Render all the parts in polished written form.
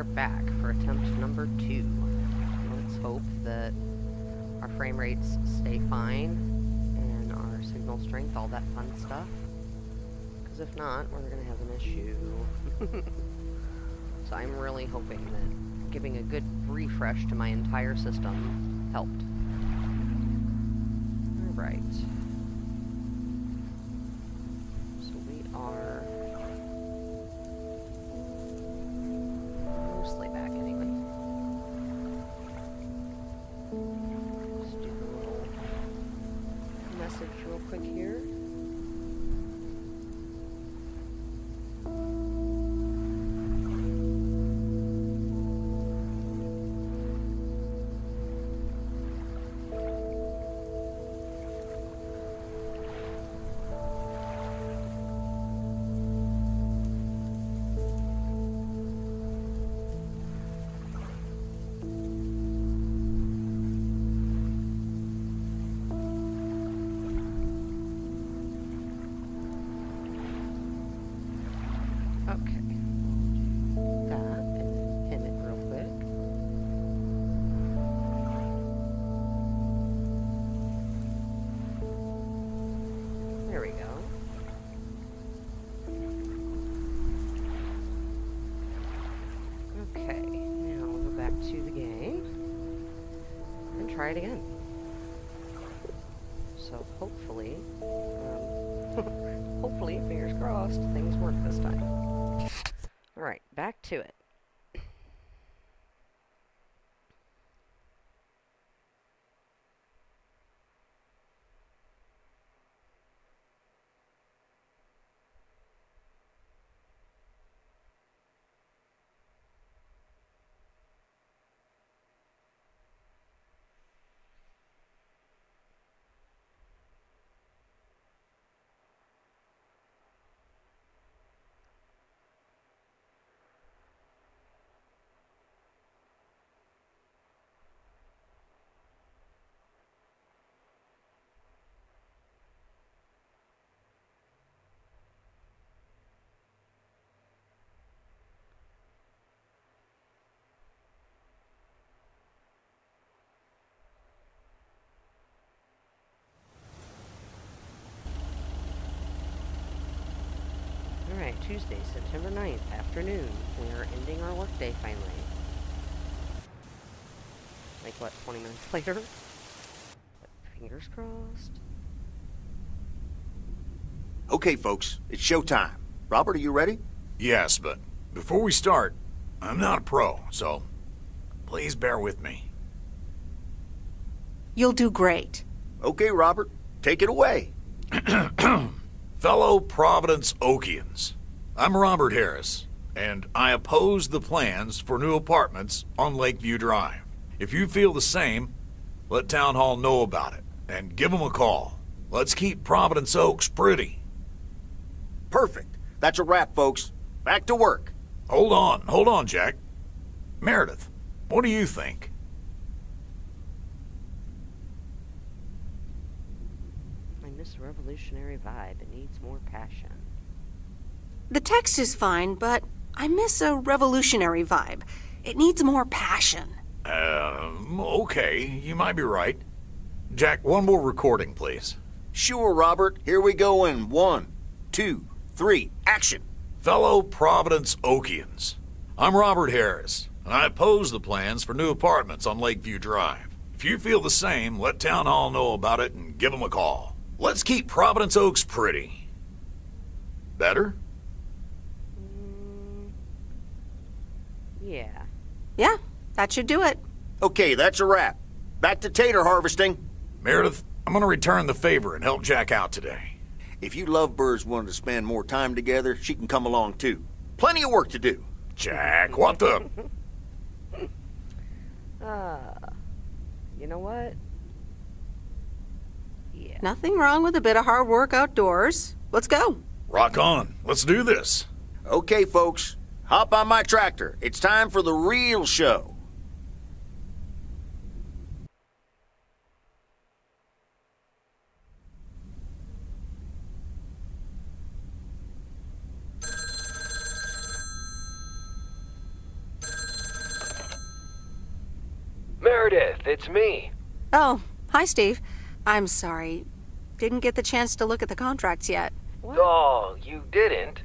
are back for attempt number 2. Let's hope that our frame rates stay fine and our signal strength, all that fun stuff. Because if not, we're going to have an issue. So I'm really hoping that giving a good refresh to my entire system helped. Alright. So we are mostly back anyway. Just do a little message real quick here. Okay, we'll do that and pin it real quick. There we go. Okay, now we'll go back to the game and try it again. So hopefully, hopefully, fingers crossed, things work this time. Alright, back to it. Alright, Tuesday, September 9th, afternoon. We are ending our workday finally. Like, what, 20 minutes later? But fingers crossed. Okay, folks, it's showtime. Robert, are you ready? Yes, but before we start, I'm not a pro, so please bear with me. You'll do great. Okay, Robert, take it away. Fellow Providence Okians, I'm Robert Harris, and I oppose the plans for new apartments on Lakeview Drive. If you feel the same, let Town Hall know about it, and give them a call. Let's keep Providence Oaks pretty. Perfect. That's a wrap, folks. Back to work. Hold on, Jack. Meredith, what do you think? I miss a revolutionary vibe. It needs more passion. The text is fine, but I miss a revolutionary vibe. It needs more passion. Okay, you might be right. Jack, one more recording, please. Sure, Robert. Here we go in 1, 2, 3, action. Fellow Providence Okians, I'm Robert Harris, and I oppose the plans for new apartments on Lakeview Drive. If you feel the same, let Town Hall know about it and give them a call. Let's keep Providence Oaks pretty. Better? Yeah. Yeah, that should do it. Okay, that's a wrap. Back to tater harvesting. Meredith, I'm gonna return the favor and help Jack out today. If you lovebirds wanted to spend more time together, she can come along too. Plenty of work to do. Jack, what the? You know what? Yeah. Nothing wrong with a bit of hard work outdoors. Let's go. Rock on. Let's do this. Okay, folks, hop on my tractor. It's time for the real show. it's me. Oh, hi, Steve. I'm sorry. Didn't get the chance to look at the contracts yet. What? Oh, you didn't?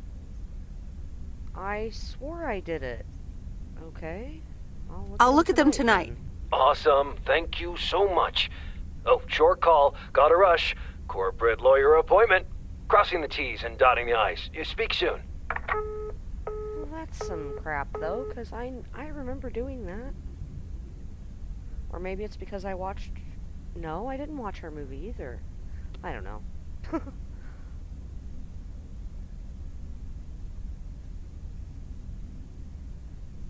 I swore I did it. Okay. I'll look at them tonight. then. Awesome, thank you so much. Oh, short call, gotta rush. Corporate lawyer appointment. Crossing the T's and dotting the I's. You speak soon. Well, that's some crap, though, because I remember doing that. Or maybe it's because I watched... No, I didn't watch her movie either. I don't know.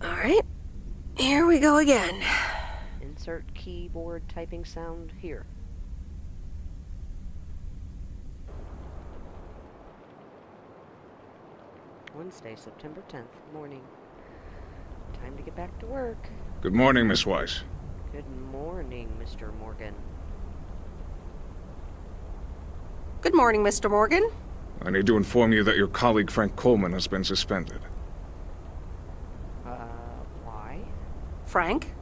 All right. Here we go again. Insert keyboard typing sound here. Wednesday, September 10th, morning. Time to get back to work. Good morning, Miss Weiss. Good morning, Mr. Morgan. Good morning, Mr. Morgan. I need to inform you that your colleague Frank Coleman has been suspended. Why? Frank?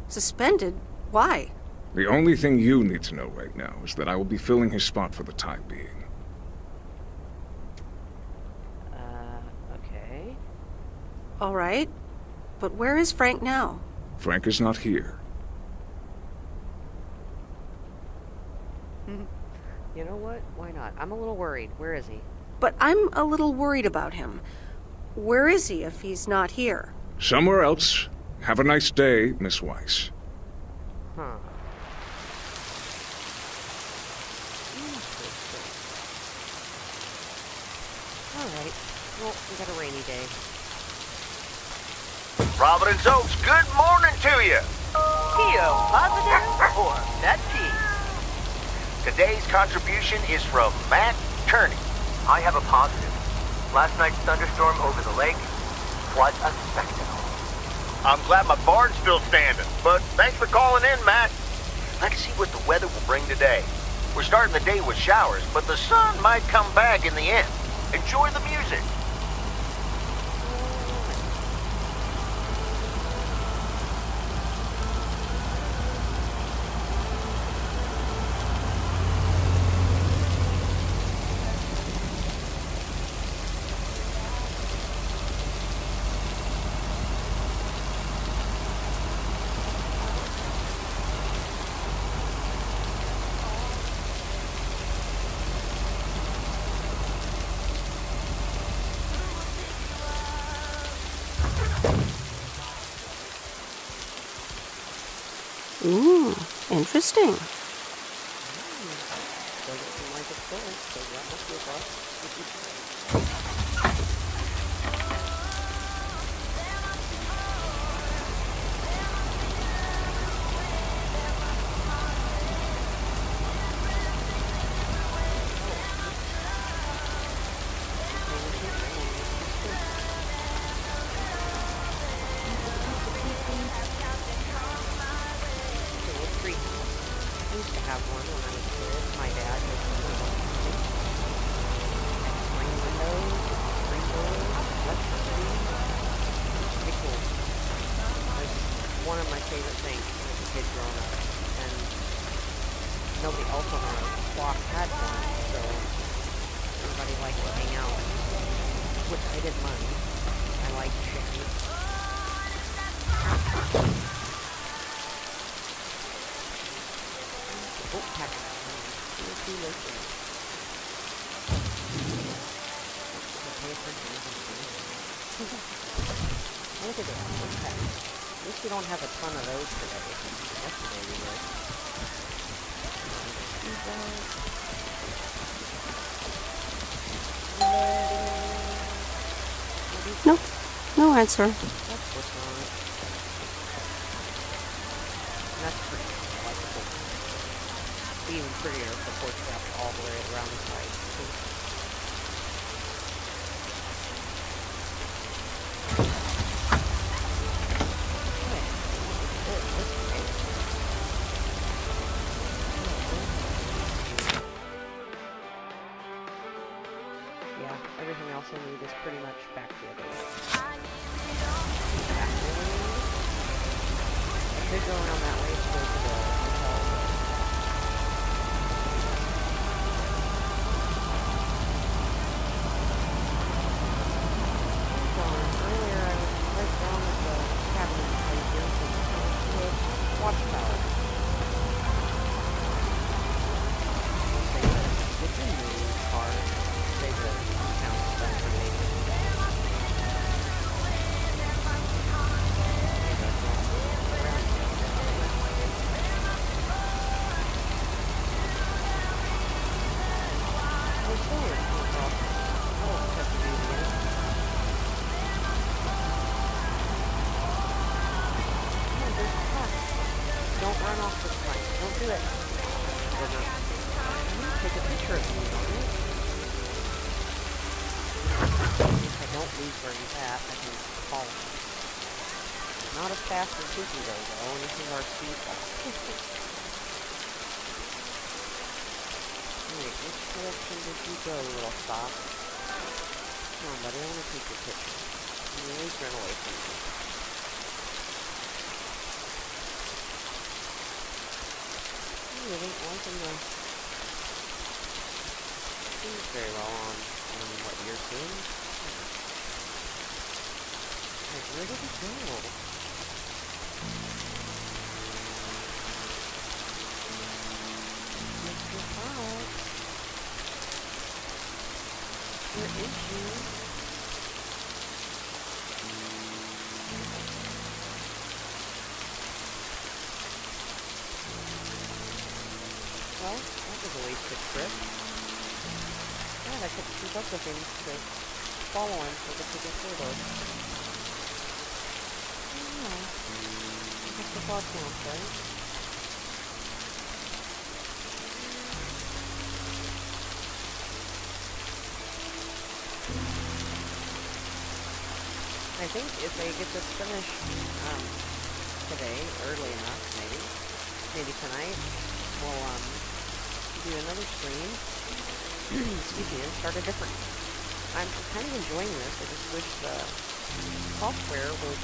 Suspended? Why? The only thing you need to know right now is that I will be filling his spot for the time being. Okay. All right. But where is Frank now? Frank is not here. You know what? Why not? I'm a little worried. Where is he? But I'm a little worried about him. Where is he if he's not here? Somewhere else. Have a nice day, Miss Weiss. Huh. Alright. Well, we got a rainy day. Providence Oaks, good morning to you. Theo, positive or pet peeve? Today's contribution is from Matt Kearney. I have a positive. Last night's thunderstorm over the lake was a spectacle. I'm glad my barn's still standing, but thanks for calling in, Matt. Let's see what the weather will bring today. We're starting the day with showers, but the sun might come back in the end. Enjoy the music. Ooh, interesting. Doesn't seem like it's full, so that must be a plus. I used to have one when I was a kid. My dad was one of them. Screen windows, screen doors, electricity. Pretty cool. It was one of my favorite things as a kid growing up. And nobody else on our block had one, so everybody liked to hang out, which I didn't mind. I liked chickens. Oh, package. Too late. Pay attention. Look at this. Okay. At least we don't have a ton of those today. Yesterday we did. No, no answer. That's what's wrong. That's pretty cool. I like the porch. Be even prettier if the porch wrapped all the way around the side. Yeah, everything else I need is pretty much back the other way. I Could go around that way to go to the hotel, but... Earlier I was right down at the cabinet places and went to a watchtower. It's in the car. Say the town's done renovating. Don't run off this plank. Don't do it. Take a picture of me, don't it? If I don't lose where he's at, I can follow him. Not as fast as he can go, though, and this is our speed ball. Alright, which direction did you go, little stop? Come on, buddy, I want to take your picture. You always run away from me. You didn't want him to do very well on what you're seeing. Like, where did he go? Mr. Fox? Where is you? Well, that was a wasted trip. God, I couldn't keep up with him to follow him so we could get photos. Yeah. That's the thought counts, right? I think if they get this finished today, early enough, maybe tonight, we'll do another stream. Excuse me, and start a different. I'm kind of enjoying this. I just wish the software would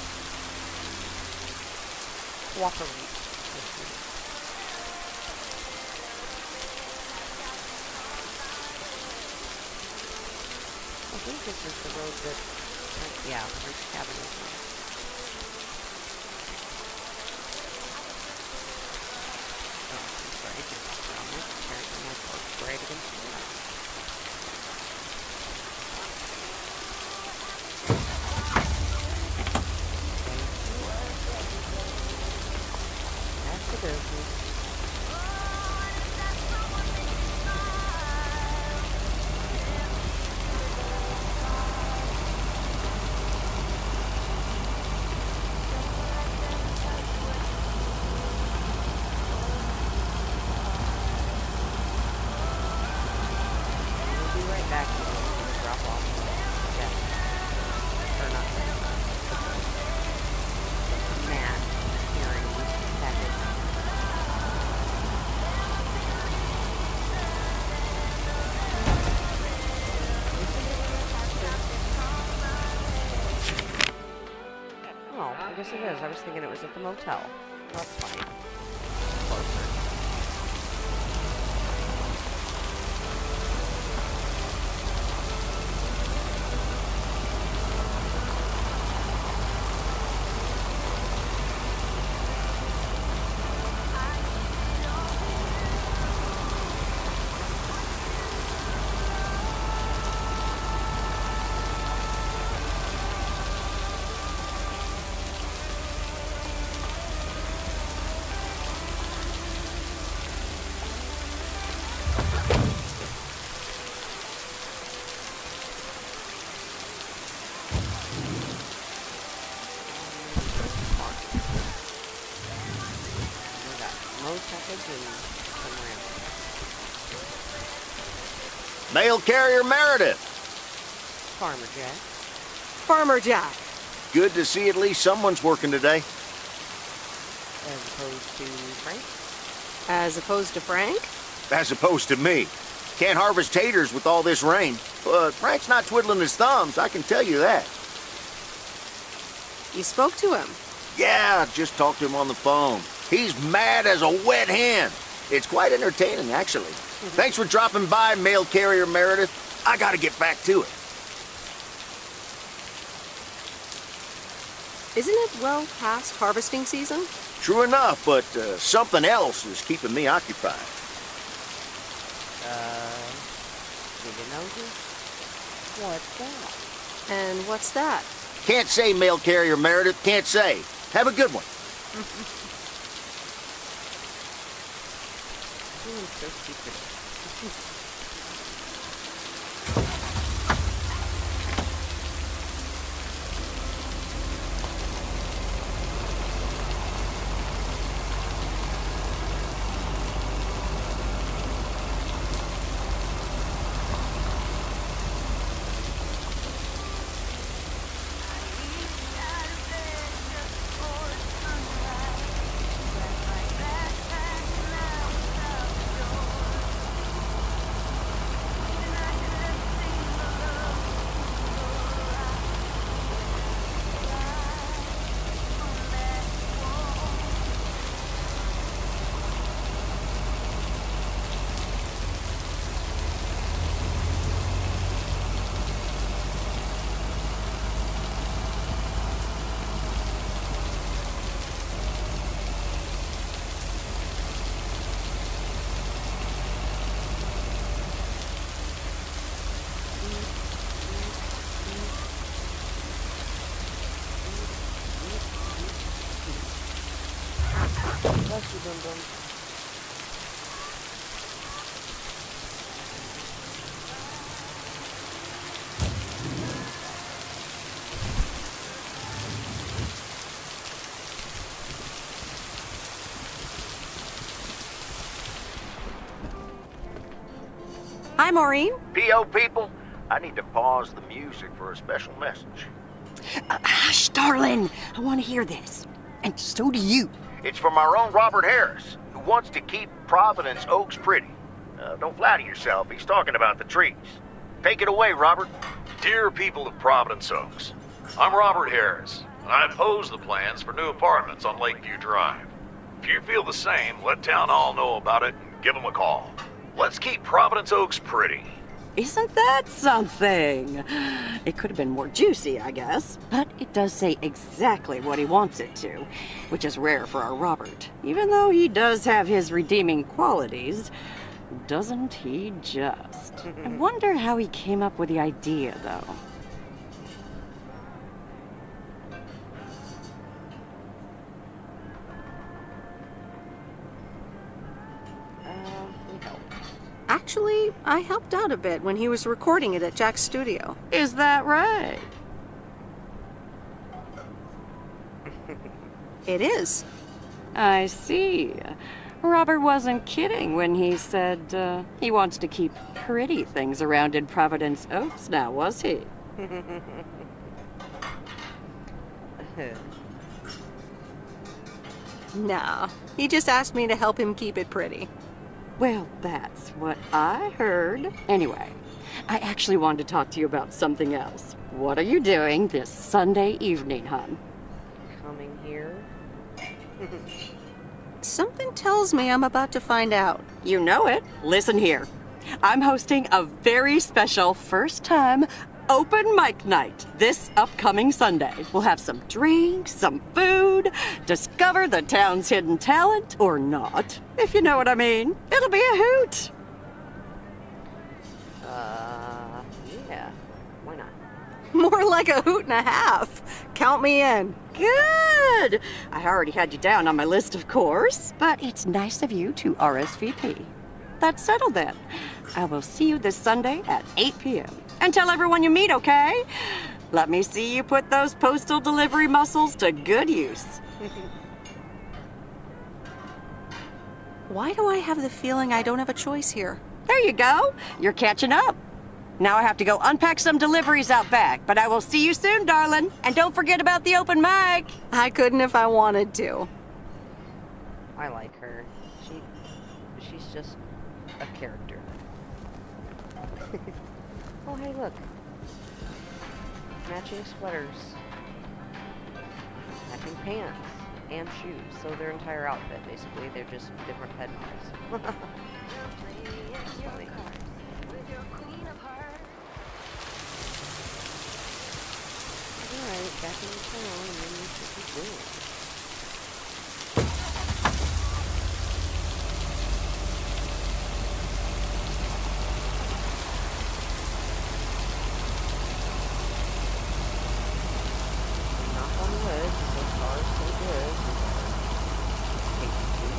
cooperate with me. I think this is the road that, yeah, French cabin is on. Oh, I'm sorry, I can walk around this. Apparently my car's right against the wall. That's the business. Back to the drop off. Yeah. Or not. Matt hearing package. Oh, I guess it is. I was thinking it was at the motel. That's fine. Closer. Mail carrier Meredith. Farmer Jack. Farmer Jack. Good to see at least someone's working today. As opposed to Frank? As opposed to Frank? As opposed to me. Can't harvest taters with all this rain. But Frank's not twiddling his thumbs, I can tell you that. You spoke to him? Yeah, just talked to him on the phone. He's mad as a wet hen. It's quite entertaining, actually. Thanks for dropping by, mail carrier Meredith. I gotta get back to it. Isn't it well past harvesting season? True enough, but something else is keeping me occupied. Did you notice? What's that? And what's that? Can't say, mail carrier Meredith, can't say. Have a good one. Doing so stupid. Bless you, Dum Dum. Hi, Maureen. P.O. people, I need to pause the music for a special message. Hush, darling. I want to hear this. And so do you. It's from our own Robert Harris, who wants to keep Providence Oaks pretty. Don't flatter yourself, he's talking about the trees. Take it away, Robert. Dear people of Providence Oaks, I'm Robert Harris, and I oppose the plans for new apartments on Lakeview Drive. If you feel the same, let Town Hall know about it and give them a call. Let's keep Providence Oaks pretty. Isn't that something? It could have been more juicy, I guess. But it does say exactly what he wants it to, which is rare for our Robert. Even though he does have his redeeming qualities, doesn't he just? I wonder how he came up with the idea, though. We help. Actually, I helped out a bit when he was recording it at Jack's studio. Is that right? It is. I see. Robert wasn't kidding when he said he wants to keep pretty things around in Providence Oaks now, was he? No, he just asked me to help him keep it pretty. Well, that's what I heard. Anyway, I actually wanted to talk to you about something else. What are you doing this Sunday evening, hon? Coming here. Something tells me I'm about to find out. You know it. Listen here. I'm hosting a very special first-time open mic night this upcoming Sunday. We'll have some drinks, some food, discover the town's hidden talent, or not, if you know what I mean. It'll be a hoot. Yeah. Why not? More like a hoot and a half. Count me in. Good. I already had you down on my list, of course, but it's nice of you to RSVP. That's settled then. I will see you this Sunday at 8 p.m. And tell everyone you meet, okay? Let me see you put those postal delivery muscles to good use. Why do I have the feeling I don't have a choice here? There you go. You're catching up. Now I have to go unpack some deliveries out back, but I will see you soon, darling. And don't forget about the open mic. I couldn't if I wanted to. I like her. She's just a character. Oh, hey, look. Matching sweaters. matching pants and shoes. So their entire outfit, basically, they're just different head pies. Funny. Alright, back in town, and then we should be good. Knock on wood, so far so good. Take two.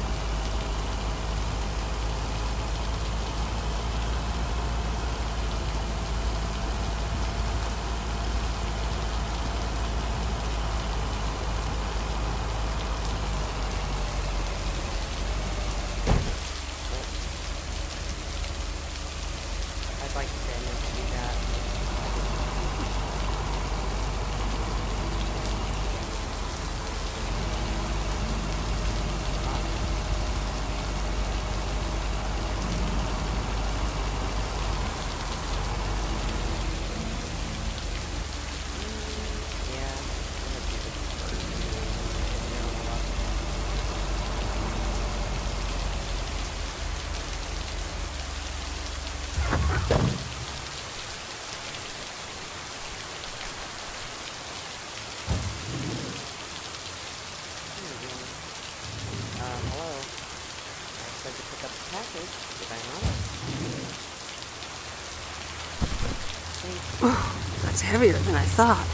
I'd like Samuel to do that. Yeah, I'm gonna do this first. Hello. I said to pick up the package. Did I not? Thank you. That's heavier than I thought.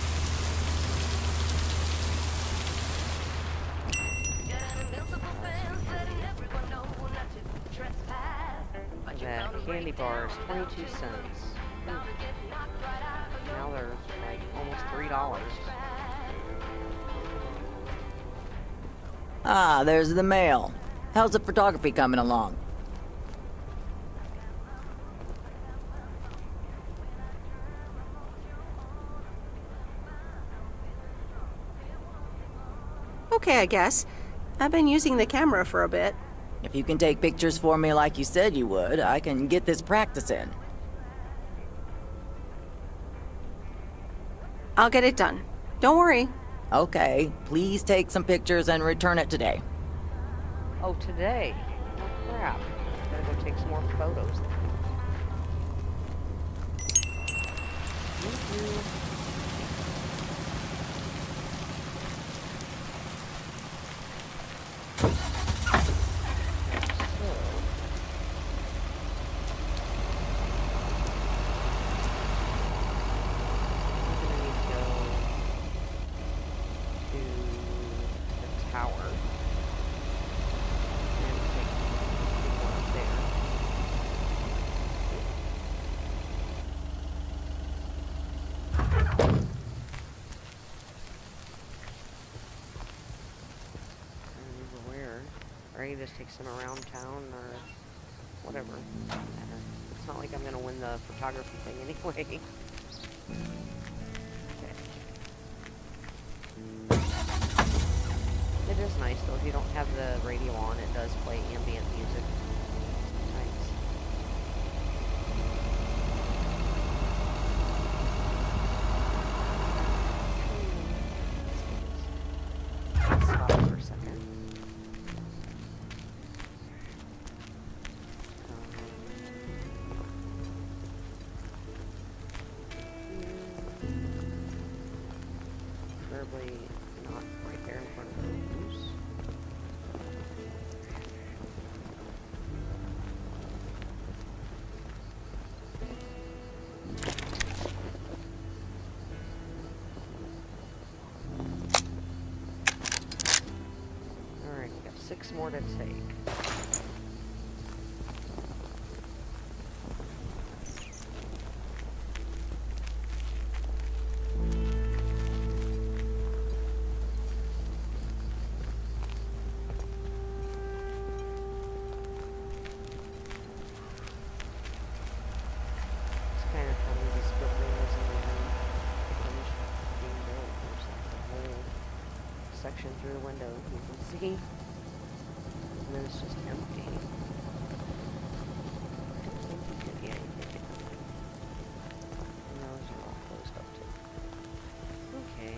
That candy bar is 22 cents. Now they're like almost $3. Ah, there's the mail. How's the photography coming along? Okay, I guess. I've been using the camera for a bit. If you can take pictures for me like you said you would, I can get this practice in. I'll get it done. Don't worry. Okay, please take some pictures and return it today. Oh, today? Oh, crap. Gotta go take some more photos. Thank you. Or I can just take some around town or whatever. It's not like I'm gonna win the photography thing anyway. Okay. It is nice though, if you don't have the radio on, it does play ambient music. Nice. Stop for a second. Preferably not right there in front of the goose. Alright, we got 6 more to take. Section through the window, you can see, and then it's just empty. I don't think you can get anything. And those are all closed up too. Okay.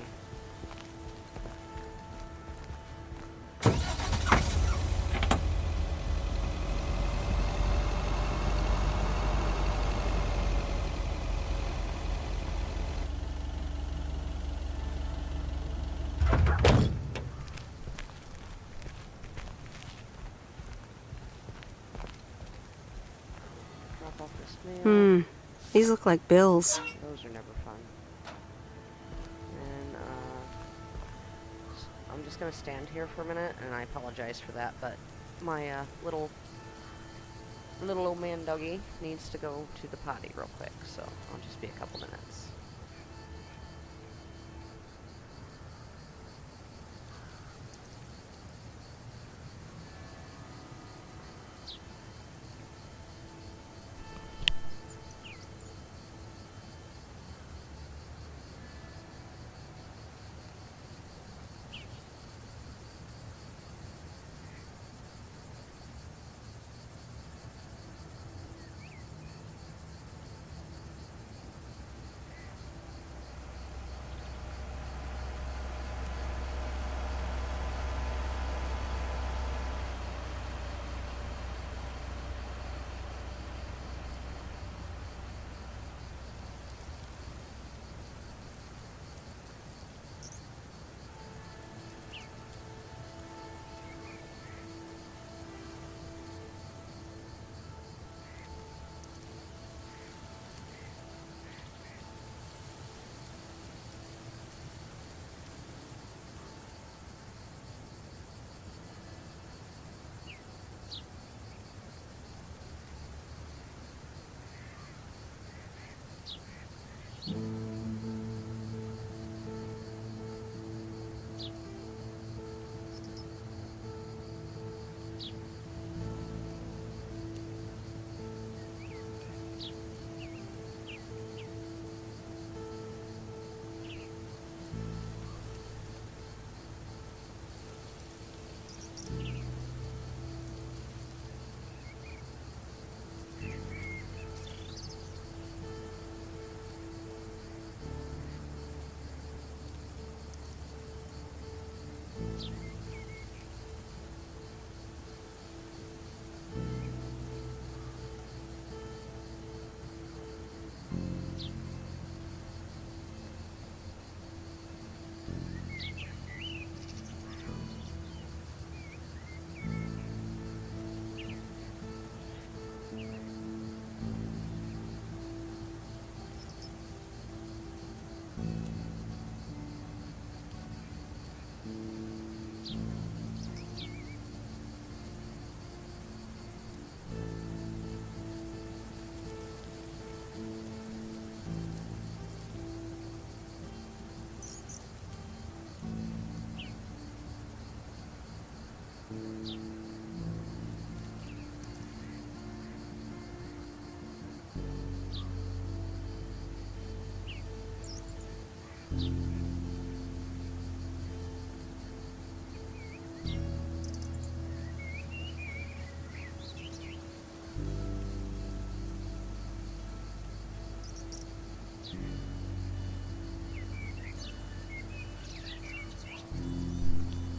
Office mail. These look like bills. Those are never fun. And, I'm just gonna stand here for a minute, and I apologize for that, but my, little old man doggy needs to go to the potty real quick, so I'll just be a couple minutes.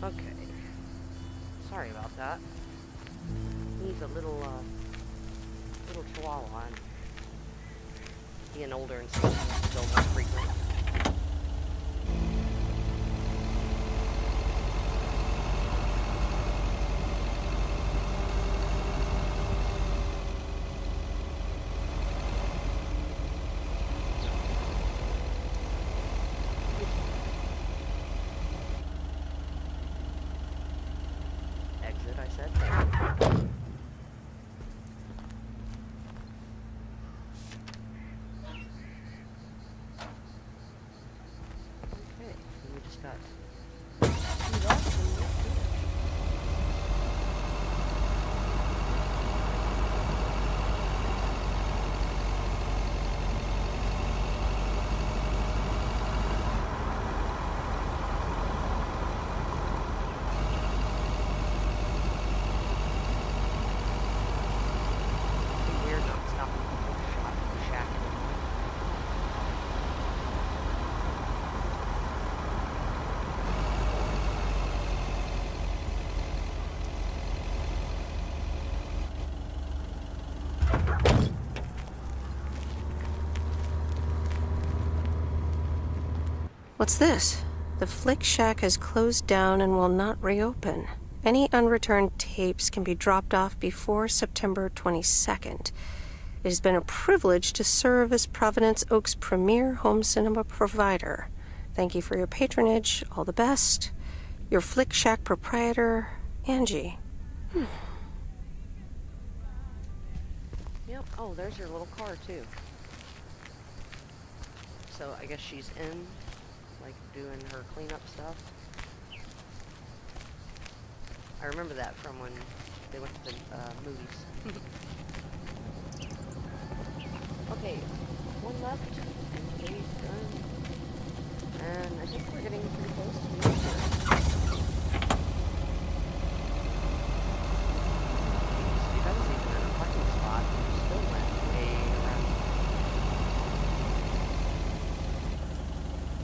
Okay. Sorry about that. He's a little chihuahua. And being older and stuff, still more frequent. Exit, I said. Okay, and we just got two dots and we're finished. It's weird not stopping the whole shot of the shack. What's this? The Flick Shack has closed down and will not reopen. Any unreturned tapes can be dropped off before September 22nd. It has been a privilege to serve as Providence Oak's premier home cinema provider. Thank you for your patronage. All the best. Your Flick Shack proprietor, Angie. Yep. Oh, there's your little car, too. So I guess she's in, like, doing her cleanup stuff. I remember that from when they went to the movies. Okay, one left, and today's done. And I think we're getting pretty close to the end here. See, that was even in a parking spot, and we still went way around.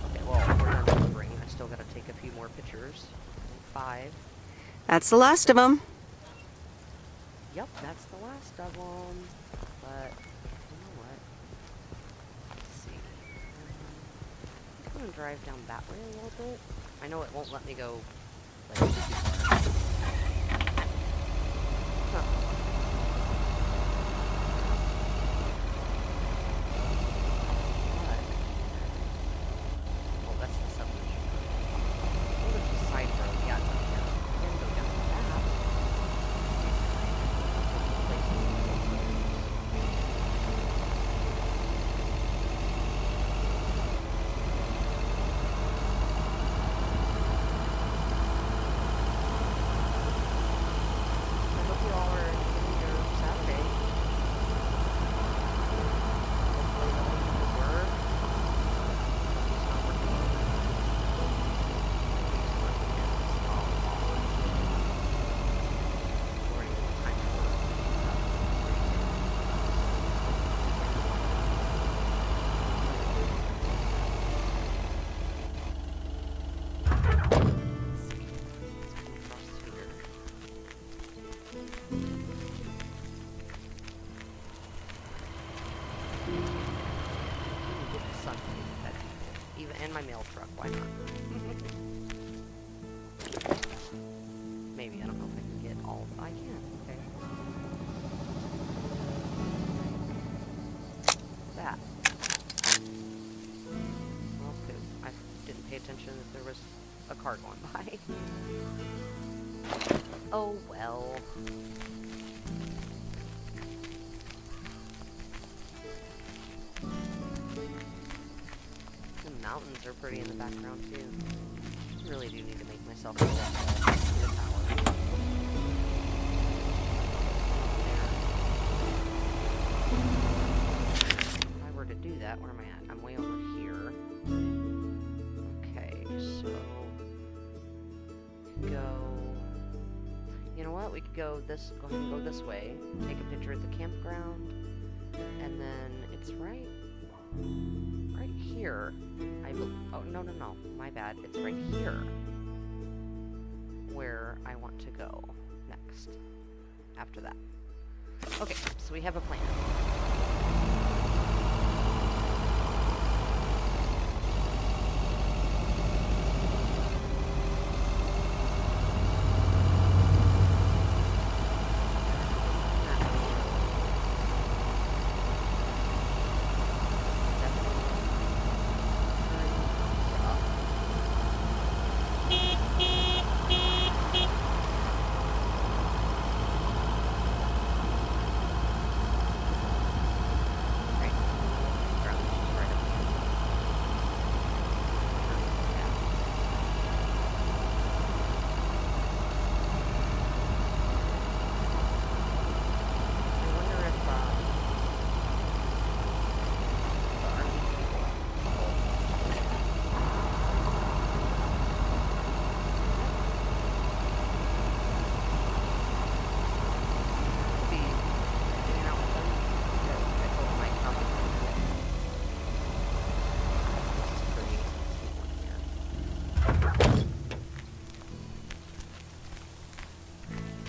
Okay, well, we're done delivering. I still gotta take a few more pictures. 5. That's the last of them. Yep, that's the last of them. But, you know what? Let's see. I'm gonna drive down that way a little bit. I know it won't let me go, like, too far. Huh. But, oh, that's the subdivision. Oh, there's a side road. Yeah, it's up here. I'm gonna go down that. I hope you all are enjoying your Saturday. Hopefully nothing will work. It's not working. It's working and it's all according to the time to work. Let's see. Let's come across here. Get the sun at people. Even and my mail truck, why not? Maybe, I don't know if I can get all I can, okay. That. Well, poop. I didn't pay attention that there was a car going by. Oh well. The mountains are pretty in the background too. I really do need to make myself go up the tower. If I were to do that, where am I at? I'm way over here. Okay, so go. You know what? We could go this. Go ahead and go this way. Take a picture at the campground, and then it's right here. Oh no, my bad. It's right here where I want to go next. After that. Okay, so we have a plan.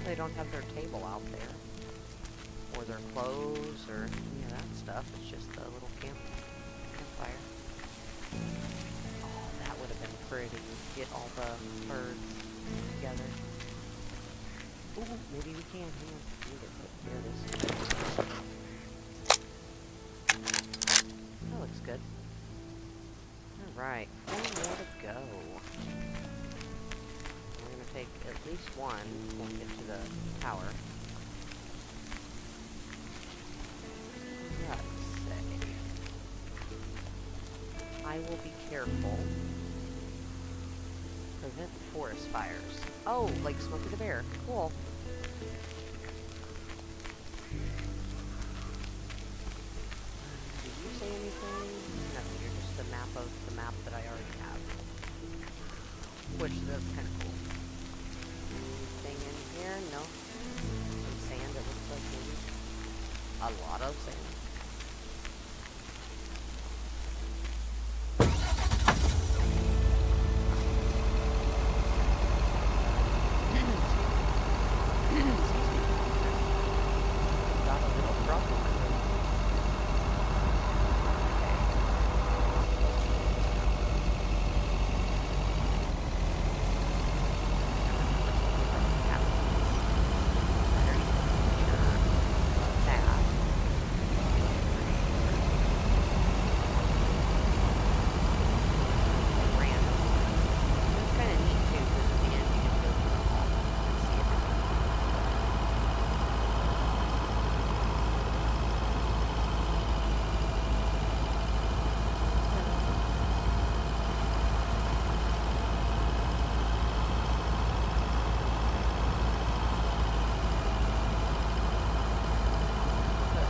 They don't have their table out there, or their clothes, or any of that stuff. It's just a little campfire. Oh, that would have been pretty. Get all the birds together. Ooh, maybe we can. Hang on. Here it is. good. Alright, 4 more to go. We're gonna take at least one when we get to the tower. Let's say I will be careful. Prevent forest fires. Oh, like Smokey the Bear. Cool. Did you say anything? No, you're just a map of the map that I already have. Which, that's kind of cool. Anything in here? No. Some sand, it looks like maybe. A lot of sand. Got a little problem.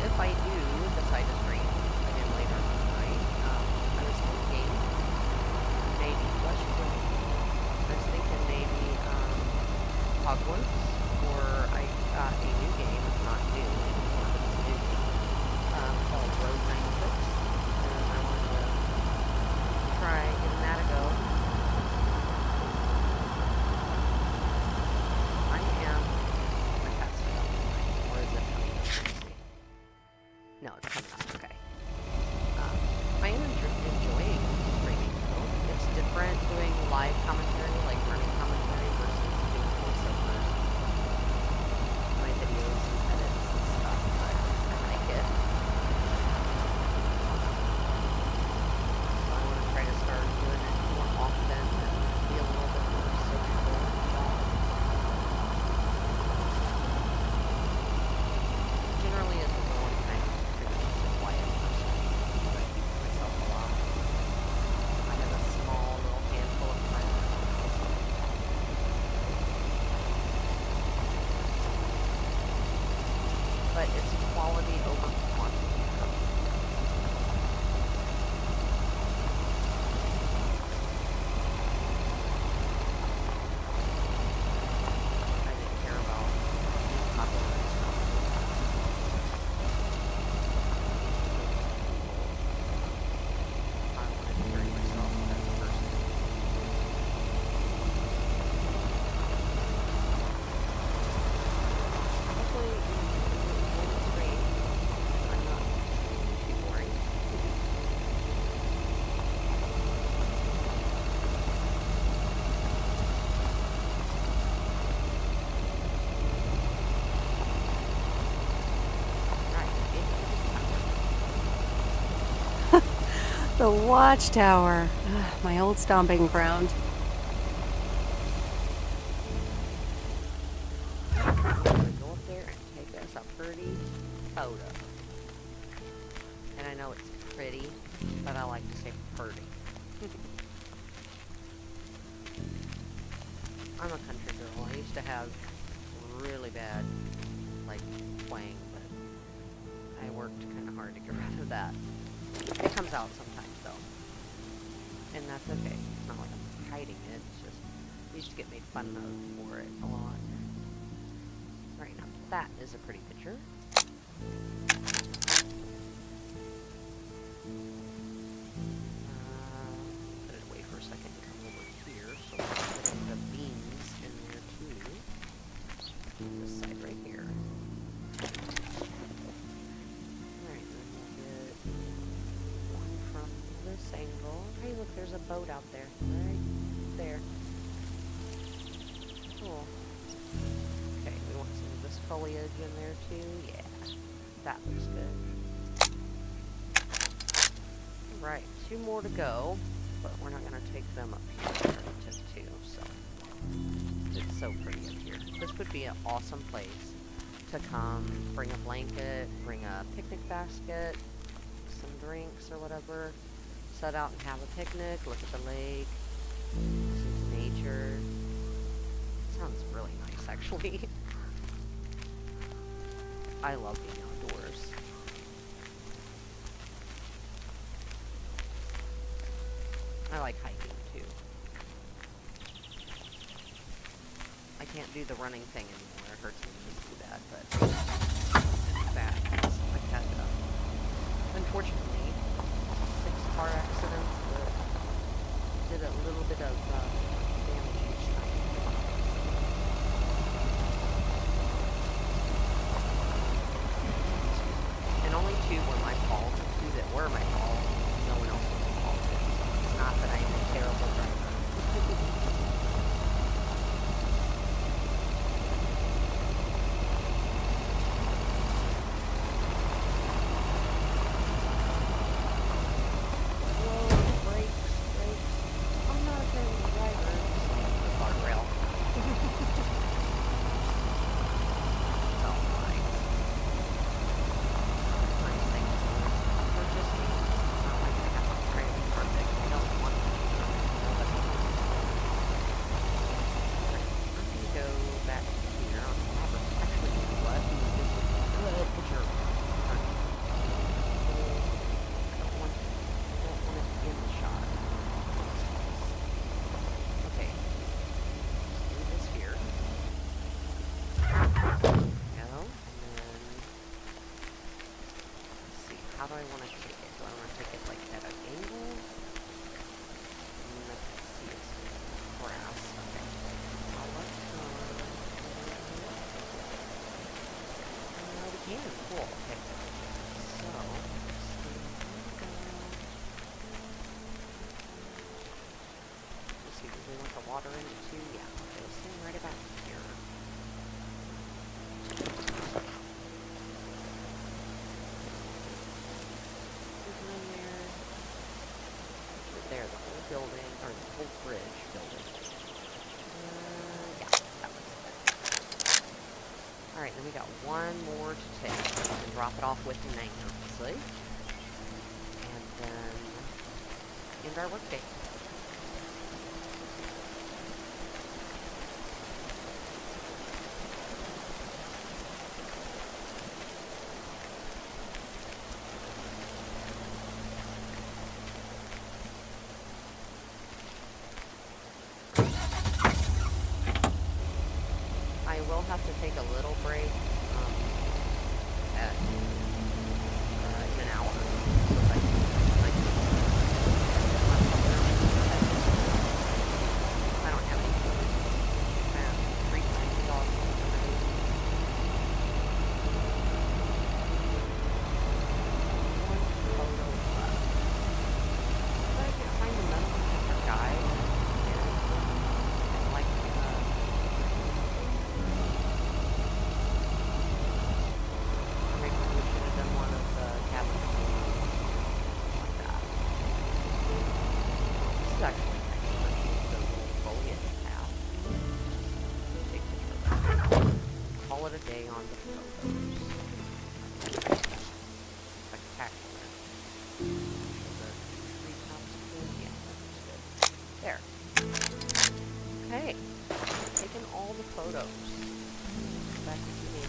If I do decide to stream again later tonight, I was thinking maybe Hogwarts, or I got a new game, it's not new anymore, but it's a new game, called Road 96, and I wanted to try giving that a go. I am fantastic on the line, or is it coming up? Let's see. No, it's coming up, okay. I am enjoying streaming though. It's different doing live commentary, like running commentary, versus doing voiceovers. My videos and edits and stuff, but I like it. So I want to try to start doing it more often and be a little bit more sociable about it. Generally, as a rule, I'm kind of pretty just a quiet person. I keep to myself a lot. I have a small little handful of friends. But it's quality over quantity. I didn't care about popular stuff. I wanted to carry myself as a person. Hopefully, when it's rain, I'm not too boring. Right, into the tower. The watchtower. My old stomping ground. I'm gonna go up there and take us a pretty photo. And I know it's pretty, but I like to say pretty. I'm a country girl. I used to have really bad, like, twang, but I worked kind of hard to get rid of that. It comes out sometimes, though. And that's okay. It's not like I'm hiding it. It's just, I used to get made fun of for it a lot. Right, now that is a pretty picture. Put it away for a second and come over here. So we're putting the beans in there too. This side right here. Alright, then we'll get one from this angle. Hey, look, there's a boat out there. Right there. Cool. Okay, we want some of this foliage in there too. Yeah, that looks good. Right, 2 more to go, but we're not going to take them up here. We already took 2, so it's so pretty up here. This would be an awesome place to come, bring a blanket, bring a picnic basket, some drinks or whatever, set out and have a picnic, look at the lake, see nature. Sounds really nice, actually. I love being outdoors. I like hiking, too. I can't do the running thing anymore. It hurts me to do that, but it's bad. I've had, unfortunately, 6 car accidents that did a little bit of damage each time. And only 2 were my fault. 2 that were my fault, no one else was involved in. It's not that I'm a terrible driver. How do I want to take it? Do I want to take it like at an angle? Let's see, it's grass. Okay. I'll let we can. Cool. Okay. So, let's see, do we want the water in it too? Yeah. Okay, let's stand right about here. There, the whole building, or the whole bridge building. Yeah, that looks good. Alright, then we got 1 more to take. And drop it off with Nancy. And then end our workday. I will have to take a little break in an hour. I don't have any food. I have 3 tiny dogs. One photo left. But I can't find the medical center guide. And like maybe we should have done one of the cabin like that. This is actually nice. The little foliage path. Take a picture of that. Call it a day on the photos. Spectacular. The treetops too. Yeah, that looks good. There. Okay. Taking all the photos. Back to me.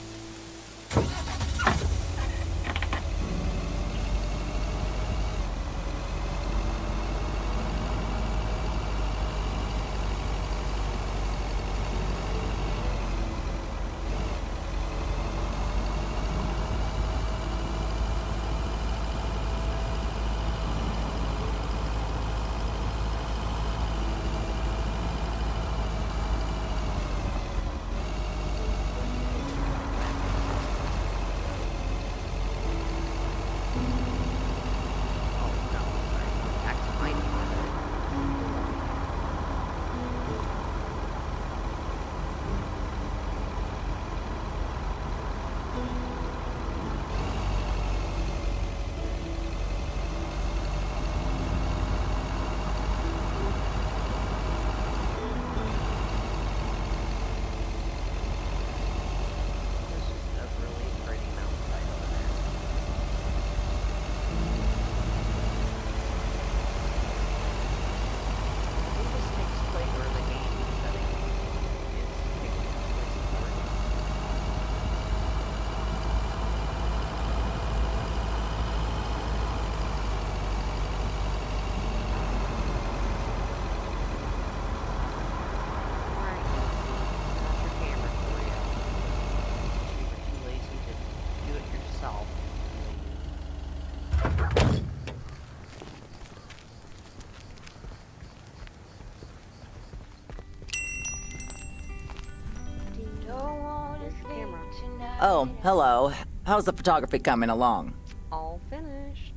Oh, hello. How's the photography coming along? All finished.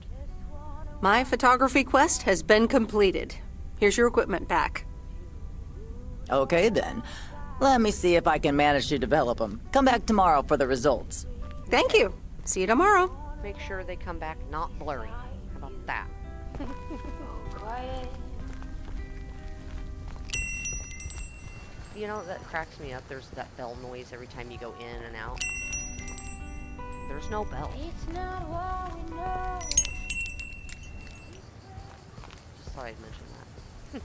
My photography quest has been completed. Here's your equipment back. Okay then. Let me see if I can manage to develop them. Come back tomorrow for the results. Thank you. See you tomorrow. Make sure they come back not blurry. How about that? You know, that cracks me up. There's that bell noise every time you go in and out. There's no bell. Just thought I'd mention that.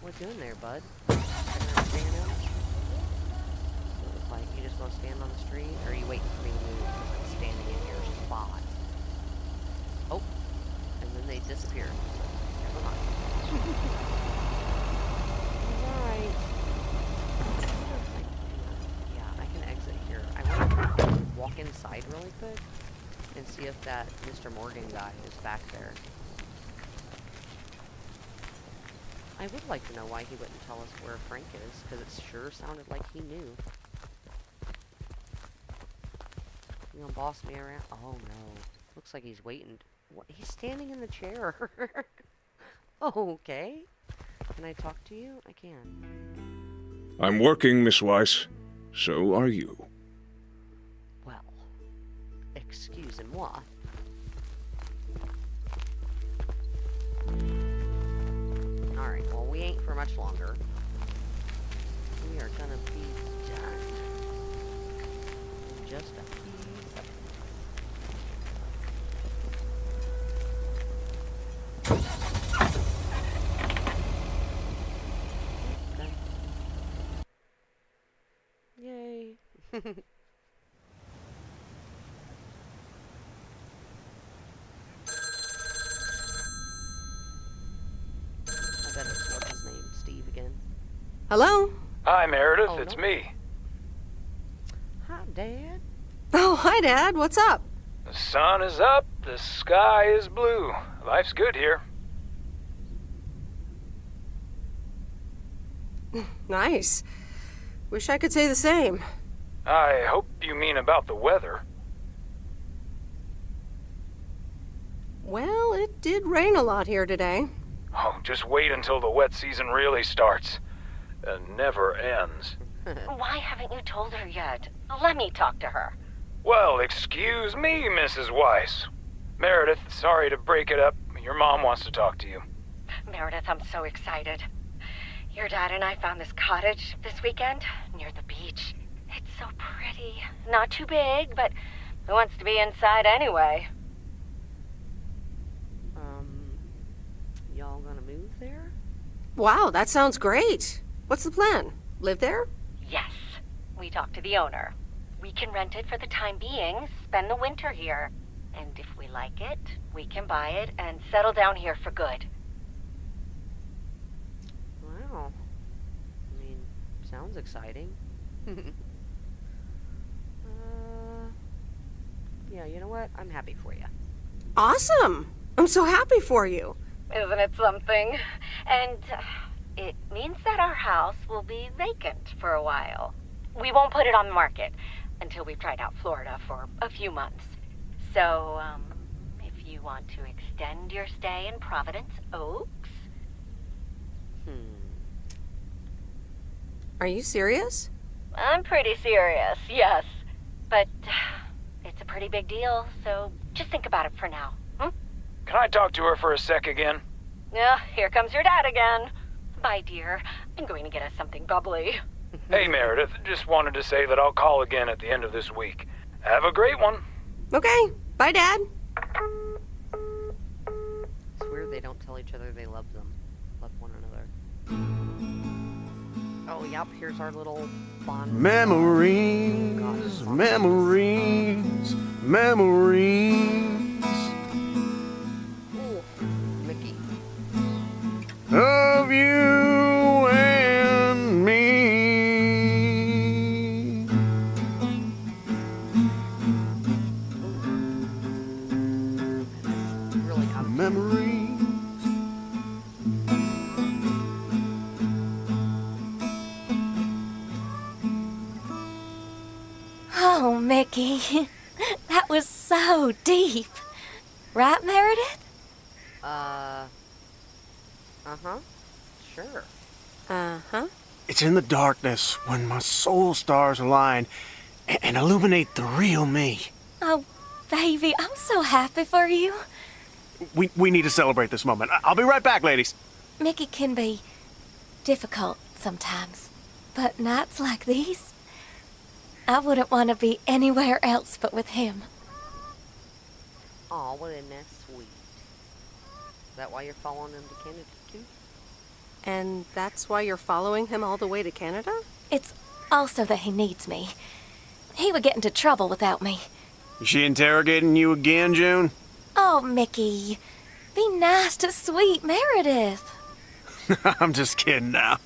What you doing there, bud? Stand out? Like, you just want to stand on the street? Or are you waiting for me to move? I'm standing in your spot. Oh. And then they disappear. Never mind. Alright. Yeah, I can exit here. I want to walk inside really quick and see if that Mr. Morgan guy is back there. I would like to know why he wouldn't tell us where Frank is, because it sure sounded like he knew. You gonna boss me around? Oh no. Looks like he's waiting. What? He's standing in the chair. Okay. Can I talk to you? I can. I'm working, Miss Weiss. So are you. Well, excusez-moi. Alright, well, we ain't for much longer. We are gonna be done in just a few seconds. Okay. Yay. I bet it's what's his name, Steve again. Hello? Hi, Meredith. Oh, it's no. me. Hi, Dad. Oh, hi, Dad. What's up? The sun is up. The sky is blue. Life's good here. Nice. Wish I could say the same. I hope you mean about the weather. Well, it did rain a lot here today. Oh, just wait until the wet season really starts. And never ends. Why haven't you told her yet? Let me talk to her. Well, excuse me, Mrs. Weiss. Meredith, sorry to break it up. Your mom wants to talk to you. Meredith, I'm so excited. Your dad and I found this cottage this weekend near the beach. It's so pretty. Not too big, but who wants to be inside anyway? Y'all gonna move there? Wow, that sounds great. What's the plan? Live there? Yes. We talked to the owner. We can rent it for the time being, spend the winter here. And if we like it, we can buy it and settle down here for good. Wow. I mean, sounds exciting. Yeah, you know what? I'm happy for you. Awesome. I'm so happy for you. Isn't it something? And it means that our house will be vacant for a while. We won't put it on the market until we've tried out Florida for a few months. So, if you want to extend your stay in Providence Oaks... Are you serious? I'm pretty serious, yes. But it's a pretty big deal, so just think about it for now. Can I talk to her for a sec again? Yeah, here comes your dad again. Bye, dear. I'm going to get us something bubbly. Hey, Meredith, just wanted to say that I'll call again at the end of this week. Have a great one. Okay. Bye, Dad. It's weird they don't tell each other they love one another. Oh, yep, here's our little bond. Memories, memories, memories Ooh, Mickey. of you and me. Really out of Memories. sleep. Right, Meredith? Uh-huh. Sure. Uh-huh. It's in the darkness when my soul stars align and illuminate the real me. Oh, baby, I'm so happy for you. We need to celebrate this moment. I'll be right back, ladies. Mickey can be difficult sometimes, but nights like these, I wouldn't want to be anywhere else but with him. Aw, well, isn't that sweet? Is that why you're following him to Canada, too? And that's why you're following him all the way to Canada? It's also that he needs me. He would get into trouble without me. Is she interrogating you again, June? Oh, Mickey, be nice to sweet Meredith. I'm just kidding now.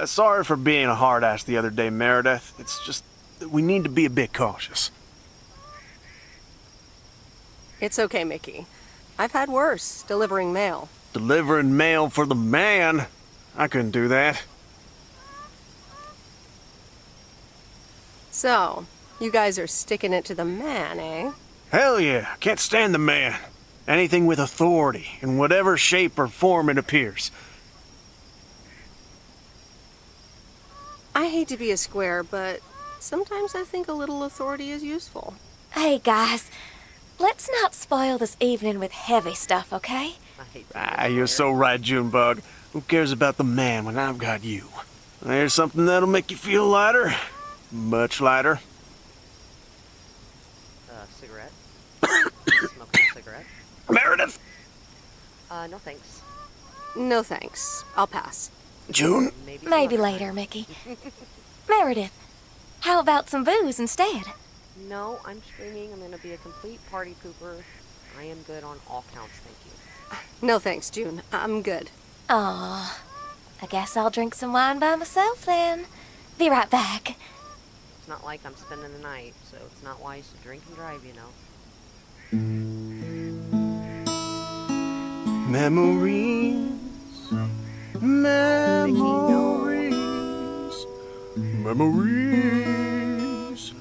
Sorry for being a hard ass the other day, Meredith. It's just that we need to be a bit cautious. It's okay, Mickey. I've had worse, delivering mail. Delivering mail for the man? I couldn't do that. So, you guys are sticking it to the man, eh? Hell yeah, can't stand the man. Anything with authority, in whatever shape or form it appears. I hate to be a square, but sometimes I think a little authority is useful. Hey, guys, let's not spoil this evening with heavy stuff, okay? I hate to You're so right, Junebug. Who cares about the man when I've got you? There's something that'll make you feel lighter. Much lighter. Cigarette? Smoking a cigarette? Meredith! No thanks. No thanks. I'll pass. June? Maybe later, Mickey. Meredith, how about some booze instead? No, I'm screaming. I'm gonna be a complete party pooper. I am good on all counts, thank you. No thanks, June. I'm good. Aw, I guess I'll drink some wine by myself then. Be right back. It's not like I'm spending the night, so it's not wise to drink and drive, you know. Memories, memories, memories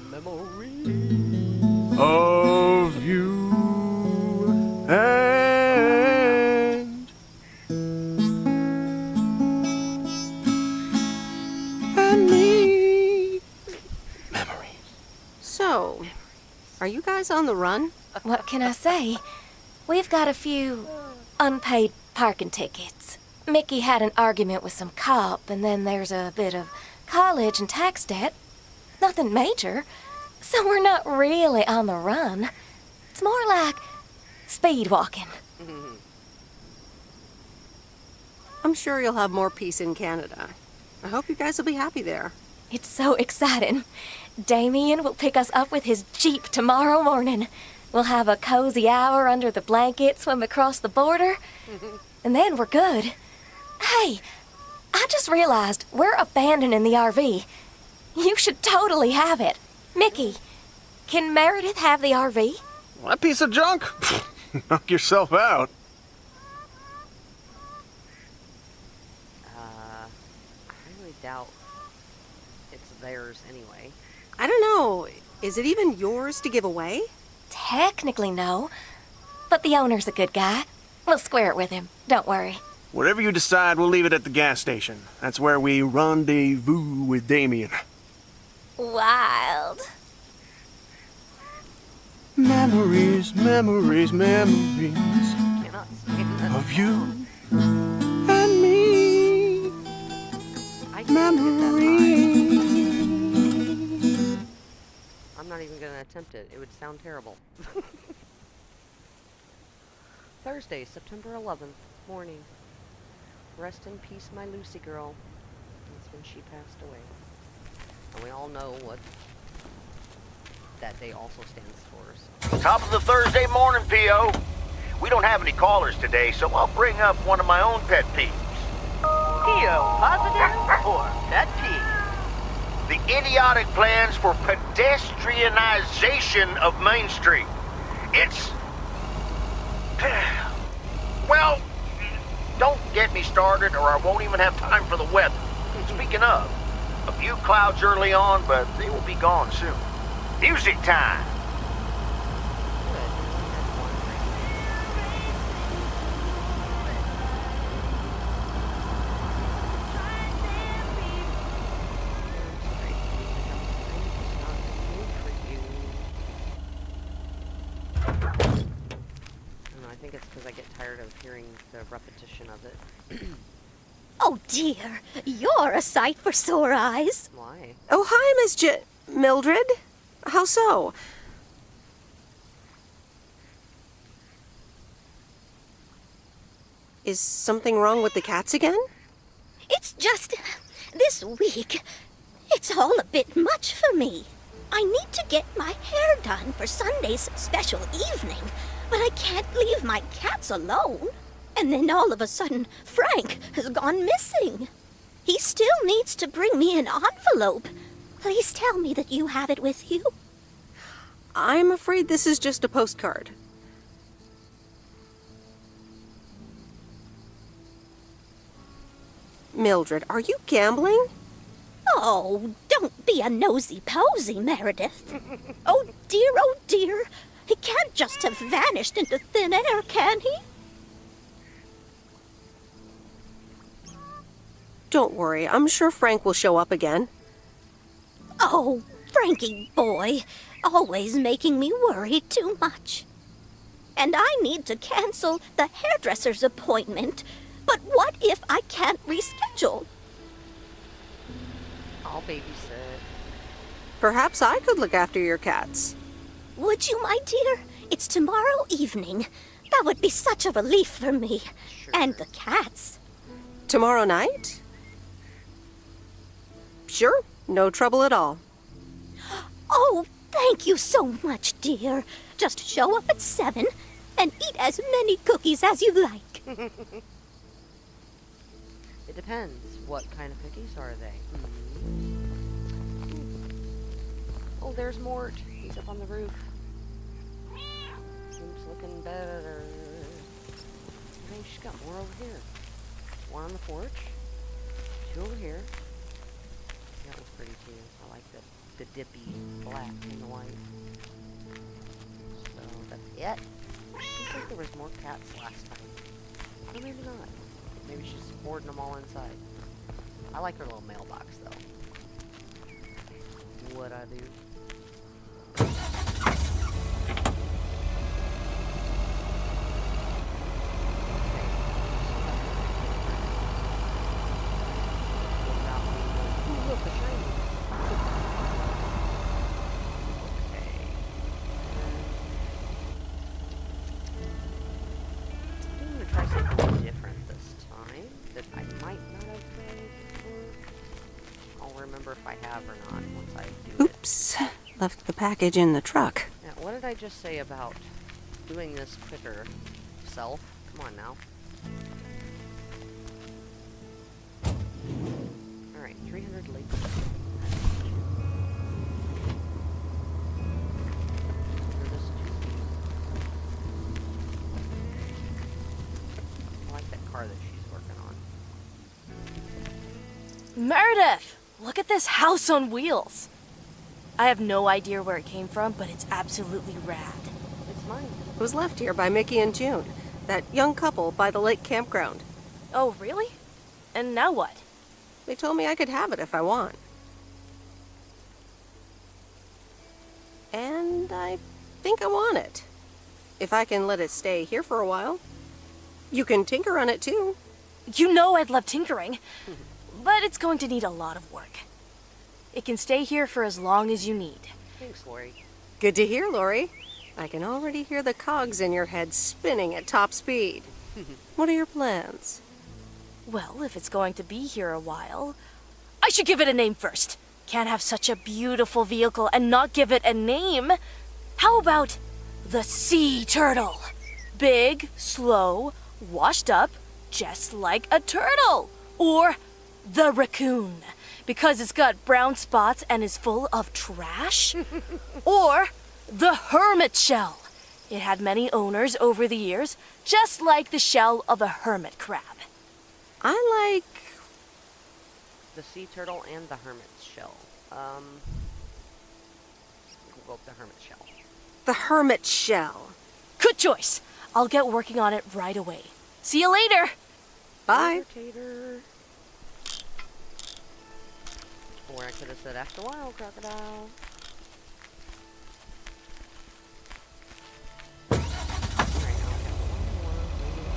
of you and me. Memories. So, are you guys on the run? What can I say? We've got a few unpaid parking tickets. Mickey had an argument with some cop, and then there's a bit of college and tax debt. Nothing major, so we're not really on the run. It's more like speed walking. I'm sure you'll have more peace in Canada. I hope you guys will be happy there. It's so exciting. Damien will pick us up with his Jeep tomorrow morning. We'll have a cozy hour under the blankets when we cross the border, and then we're good. Hey, I just realized we're abandoning the RV. You should totally have it. Mickey, can Meredith have the RV? That piece of junk? Knock yourself out. I really doubt it's theirs anyway. I don't know. Is it even yours to give away? Technically, no. But the owner's a good guy. We'll square it with him. Don't worry. Whatever you decide, we'll leave it at the gas station. That's where we rendezvous with Damien. Wild. Memories, memories, memories Cannot stand that. of you and me. I can't get that Memories. high. I'm not even gonna attempt it. It would sound terrible. Thursday, September 11th, morning. Rest in peace, my Lucy girl. That's when she passed away. And we all know what that day also stands for. So. Top of the Thursday morning, P.O. We don't have any callers today, so I'll bring up one of my own pet peeves. P.O. positive or pet peeve? The idiotic plans for pedestrianization of Main Street. It's... well, don't get me started or I won't even have time for the weather. Speaking of, a few clouds early on, but they will be gone soon. Music time! Good. We only had one tired of hearing the repetition of it. Oh dear, you're a sight for sore eyes. Why? Oh, hi, Miss Mildred. How so? Is something wrong with the cats again? It's just this week. It's all a bit much for me. I need to get my hair done for Sunday's special evening, but I can't leave my cats alone. And then all of a sudden, Frank has gone missing. He still needs to bring me an envelope. Please tell me that you have it with you. I'm afraid this is just a postcard. Mildred, are you gambling? Oh, don't be a nosy-posy, Meredith. Oh dear, he can't just have vanished into thin air, can he? Don't worry, I'm sure Frank will show up again. Oh, Frankie boy, always making me worry too much. And I need to cancel the hairdresser's appointment. But what if I can't reschedule? I'll babysit. Perhaps I could look after your cats. Would you, my dear? It's tomorrow evening. That would be such a relief for me. Sure. And the cats. Tomorrow night? Sure, no trouble at all. Oh, thank you so much, dear. Just show up at 7 and eat as many cookies as you like. It depends. What kind of cookies are they? Oh, there's Mort. He's up on the roof. Seems looking better. Okay, she's got more over here. One on the porch. 2 over here. That was pretty too. I like the dippy black and the white. So that's it. Seems like there was more cats last time. Or maybe not. Maybe she's hoarding them all inside. I like her little mailbox, though. What I do? Ooh, look, a shiny. Okay. I'm gonna try something different this time that I might not have tried before. I'll remember if I have or not once I do it. Oops, left the package in the truck. Now, what did I just say about doing this quicker? Self? Come on now. Alright, 300 late. I like that car that she's working on. Meredith! Look at this house on wheels. I have no idea where it came from, but it's absolutely rad. It's mine. It was left here by Mickey and June, that young couple by the lake campground. Oh, really? And now what? They told me I could have it if I want. And I think I want it. If I can let it stay here for a while. You can tinker on it too. You know I'd love tinkering, but it's going to need a lot of work. It can stay here for as long as you need. Thanks, Lori. Good to hear, Lori. I can already hear the cogs in your head spinning at top speed. What are your plans? Well, if it's going to be here a while, I should give it a name first. Can't have such a beautiful vehicle and not give it a name. How about the sea turtle? Big, slow, washed up, just like a turtle. Or the raccoon, because it's got brown spots and is full of trash. Or the hermit shell. It had many owners over the years, just like the shell of a hermit crab. I like... The sea turtle and the hermit's shell. We'll go with the hermit shell. the hermit shell. Good choice. I'll get working on it right away. See you later. Bye. Tater. Or I could have said after a while, crocodile. Alright, now I got one more.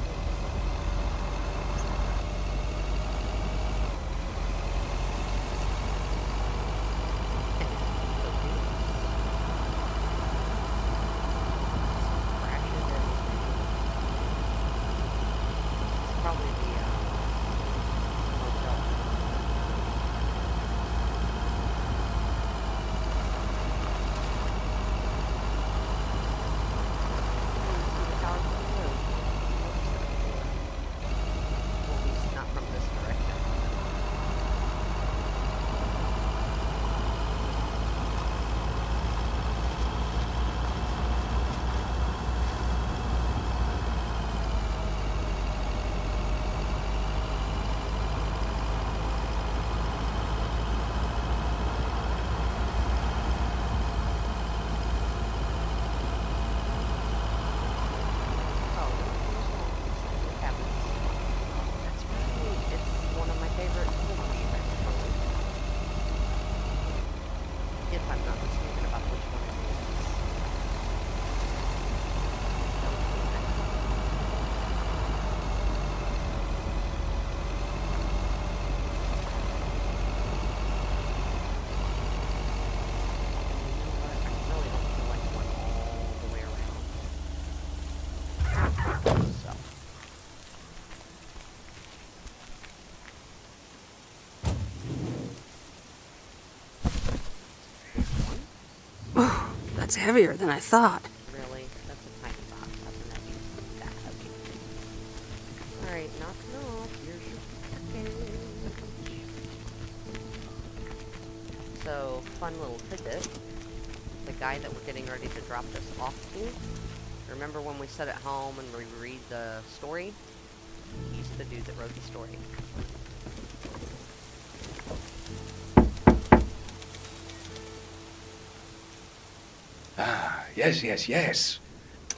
That's heavier than I thought. Really? That's a tiny box. Nothing that needs to be that heavy. Alright, knocking off. Here's your package. So, fun little tidbit. The guy that we're getting ready to drop this off to, remember when we sit at home and we read the story? He's the dude that wrote the story. Ah, yes.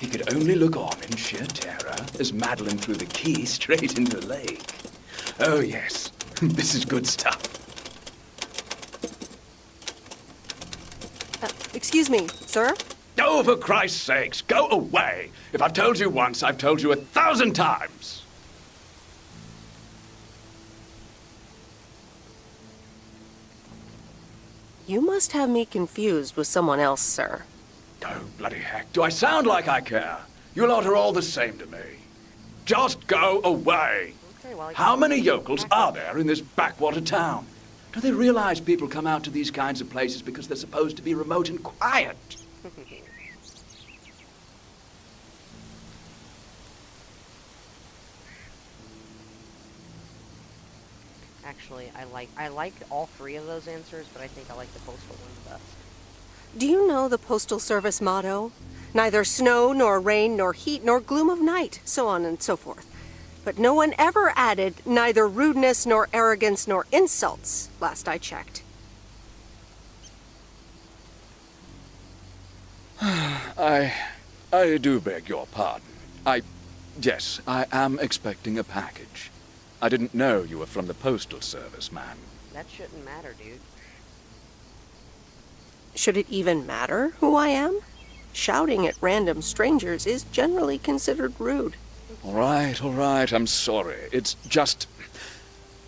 He could only look on in sheer terror as Madeline threw the key straight into the lake. Oh, yes. This is good stuff. Excuse me, sir? Oh, for Christ's sakes, go away! If I've told you once, I've told you 1,000 times! You must have me confused with someone else, sir. Oh, bloody heck, do I sound like I care? You lot are all the same to me. Just go away! Okay, well, How many yokels are there in this backwater town? Do they realize people come out to these kinds of places because they're supposed to be remote and quiet? Actually, I like all three of those answers, but I think I like the postal one the best. Do you know the Postal Service motto? Neither snow, nor rain, nor heat, nor gloom of night, so on and so forth. But no one ever added neither rudeness, nor arrogance, nor insults, last I checked. I do beg your pardon. Yes, I am expecting a package. I didn't know you were from the Postal Service, man. That shouldn't matter, dude. Should it even matter who I am? Shouting at random strangers is generally considered rude. All right, I'm sorry. It's just...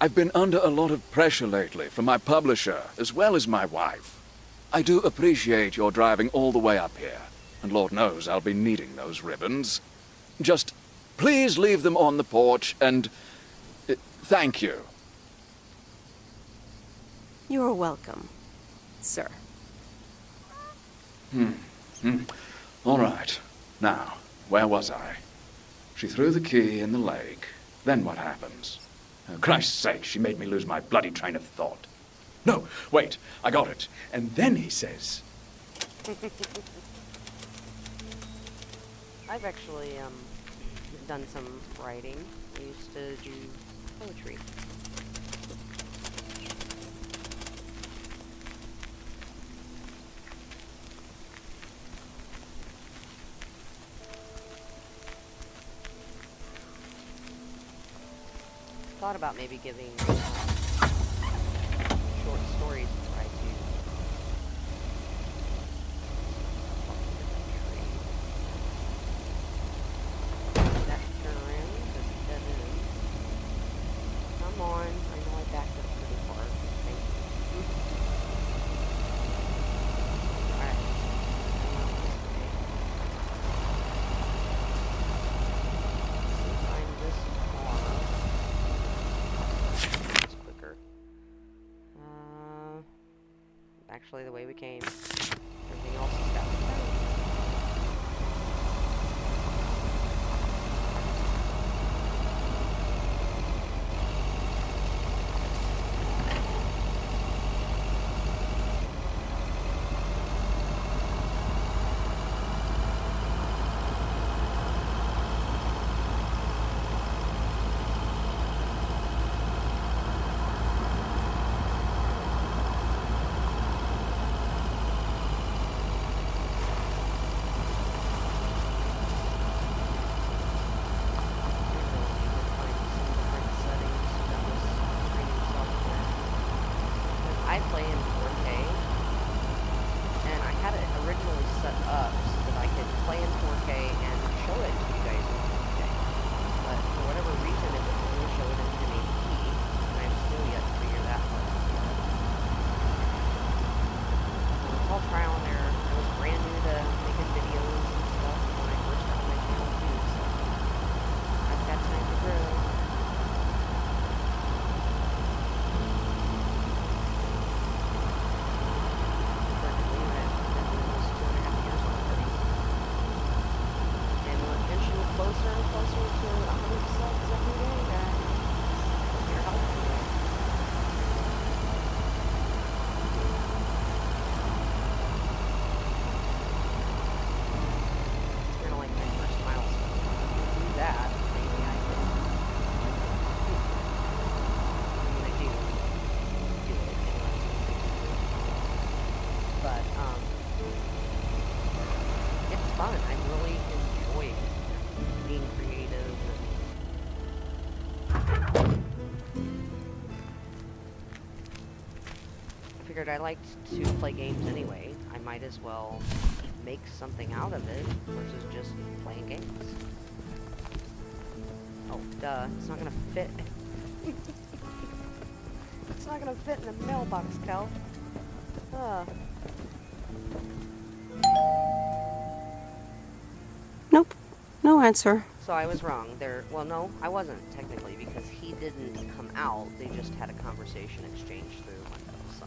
I've been under a lot of pressure lately from my publisher, as well as my wife. I do appreciate your driving all the way up here, and Lord knows I'll be needing those ribbons. Just please leave them on the porch, and... thank you. You're welcome, sir. All right. Now, where was I? She threw the key in the lake. Then what happens? Oh, Christ's sake, she made me lose my bloody train of thought. No, wait, I got it. And then he says... I've actually, done some writing. I used to do poetry. Thought about maybe giving short stories a try too. That turn around, just dead end. Come on, I know I backed up pretty far. Thank you. Alright. Since I'm this far, it's quicker. Actually, the way we came. Everything else is down. figured I liked to play games anyway. I might as well make something out of it versus just playing games. Oh, duh. It's not gonna fit. It's not gonna fit in the mailbox, Cal. Nope. No answer. So I was wrong. Well, no, I wasn't technically, because he didn't come out. They just had a conversation exchange through the window, so.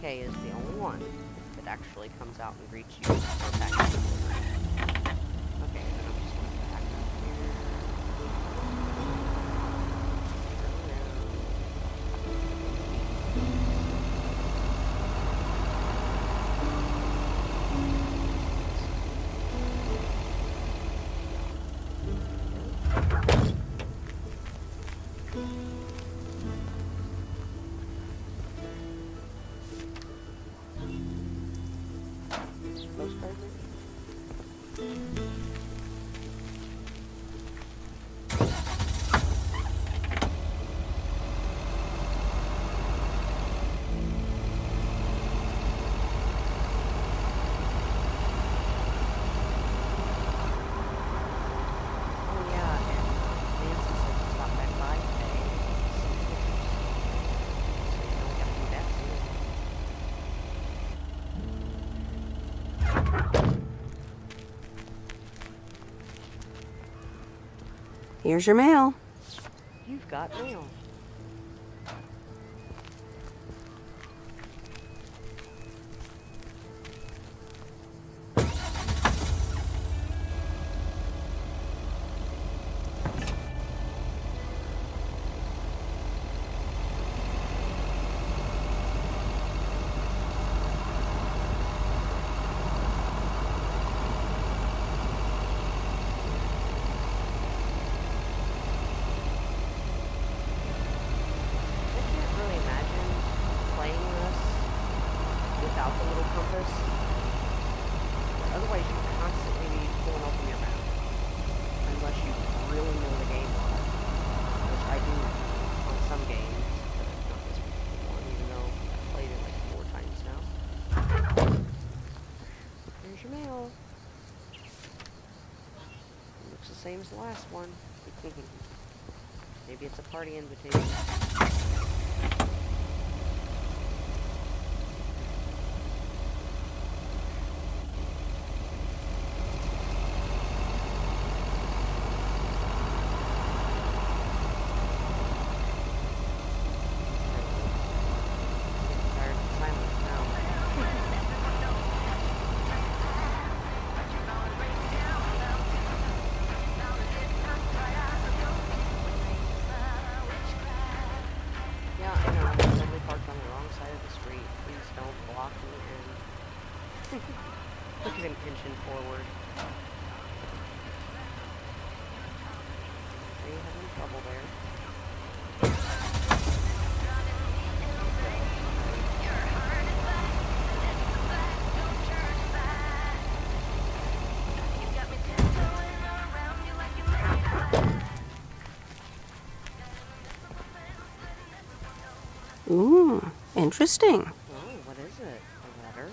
Kay is the only one that actually comes out and greets you for package delivery. Okay, then I'm just gonna back up here. Postcard maybe? Oh yeah, and Nancy said to stop back by today and see pictures. So you know we gotta do that too. Here's your mail. You've got mail. Without the little compass. Otherwise, you can constantly be pulling open your map. Unless you really know the game well. Which I do on some games, but not this one, even though I've played it like 4 times now. Here's your mail. Looks the same as the last one. Maybe it's a party invitation. Look at him inching forward. Are you having trouble there? Ooh, interesting. Oh, what is it? A letter?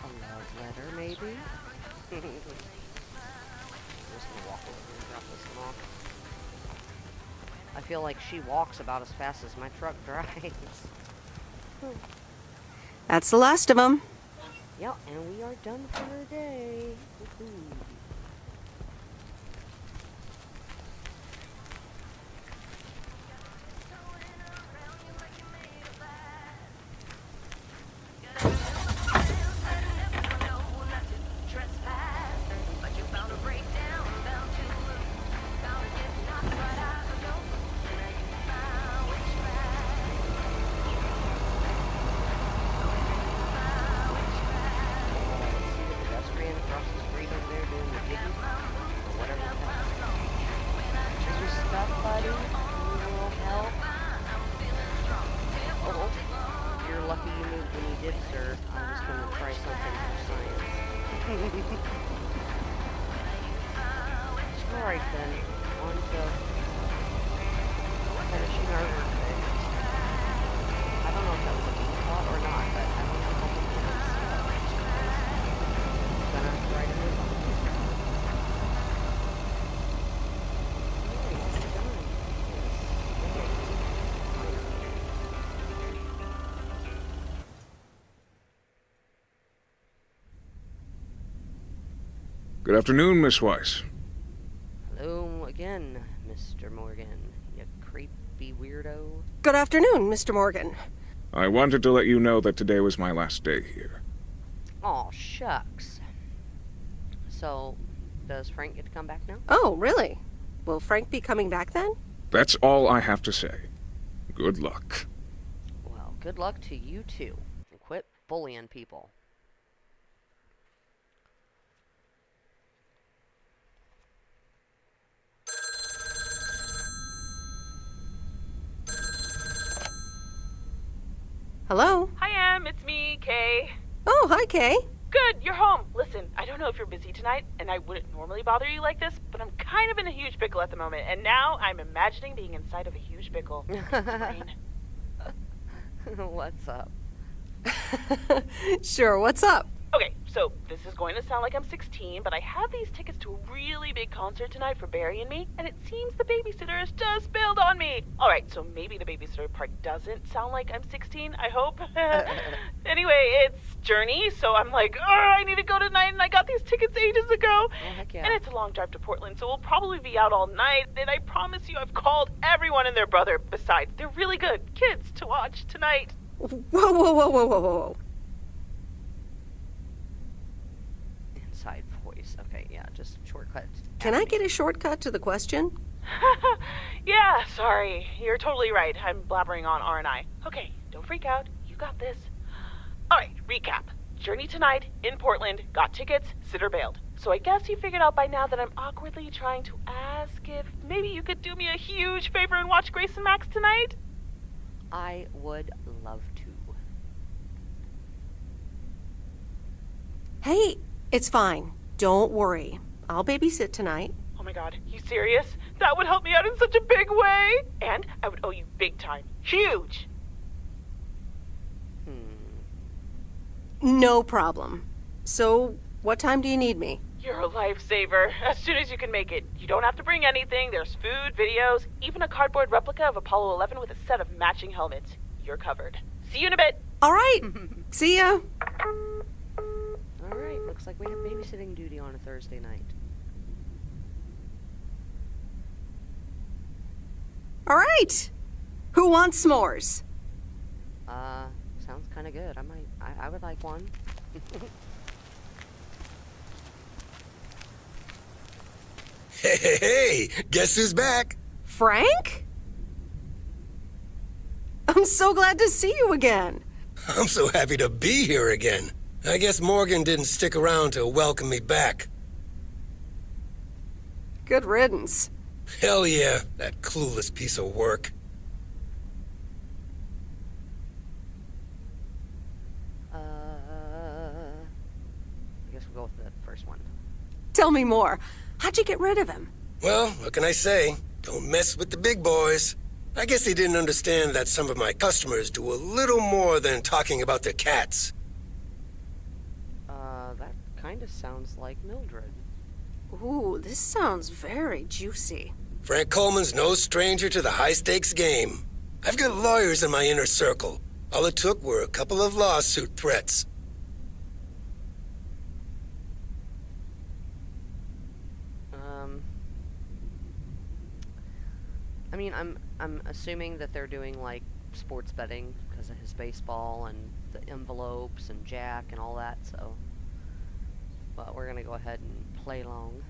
A love letter, maybe? I'm just gonna walk over here and drop this one off. I feel like she walks about as fast as my truck drives. That's the last of them. Yep, and we are done for the day. Woohoo. Alright then, on to finishing our work day. I don't know if that was a Good afternoon, Miss Weiss. Hello again, Mr. Morgan, you creepy weirdo. Good afternoon, Mr. Morgan. I wanted to let you know that today was my last day here. Aw, shucks. So, does Frank get to come back now? Oh, really? Will Frank be coming back then? That's all I have to say. Good luck. Well, good luck to you too. And quit bullying people. Hello? Hi, Em. It's me, Kay. Oh, hi, Kay. Good, you're home. Listen, I don't know if you're busy tonight, and I wouldn't normally bother you like this, but I'm kind of in a huge pickle at the moment, and now I'm imagining being inside of a huge pickle. What's up? Sure, what's up? Okay, so this is going to sound like I'm 16, but I have these tickets to a really big concert tonight for Barry and me, and it seems the babysitter has just bailed on me. Alright, so maybe the babysitter part doesn't sound like I'm 16, I hope. Anyway, it's Journey, so I'm like, I need to go tonight, and I got these tickets ages ago. Oh, heck yeah. And it's a long drive to Portland, so we'll probably be out all night, and I promise you I've called everyone and their brother. Besides, they're really good kids to watch tonight. Whoa, whoa, whoa, whoa, whoa, whoa, whoa. Inside voice. Okay, yeah, just shortcut. Can I get a shortcut to the question? Yeah, sorry. You're totally right. I'm blabbering on, aren't I? Okay, don't freak out. You got this. Alright, recap. Journey tonight, in Portland, got tickets, sitter bailed. So I guess you figured out by now that I'm awkwardly trying to ask if maybe you could do me a huge favor and watch Grace and Max tonight? I would love to. Hey, it's fine. Don't worry. I'll babysit tonight. Oh my god, you serious? That would help me out in such a big way! And I would owe you big time. Huge! No problem. So, what time do you need me? You're a lifesaver. As soon as you can make it. You don't have to bring anything. There's food, videos, even a cardboard replica of Apollo 11 with a set of matching helmets. You're covered. See you in a bit. All right. See ya. All right, looks like we have babysitting duty on a Thursday night. All right. Who wants s'mores? Sounds kind of good. I would like one. Hey, guess who's back? Frank? I'm so glad to see you again. I'm so happy to be here again. I guess Morgan didn't stick around to welcome me back. Good riddance. Hell yeah, that clueless piece of work. I guess we'll go with the first one. Tell me more. How'd you get rid of him? Well, what can I say? Don't mess with the big boys. I guess they didn't understand that some of my customers do a little more than talking about their cats. That kind of sounds like Mildred. Ooh, this sounds very juicy. Frank Coleman's no stranger to the high-stakes game. I've got lawyers in my inner circle. All it took were a couple of lawsuit threats. I mean, I'm assuming that they're doing like sports betting because of his baseball and the envelopes and Jack and all that. So, but we're gonna go ahead and play along.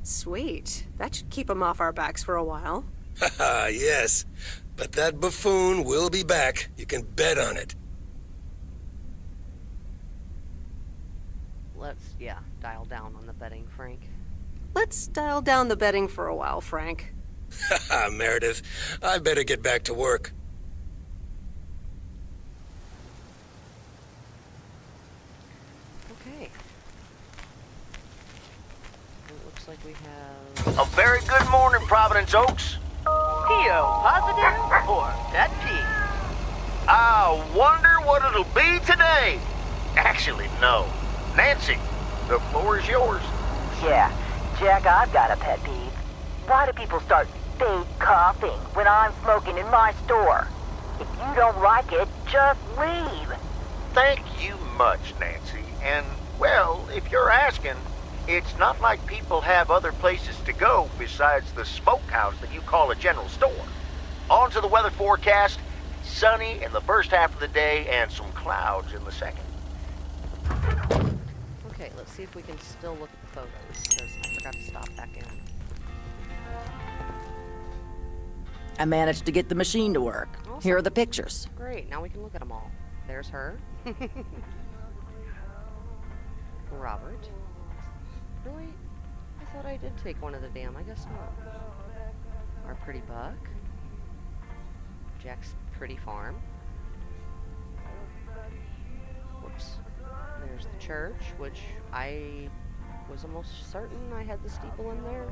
Sweet. That should keep him off our backs for a while. Haha, yes. But that buffoon will be back. You can bet on it. Let's, dial down on the betting, Frank. Let's dial down the betting for a while, Frank. Haha, Meredith. I better get back to work. Okay. It looks like we have... A very good morning, Providence Oaks. P.O. positive or pet peeve? I wonder what it'll be today. Actually, no. Nancy, the floor is yours. Yeah, Jack, I've got a pet peeve. Why do people start fake coughing when I'm smoking in my store? If you don't like it, just leave. Thank you much, Nancy. And, well, if you're asking, It's not like people have other places to go besides the smokehouse that you call a general store. On to the weather forecast. Sunny in the first half of the day and some clouds in the second. Okay, let's see if we can still look at the photos, because I forgot to stop back in. I managed to get the machine to work. Awesome. Here are the pictures. Great, now we can look at them all. There's her. Robert. Really? I thought I did take one of the damn. I guess not. Our pretty buck. Jack's pretty farm. Whoops. There's the church, which I was almost certain I had the steeple in there.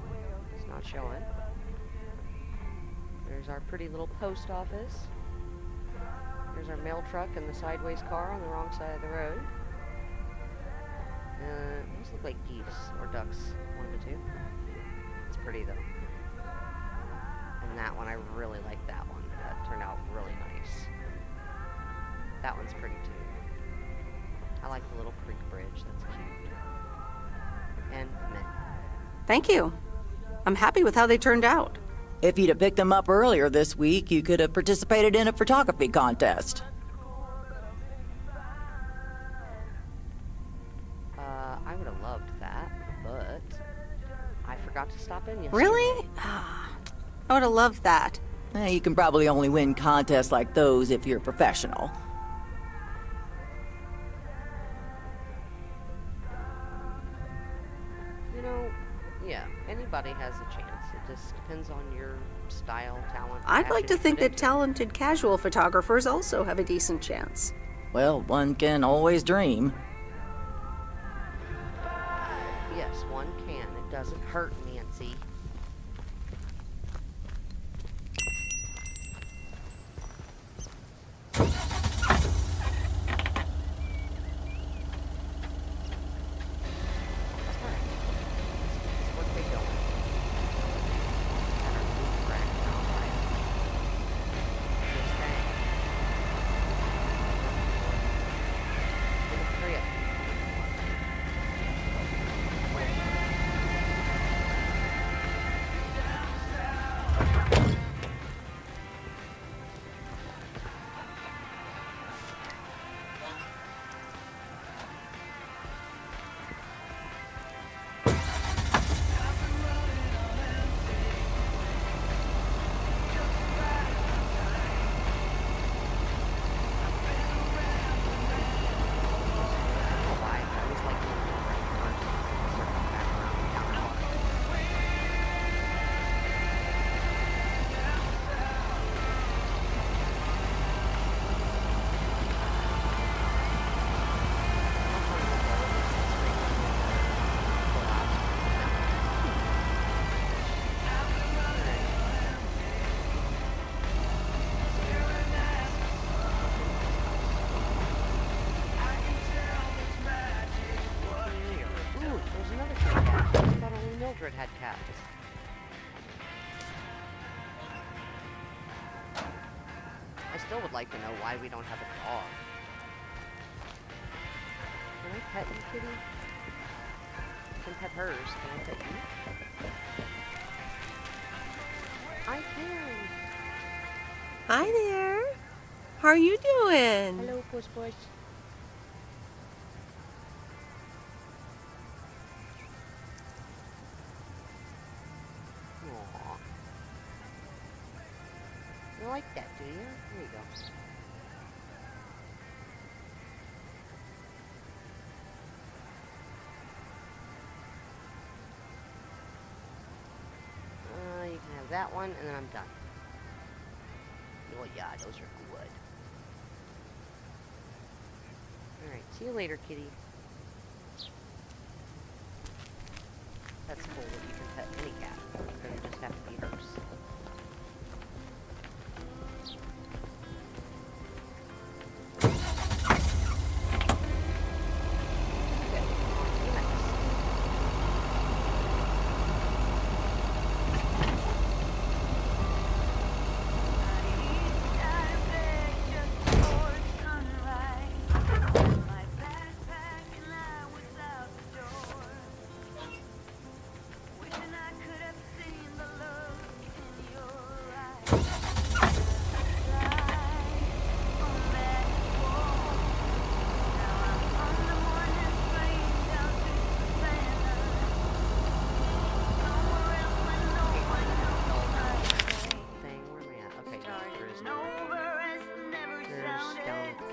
It's not showing. There's our pretty little post office. There's our mail truck and the sideways car on the wrong side of the road. Those look like geese or ducks, one of the two. It's pretty though. And that one, I really like that one. That turned out really nice. That one's pretty too. I like the little creek bridge, that's cute. And meh. Thank you. I'm happy with how they turned out. If you'd have picked them up earlier this week, you could have participated in a photography contest. I would have loved that, but I forgot to stop in yesterday. Really? I would have loved that. You can probably only win contests like those if you're a professional. You know, yeah, anybody has a chance. It just depends on your style, talent. I'd like to passion, think that credentials. talented casual photographers also have a decent chance. Well, one can always dream. Yes, one can. It doesn't hurt, Nancy. Had cats. I still would like to know why we don't have a dog. Can I pet you, kitty? I can pet hers. Can I pet you? I can. Hi there. How are you doing? Hello, puss puss. You like that, do you? There you go. You can have that one, and then I'm done. Oh yeah, those are good. Alright, see you later, kitty. That's cool that you can pet any cat. It doesn't just have to be hers.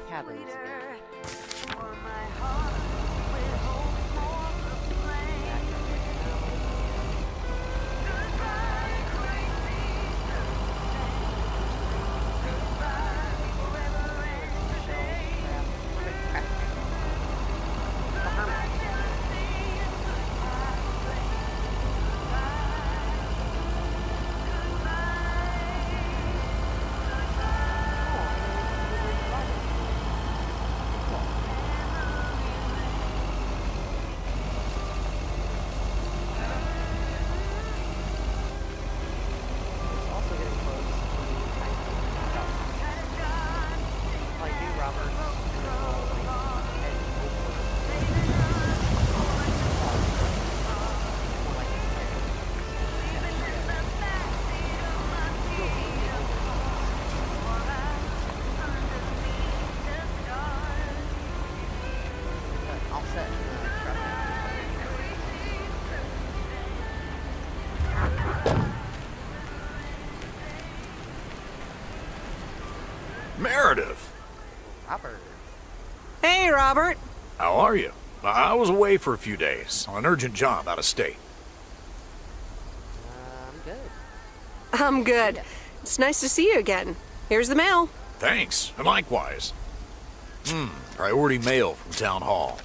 Cabins again. Meredith! Robert. Hey, Robert. How are you? I was away for a few days on an urgent job out of state. I'm good. I'm good. It's nice to see you again. Here's the mail. Thanks, and likewise. Priority mail from Town Hall.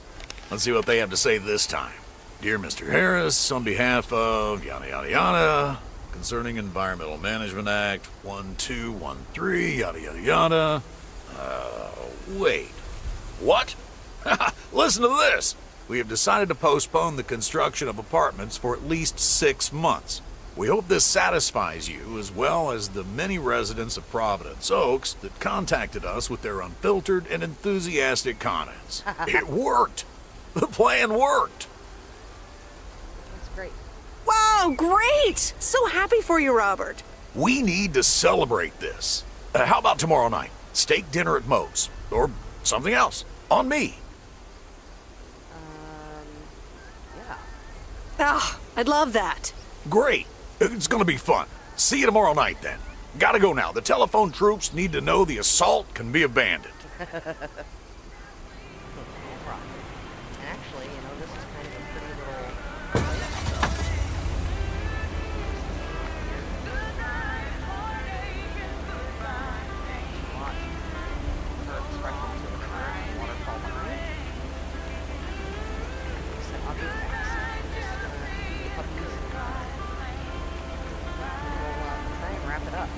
Let's see what they have to say this time. Dear Mr. Harris, on behalf of yada yada yada, concerning Environmental Management Act 1213, yada yada yada. Wait. What? Listen to this. We have decided to postpone the construction of apartments for at least 6 months. We hope this satisfies you as well as the many residents of Providence Oaks that contacted us with their unfiltered and enthusiastic comments. It worked. The plan worked. That's great. Wow, great! So happy for you, Robert. We need to celebrate this. How about tomorrow night? Steak dinner at Moe's. Or something else. On me. Yeah. Ah, I'd love that. Great. It's gonna be fun. See you tomorrow night, then. Gotta go now. The telephone troops need to know the assault can be abandoned. Actually, you know, this is kind of a pretty little... Her expression to the current waterfall behind. So I'll be fast. Just the puppies. And we'll try and wrap it up.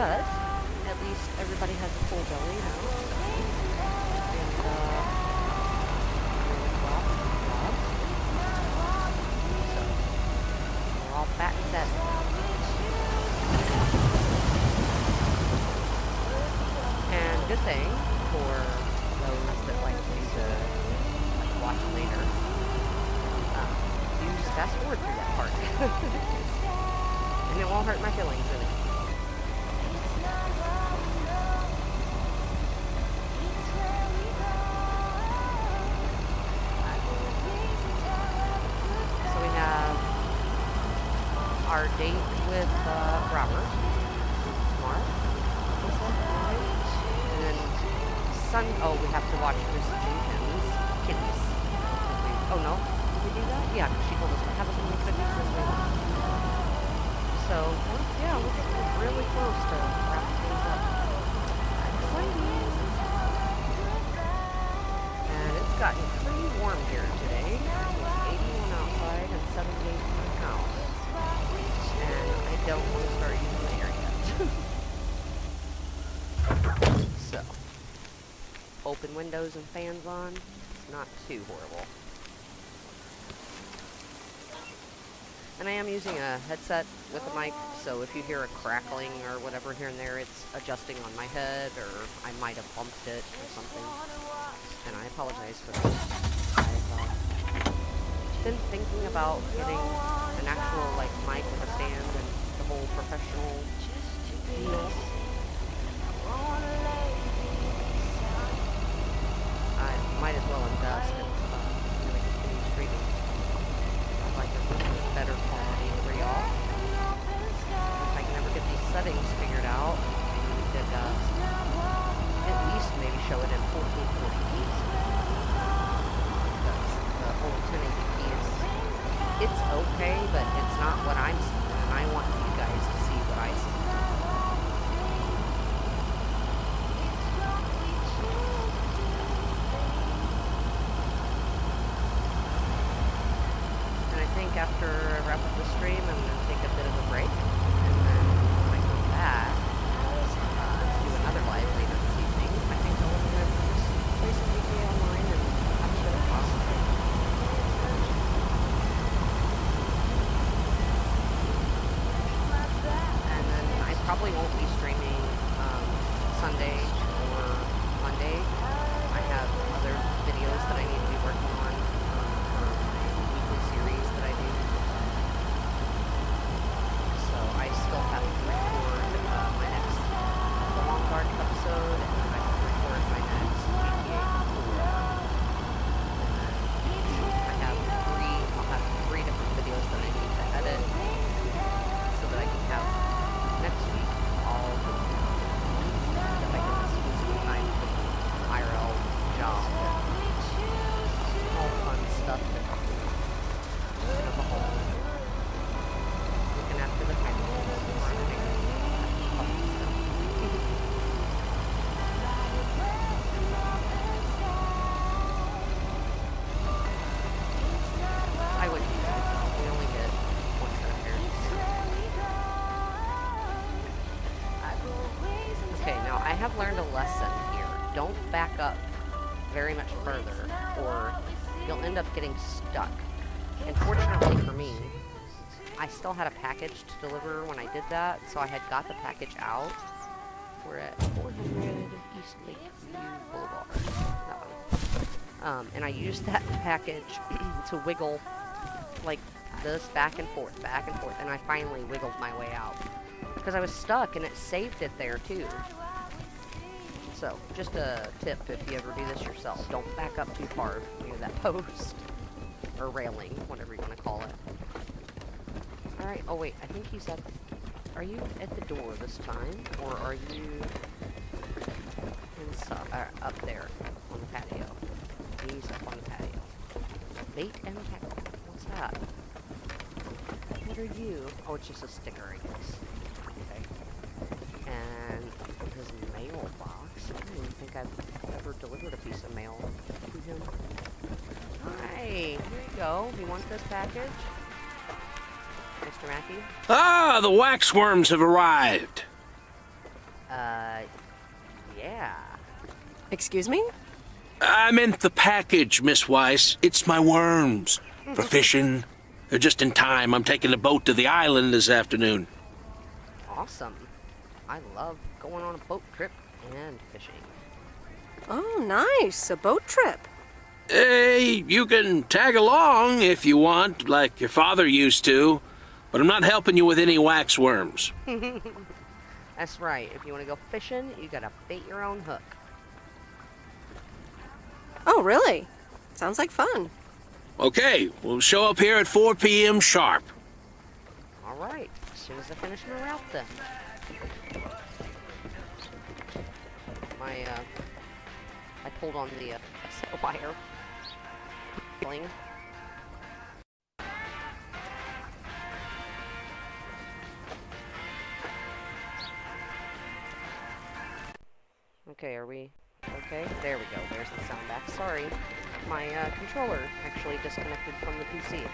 But at least everybody has a full belly now. And really well, so we're all fat and set. And good thing for those that like to do the watch later, you just fast forward through that part. And it won't hurt my feelings really. So we have our date with Robert tomorrow. And then oh, we have to watch Miss Jenkins' Kitties. Oh no, did we do that? Yeah, she told us to have us on the cookies this week. So, yeah, we're getting really close to wrapping things up. Exciting! And it's gotten pretty warm here today. It's 81 outside and 78 in my house. And I don't want to start using the air yet. So, open windows and fans on. It's not too horrible. And I am using a headset with a mic, so if you hear a crackling or whatever here and there, it's adjusting on my head, or I might have bumped it or something. And I apologize for that. I've been thinking about getting an actual mic with a stand and the whole professional deal. I might as well invest in continue streaming. I'd like a really better quality for y'all. If I can ever get these settings figured out, maybe we could at least maybe show it in 1440p. Because the whole 1080p it's okay, but it's not what I'm seeing, and I want you guys to see what I see. After I wrap up the stream, I'm going to take a bit of a break, and then when I come back to do another live later this evening, I think I'll just play some GTA Online and have a bit of fun. And then I probably won't be streaming Sunday or Monday. I have other videos that I need to be working on. Series that I do. So I still have to record my next The Long Dark episode, and I have to record my next GTA 4. I'll have three different videos that I need to edit so that I can have next week all the that I can spend some time with IRL job and all the fun stuff that of a whole. Looking after the family. I wouldn't do that. We only get one set of parents. Okay, now I have learned a lesson here. Don't back up very much further, or you'll end up getting stuck. And fortunately for me, I still had a package to deliver when I did that, so I had got the package out. We're at 400 East Lakeview Boulevard. That one. And I used that package to wiggle like this back and forth, and I finally wiggled my way out. Because I was stuck, and it saved it there too. So, just a tip if you ever do this yourself. Don't back up too far near that post. Or railing, whatever you want to call it. Alright, oh wait, I think he's at the... Are you at the door this time? Or are you... inside, up there on the patio? He's up on the patio. Bait and tackle. What's that? What are you? Oh, it's just a sticker, I guess. Okay. And his mailbox. I don't even think I've ever delivered a piece of mail to him. Hi, here you go. You want this package? Mr. Mackey? Ah, the waxworms have arrived. Excuse me? I meant the package, Miss Weiss. It's my worms. For fishing. They're just in time. I'm taking a boat to the island this afternoon. Awesome. I love going on a boat trip and fishing. Oh, nice. A boat trip. Hey, you can tag along if you want, like your father used to. But I'm not helping you with any wax worms. That's right. If you want to go fishing, you gotta bait your own hook. Oh, really? Sounds like fun. Okay, we'll show up here at 4 p.m. sharp. All right. As soon as I finish my route, then. I pulled on the wire. Bling. Okay, are we okay? There we go. There's the sound back. Sorry. My controller actually disconnected from the PC.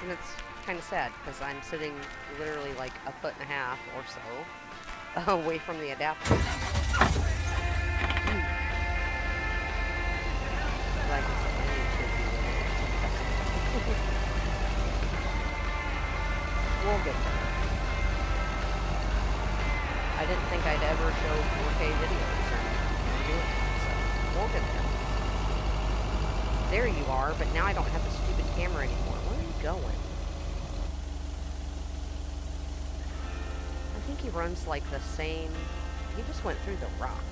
And it's kind of sad, because I'm sitting literally like 1.5 feet or so away from the adapter. Like, we'll get there. I didn't think I'd ever show 4K videos, and I'm doing it, so we'll get there. There you are, but now I don't have the stupid camera anymore. Where are you going? I think he runs like the same... He just went through the rock.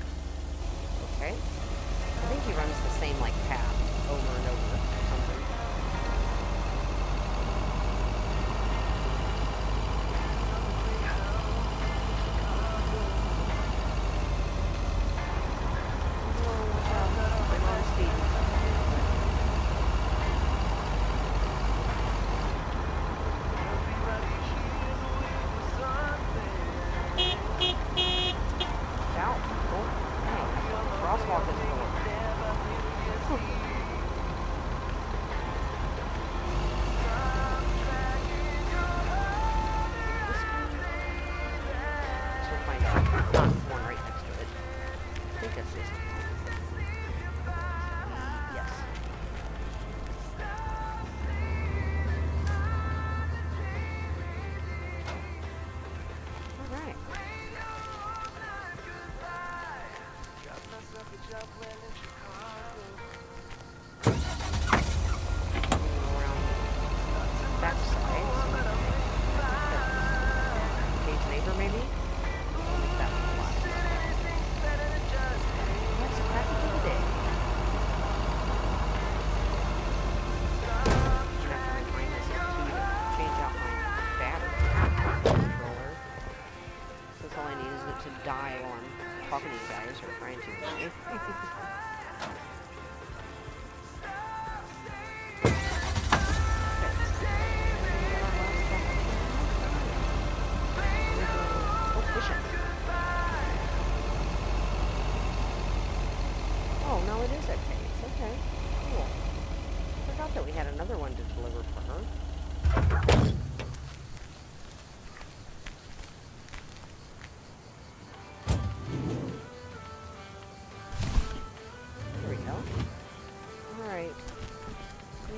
Okay? I think he runs the same, like, path over and over or something.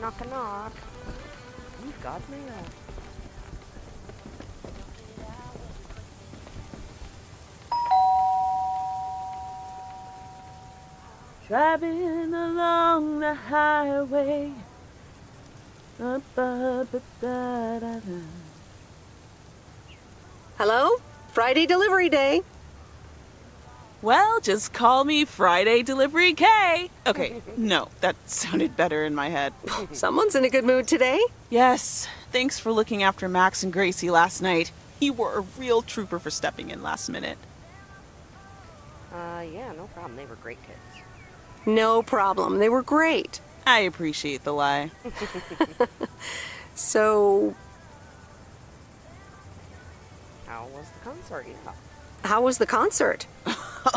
Knock a knock. You've got mail. Driving along the highway. Hello? Friday delivery day. Well, just call me Friday Delivery K. Okay, no, that sounded better in my head. Someone's in a good mood today. Yes, thanks for looking after Max and Gracie last night. You were a real trooper for stepping in last minute. Yeah, no problem. They were great kids. No problem. They were great. I appreciate the lie. So... How was the concert? Yeah. How was the concert?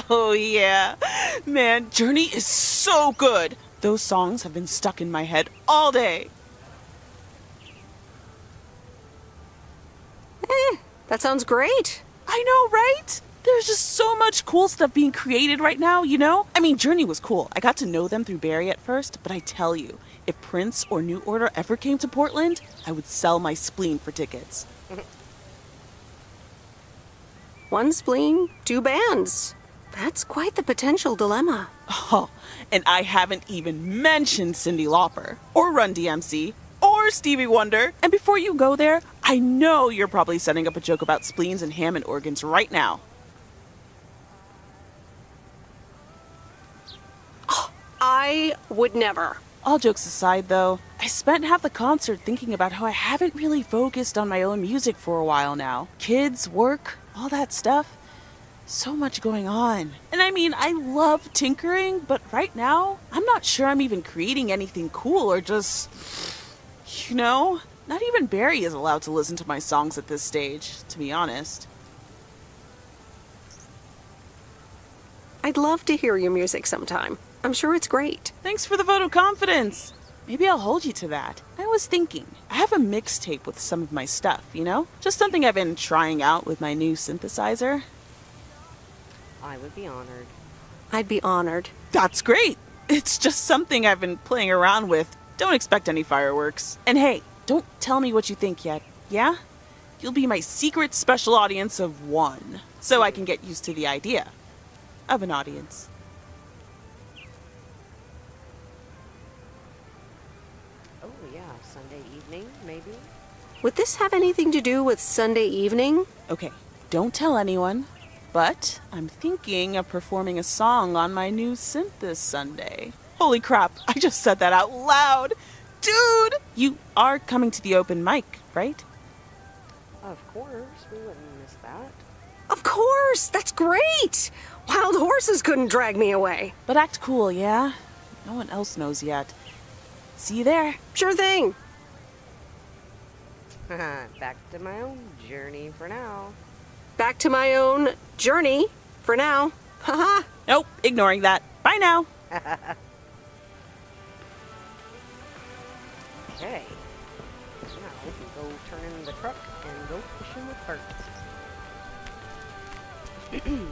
Oh, yeah. Man, Journey is so good. Those songs have been stuck in my head all day. That sounds great. I know, right? There's just so much cool stuff being created right now, you know? I mean, Journey was cool. I got to know them through Barry at first, but I tell you, if Prince or New Order ever came to Portland, I would sell my spleen for tickets. One spleen, 2 bands. That's quite the potential dilemma. Oh, and I haven't even mentioned Cyndi Lauper, or Run DMC, or Stevie Wonder. And before you go there, I know you're probably setting up a joke about spleens and Hammond organs right now. I would never. All jokes aside, though, I spent half the concert thinking about how I haven't really focused on my own music for a while now. Kids, work, all that stuff. So much going on. And I mean, I love tinkering, but right now, I'm not sure I'm even creating anything cool or just, you know, not even Barry is allowed to listen to my songs at this stage, to be honest. I'd love to hear your music sometime. I'm sure it's great. Thanks for the vote of confidence. Maybe I'll hold you to that. I was thinking, I have a mixtape with some of my stuff, you know? Just something I've been trying out with my new synthesizer. I would be honored. I'd be honored. That's great. It's just something I've been playing around with. Don't expect any fireworks. And hey, don't tell me what you think yet, yeah? You'll be my secret special audience of 1, so I can get used to the idea of an audience. Oh yeah, Sunday evening, maybe? Would this have anything to do with Sunday evening? Okay, don't tell anyone, but I'm thinking of performing a song on my new synth this Sunday. Holy crap, I just said that out loud! Dude! You are coming to the open mic, right? Of course, we wouldn't miss that. Of course! That's great! Wild horses couldn't drag me away. But act cool, yeah? No one else knows yet. See you there. Sure thing. Back to my own journey for now. Back to my own journey for now. Haha. Nope, ignoring that. Bye now. Okay. Now we can go turn in the truck and go fishing with Bert.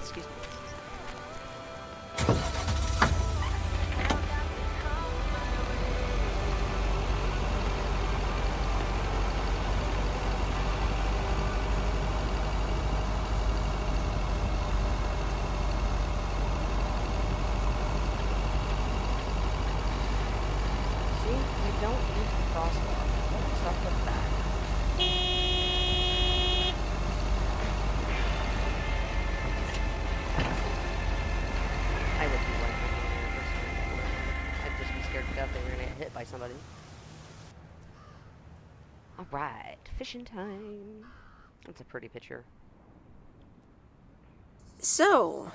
Excuse me. By somebody. Alright, fishing time. That's a pretty picture. So,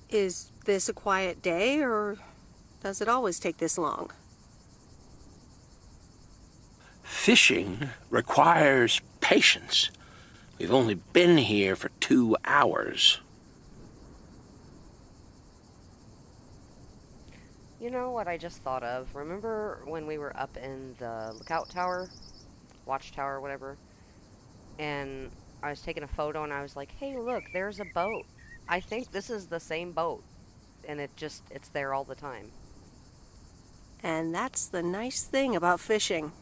is this a quiet day, or does it always take this long? Fishing requires patience. We've only been here for 2 hours. You know what I just thought of? Remember when we were up in the lookout tower? Watchtower, whatever. And I was taking a photo and I was like, hey, look, there's a boat. I think this is the same boat. And it's there all the time. And that's the nice thing about fishing.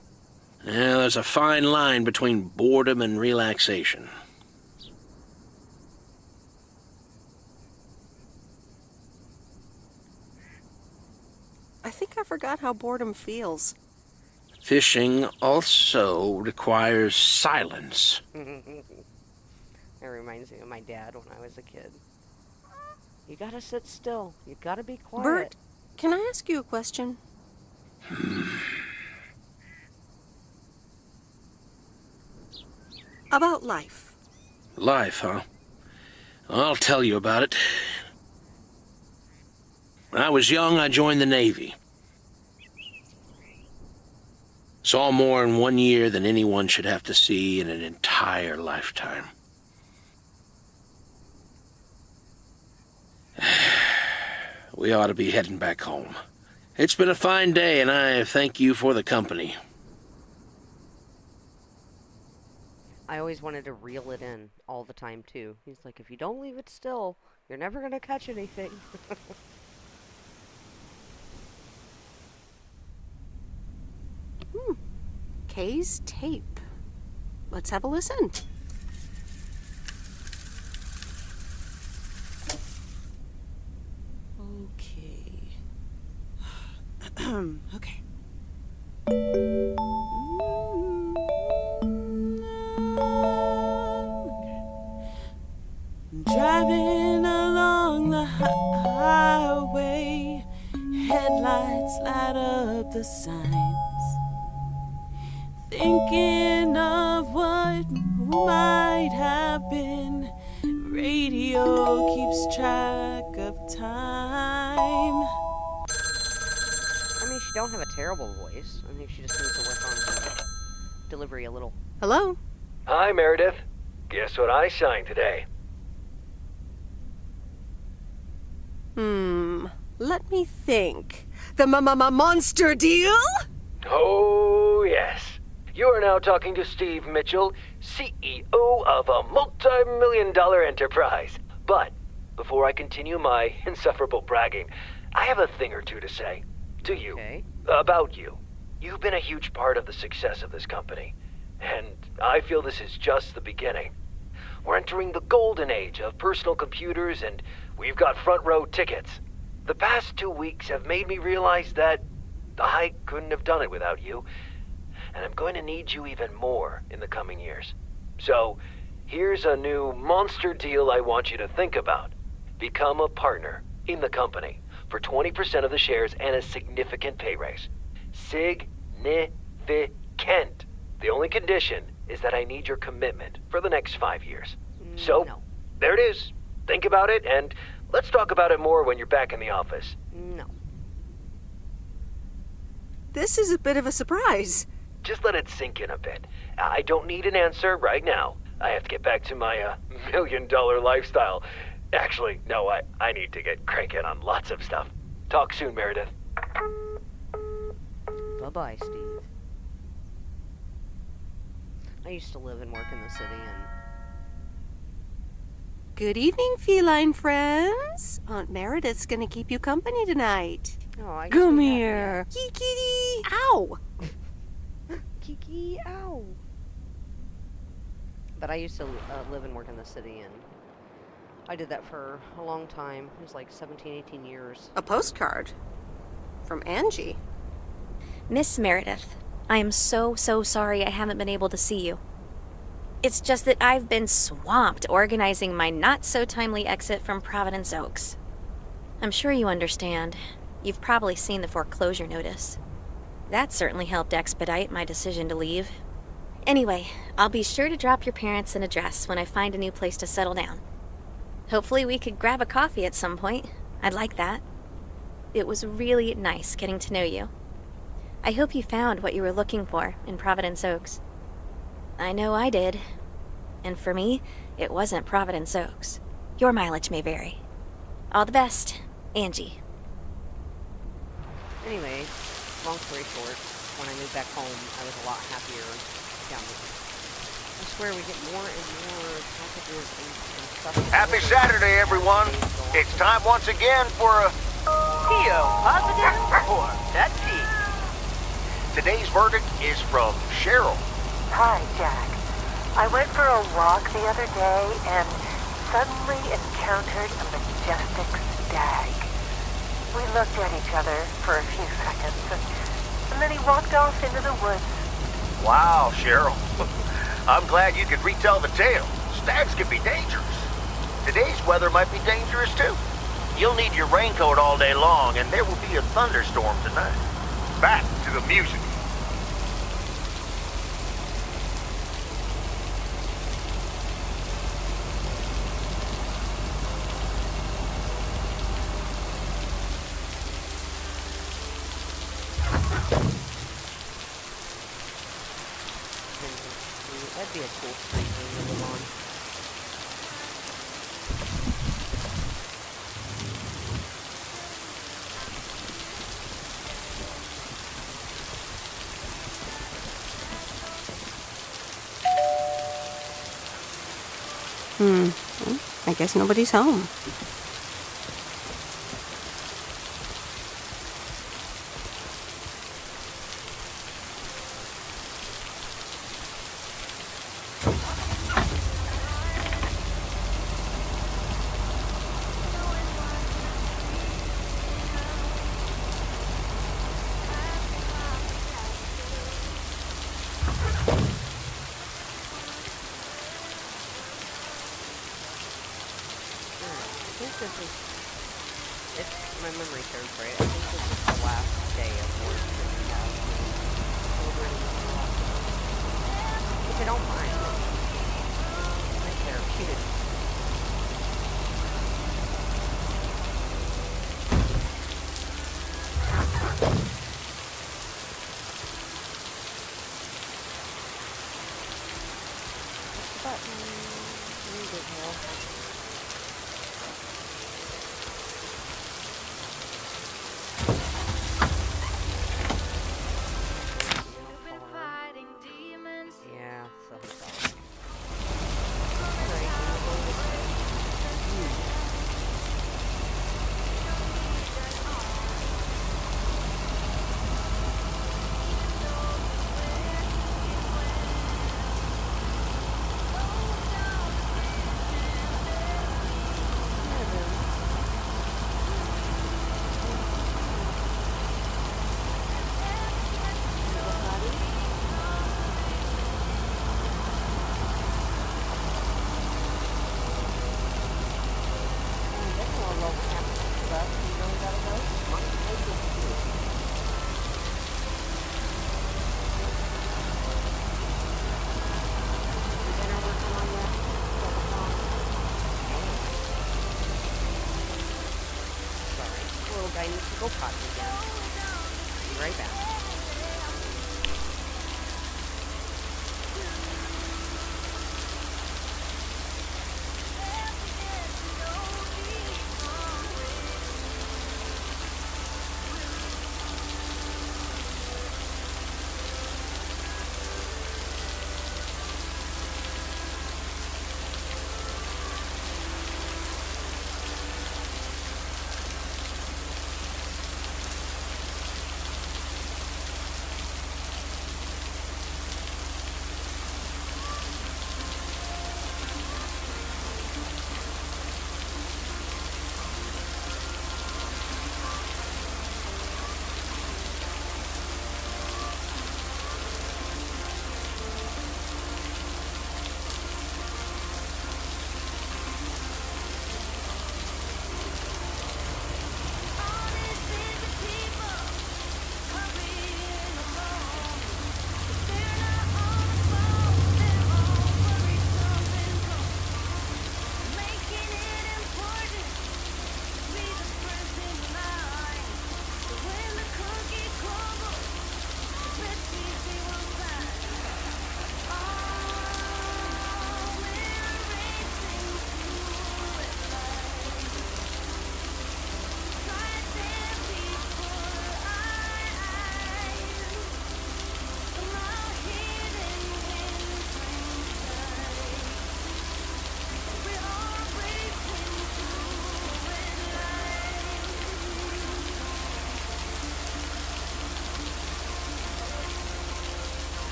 Yeah, there's a fine line between boredom and relaxation. I think I forgot how boredom feels. Fishing also requires silence. It reminds me of my dad when I was a kid. You gotta sit still. You gotta be quiet. Bert, can I ask you a question? About life. Life, huh? I'll tell you about it. When I was young, I joined the Navy. Saw more in 1 year than anyone should have to see in an entire lifetime. We ought to be heading back home. It's been a fine day, and I thank you for the company. I always wanted to reel it in all the time, too. He's like, if you don't leave it still, you're never going to catch anything. Kay's tape. Let's have a listen. Okay. Driving along the highway, headlights light up the signs. Thinking of what might have been, radio keeps track of time. I mean, she don't have a terrible voice. I think she just needs to work on her delivery a little. Hello? Hi, Meredith. Guess what I signed today? Let me think. The monster deal? Oh, yes. You are now talking to Steve Mitchell, CEO of a multi-million-dollar enterprise. But before I continue my insufferable bragging, I have a thing or two to say. To you. Okay. About you. You've been a huge part of the success of this company. And I feel this is just the beginning. We're entering the golden age of personal computers, and we've got front row tickets. The past 2 weeks have made me realize that I couldn't have done it without you. And I'm going to need you even more in the coming years. So, here's a new monster deal I want you to think about. Become a partner in the company for 20% of the shares and a significant pay raise. Significant. The only condition is that I need your commitment for the next 5 years. So, there it is. Think about it, and let's talk about it more when you're back in the office. No. This is a bit of a surprise. Just let it sink in a bit. I don't need an answer right now. I have to get back to my million-dollar lifestyle. Actually, no, I need to get cranking on lots of stuff. Talk soon, Meredith. Bye-bye, Steve. I used to live and work in the city, and... Good evening, feline friends. Aunt Meredith's gonna keep you company tonight. Oh, I Come here. Kiki! Ow! Kiki, ow! But I used to live and work in the city, and I did that for a long time. It was like 17, 18 years. A postcard. From Angie. Miss Meredith, I am so sorry I haven't been able to see you. It's just that I've been swamped organizing my not-so-timely exit from Providence Oaks. I'm sure you understand. You've probably seen the foreclosure notice. That certainly helped expedite my decision to leave. Anyway, I'll be sure to drop your parents an address when I find a new place to settle down. Hopefully we could grab a coffee at some point. I'd like that. It was really nice getting to know you. I hope you found what you were looking for in Providence Oaks. I know I did. And for me, it wasn't Providence Oaks. Your mileage may vary. All the best, Angie. Anyway, long story short, when I moved back home, I was a lot happier down there. I swear we get more and more packages and stuff. Happy Saturday, everyone. It's time once again for a... Theo, positive or that P? Today's verdict is from Cheryl. Hi, Jack. I went for a walk the other day and suddenly encountered a majestic stag. We looked at each other for a few seconds, and then he walked off into the woods. Wow, Cheryl. I'm glad you could retell the tale. Stags can be dangerous. Today's weather might be dangerous, too. You'll need your raincoat all day long, and there will be a thunderstorm tonight. Back to the music. That'd be a cool street name to live on. Well, I guess nobody's home. I think this is, if my memory serves right, I think this is the last day of work that we have children in the hospital. Which I don't mind. It's nice therapeutic. What's the button? Read it, Will. Yeah, so it's all. Alright, we'll go this way. Little guy needs to go potty again. Be right back.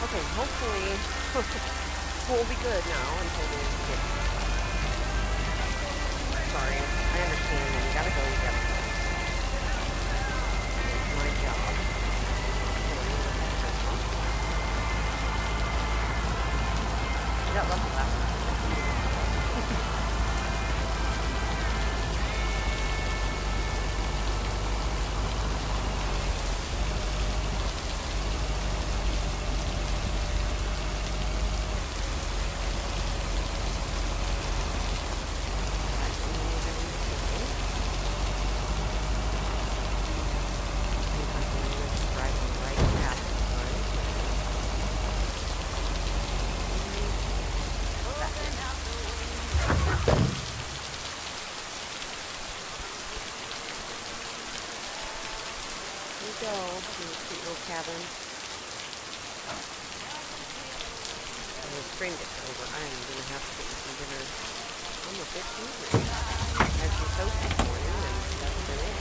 Okay, hopefully we'll be good now until we get... Sorry, I understand when you gotta go, you gotta go. It's my job. I got lucky last time. Go to the cute little cabin. When the stream gets over, I am going to have to get some dinner on the 15th. I had some toast this morning, and that's been it.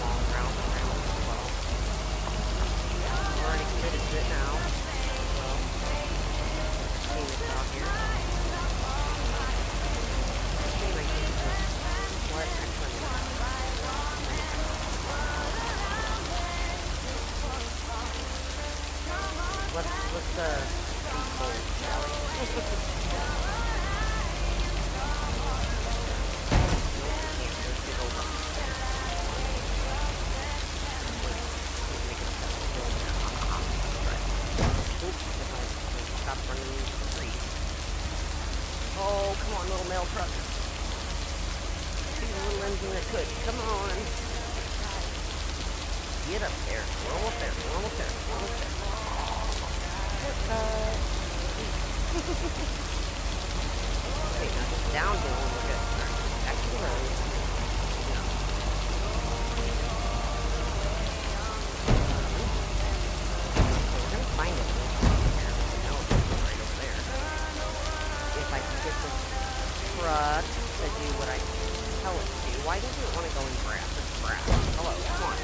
Long round and round as well. I'm already committed to it now. Well, seeing this out here. What? What's the bowl, shall Stop running into the trees. Oh, come on, little mail truck. See the little engine that could. Come on. Get up there. We're almost there. We're almost there. We're almost there. Shortcut. Okay, now just downhill and we're good. Alright, back to the road. No. So we're gonna find it. I know it's right over there. If I can get this truck to do what I tell it to. Why doesn't it want to go in grass? It's grass. Hello, come on.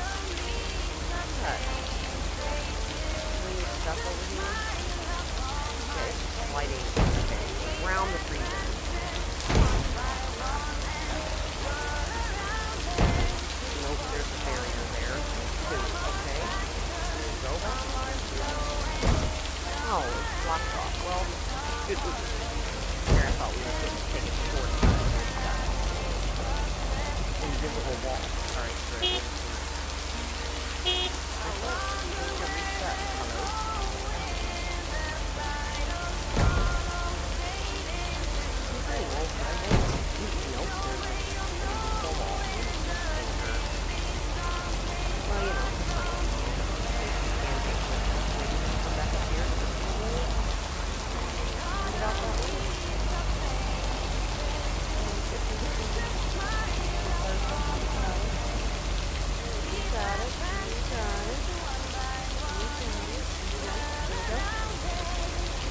What? Any stuff over here? Okay, it's just sliding. Okay, around the tree then. Nope, there's a barrier there. Two, okay. Go back. Oh, it's blocked off. Well, good. Here, I thought we were going to take it short. Invisible wall. Alright, great. I thought we were going to reset. Hello? Okay, well, I will. Nope, there's an invisible wall. Well, you know, it's fine. Come back up here. Get out that way.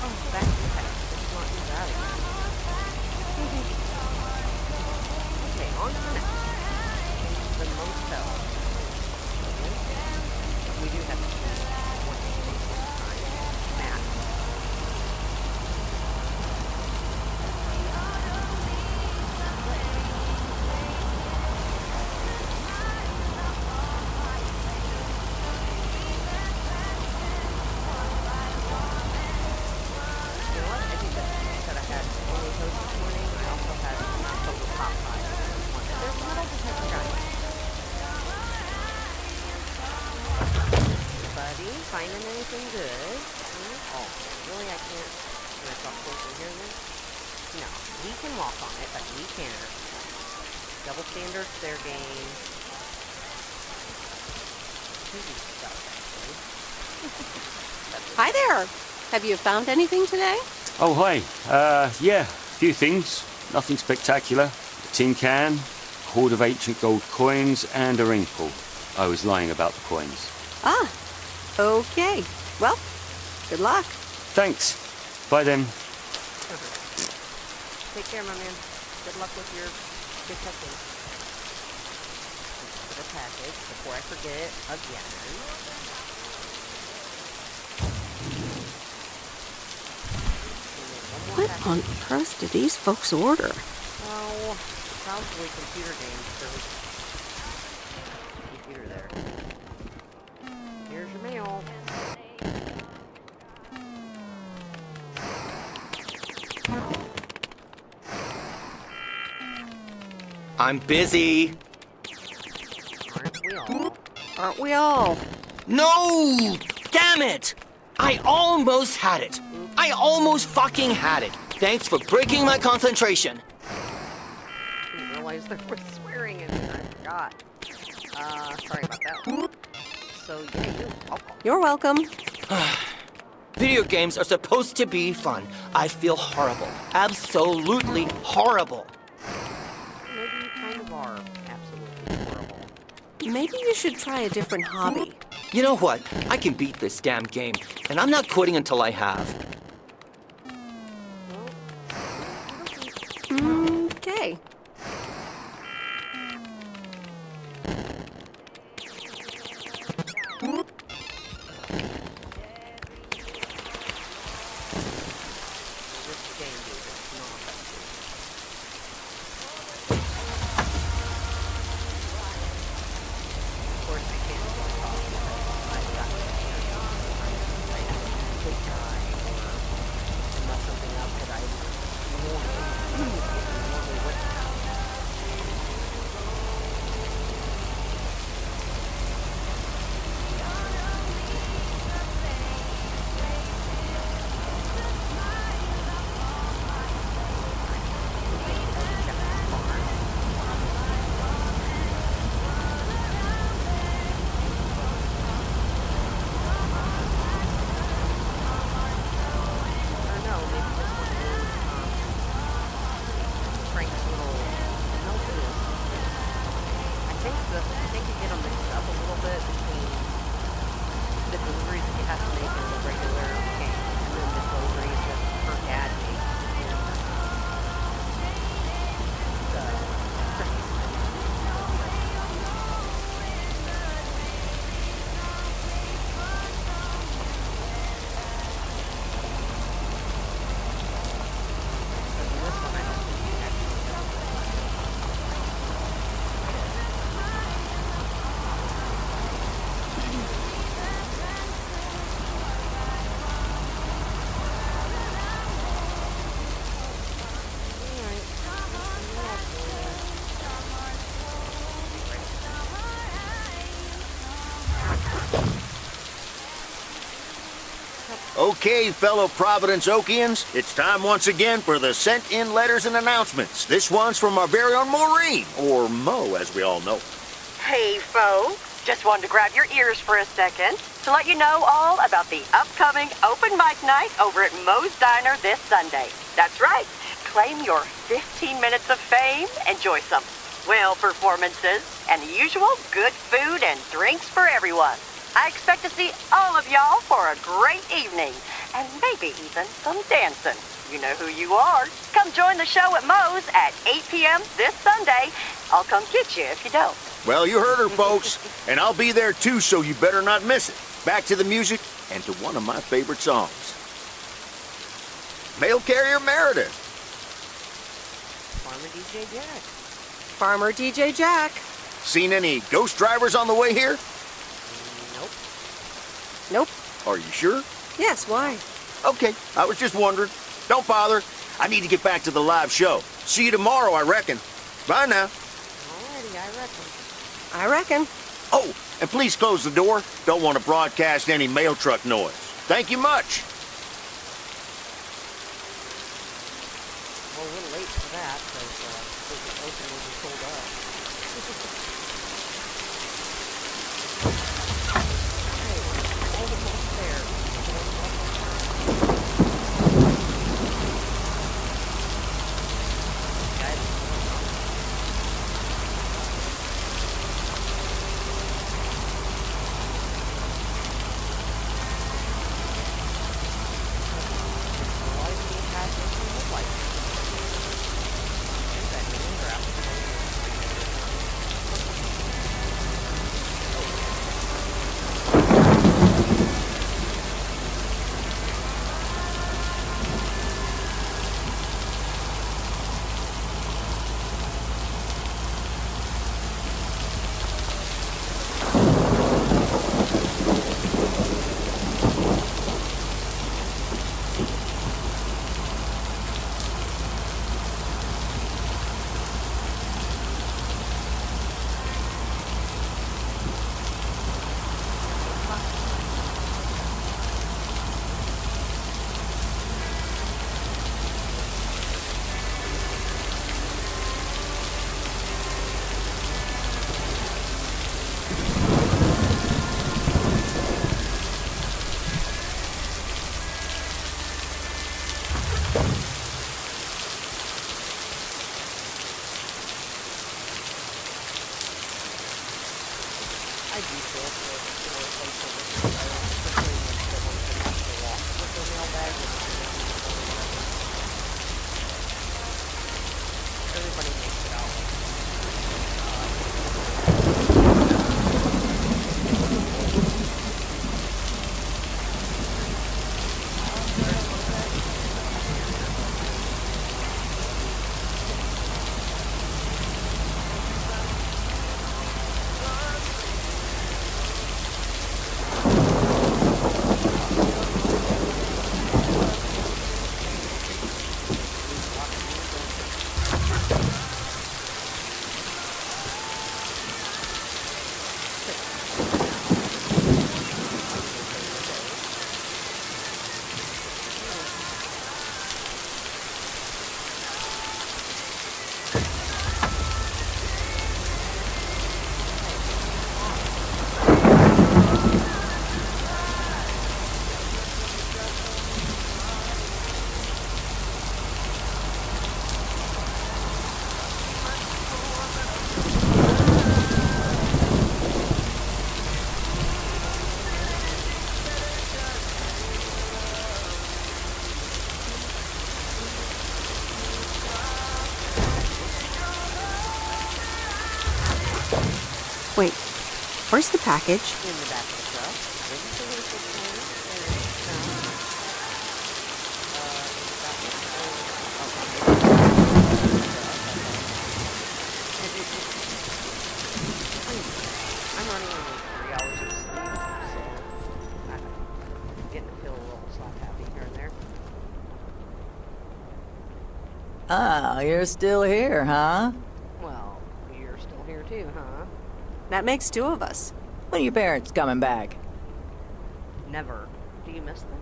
Oh, back to the pack. Let's not do that again. Okay, on to the next. The motel. We do have to choose one space at a time. Matt. Finding anything good? Oh, really? I can't. Can I talk closer here then? No, we can walk on it, but we can't. Double standards, fair game. Hi there. Have you found anything today? Oh, hi. Yeah, a few things. Nothing spectacular. A tin can, a hoard of ancient gold coins, and a ring pull. I was lying about the coins. Ah, okay. Well, good luck. Thanks. Bye then. Take care, my man. Good luck with your Check in. For the package before I forget again. What on earth did these folks order? Oh, probably computer games. There was a computer there. Here's your mail. I'm busy. Aren't we all? Aren't we all? No! Damn it! I almost had it. I almost fucking had it. Thanks for breaking my concentration. I didn't realize there was swearing in there. I forgot. Sorry about that. So, yeah, you're welcome. You're welcome. Video games are supposed to be fun. I feel horrible. Absolutely horrible. Maybe you kind of are absolutely horrible. Maybe you should try a different hobby. You know what? I can beat this damn game, and I'm not quitting until I have. Okay. Okay, fellow Providence Okians, it's time once again for the sent-in letters and announcements. This one's from our very own Maureen, or Mo, as we all know. Hey, folks. Just wanted to grab your ears for a second to let you know all about the upcoming open mic night over at Moe's Diner this Sunday. That's right. Claim your 15 minutes of fame, enjoy some swell performances, and the usual good food and drinks for everyone. I expect to see all of y'all for a great evening, and maybe even some dancing. You know who you are. Come join the show at Moe's at 8 p.m. this Sunday. I'll come get you if you don't. Well, you heard her, folks, and I'll be there too, so you better not miss it. Back to the music and to one of my favorite songs. Mail Carrier Meredith. Farmer DJ Jack. Farmer DJ Jack. Seen any ghost drivers on the way here? Nope. Are you sure? Yes, why? Okay, I was just wondering. Don't bother. I need to get back to the live show. See you tomorrow, I reckon. Bye now. Alrighty, I reckon. Oh, and please close the door. Don't want to broadcast any mail truck noise. Thank you much. Well, a little late for that, because the open will be sold up. I do feel for postal workers, though, especially the ones that have to walk with their mailbag when they're down in the corner. Everybody makes it out. Wait, where's the package? In the back of the truck. I'm running on 3 hours of sleep, so I'm getting to feel a little slap happy here and there. Ah, you're still here, huh? Well, you're still here too, huh? That makes 2 of us. When are your parents coming back? Never. Do you miss them?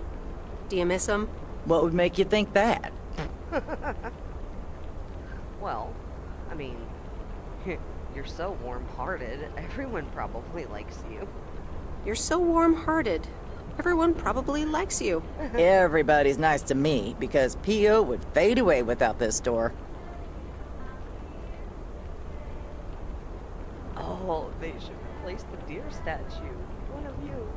Do you miss them? What would make you think that? Well, I mean, you're so warm-hearted. Everyone probably likes you. You're so warm-hearted. Everyone probably likes you. Everybody's nice to me, because P.O. would fade away without this store. Oh, they should replace the deer statue. One of you.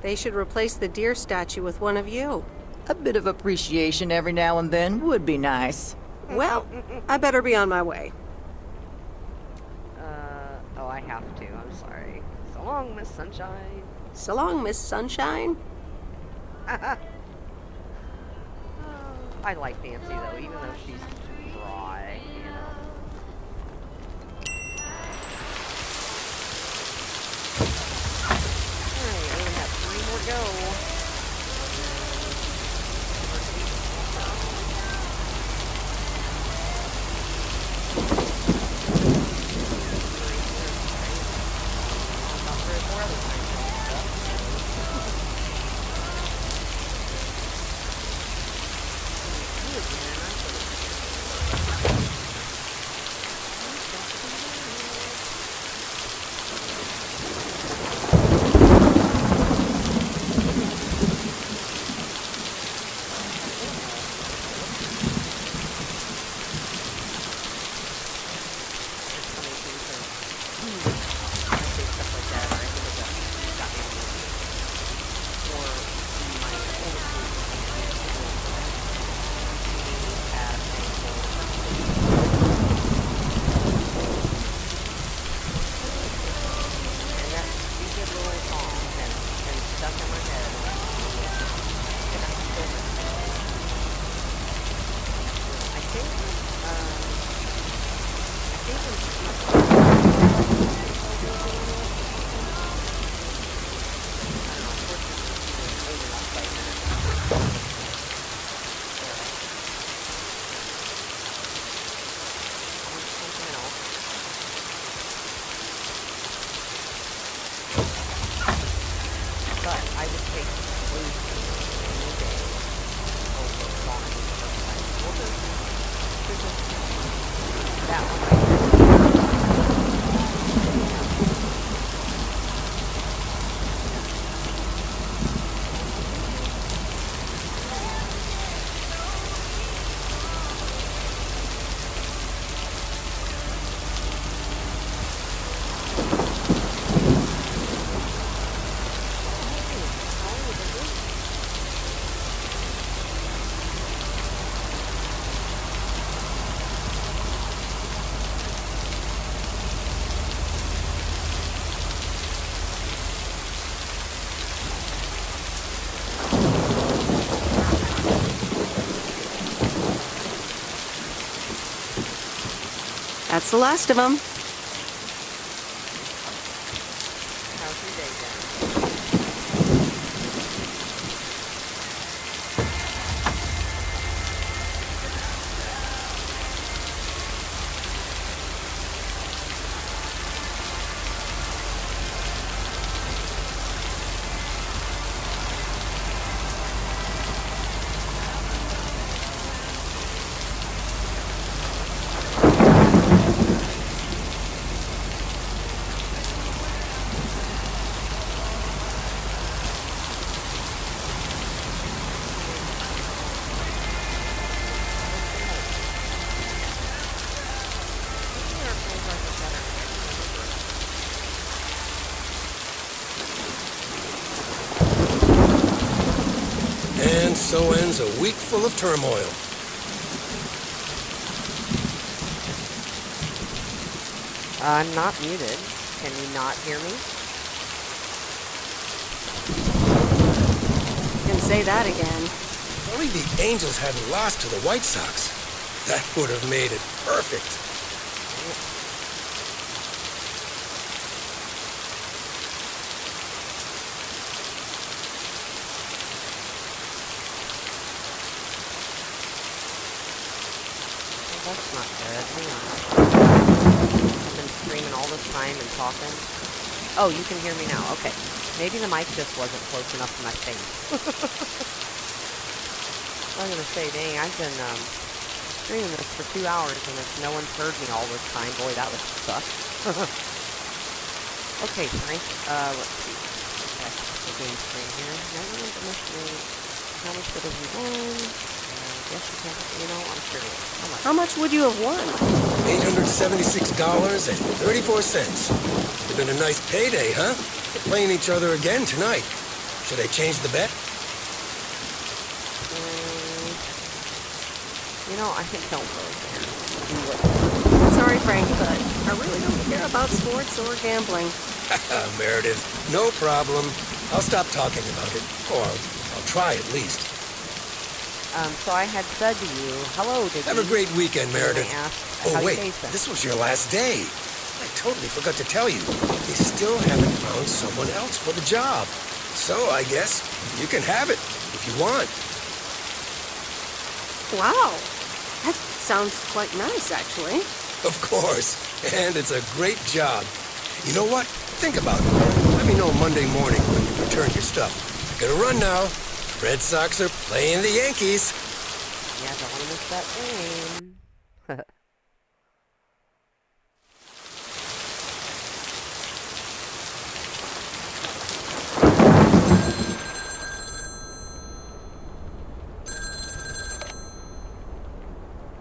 They should replace the deer statue with one of you. A bit of appreciation every now and then would be nice. Well, I better be on my way. Oh, I have to. I'm sorry. So long, Miss Sunshine. So long, Miss Sunshine. I like Nancy, though, even though she's dry, you know. Alright, I only have 3 more to go. That's the last of them. How's your day going? And so ends a week full of turmoil. I'm not muted. Can you not hear me? You can say that again. If only the Angels hadn't lost to the White Sox. That would have made it perfect. That's not good. Hang on. I've been screaming all this time and talking. Oh, you can hear me now. Okay. Maybe the mic just wasn't close enough to my face. I was going to say, dang, I've been screaming this for 2 hours, and if no one's heard me all this time, boy, that would suck. Okay, Frank. Let's see. Okay, the game screen here. Never initially. How much would have you won? Yes, you can. You know, I'm curious. How much? How much would you have won? $876.34. It'd been a nice payday, huh? We're playing each other again tonight. Should I change the bet? You know, I think don't go there. Sorry, Frank, but I really don't care about sports or gambling. Meredith, no problem. I'll stop talking about it. Or I'll try at least. So I had said to you, hello, did Have a great weekend, Meredith. Oh, wait, day's been? this was your last day. I totally forgot to tell you. They still haven't found someone else for the job. So I guess you can have it if you want. Wow. That sounds quite nice, actually. Of course. And it's a great job. You know what? Think about it. Let me know Monday morning when you return your stuff. I gotta run now. Red Sox are playing the Yankees. Yeah, don't want to miss that game.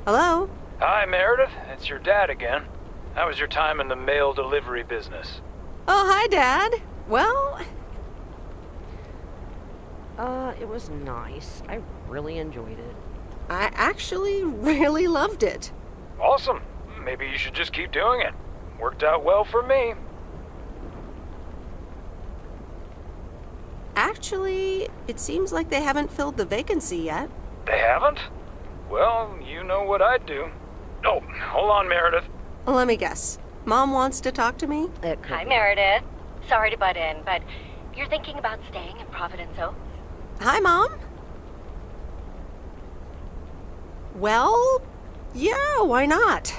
Hello? Hi, Meredith. It's your dad again. How was your time in the mail delivery business? Oh, hi, Dad. Well... It was nice. I really enjoyed it. I actually really loved it. Awesome. Maybe you should just keep doing it. Worked out well for me. Actually, it seems like they haven't filled the vacancy yet. They haven't? Well, you know what I'd do. Oh, hold on, Meredith. Let me guess. Mom wants to talk to me? Hi, Meredith. Sorry to butt in, but you're thinking about staying in Providence Oaks? Hi, Mom. Well, yeah, why not?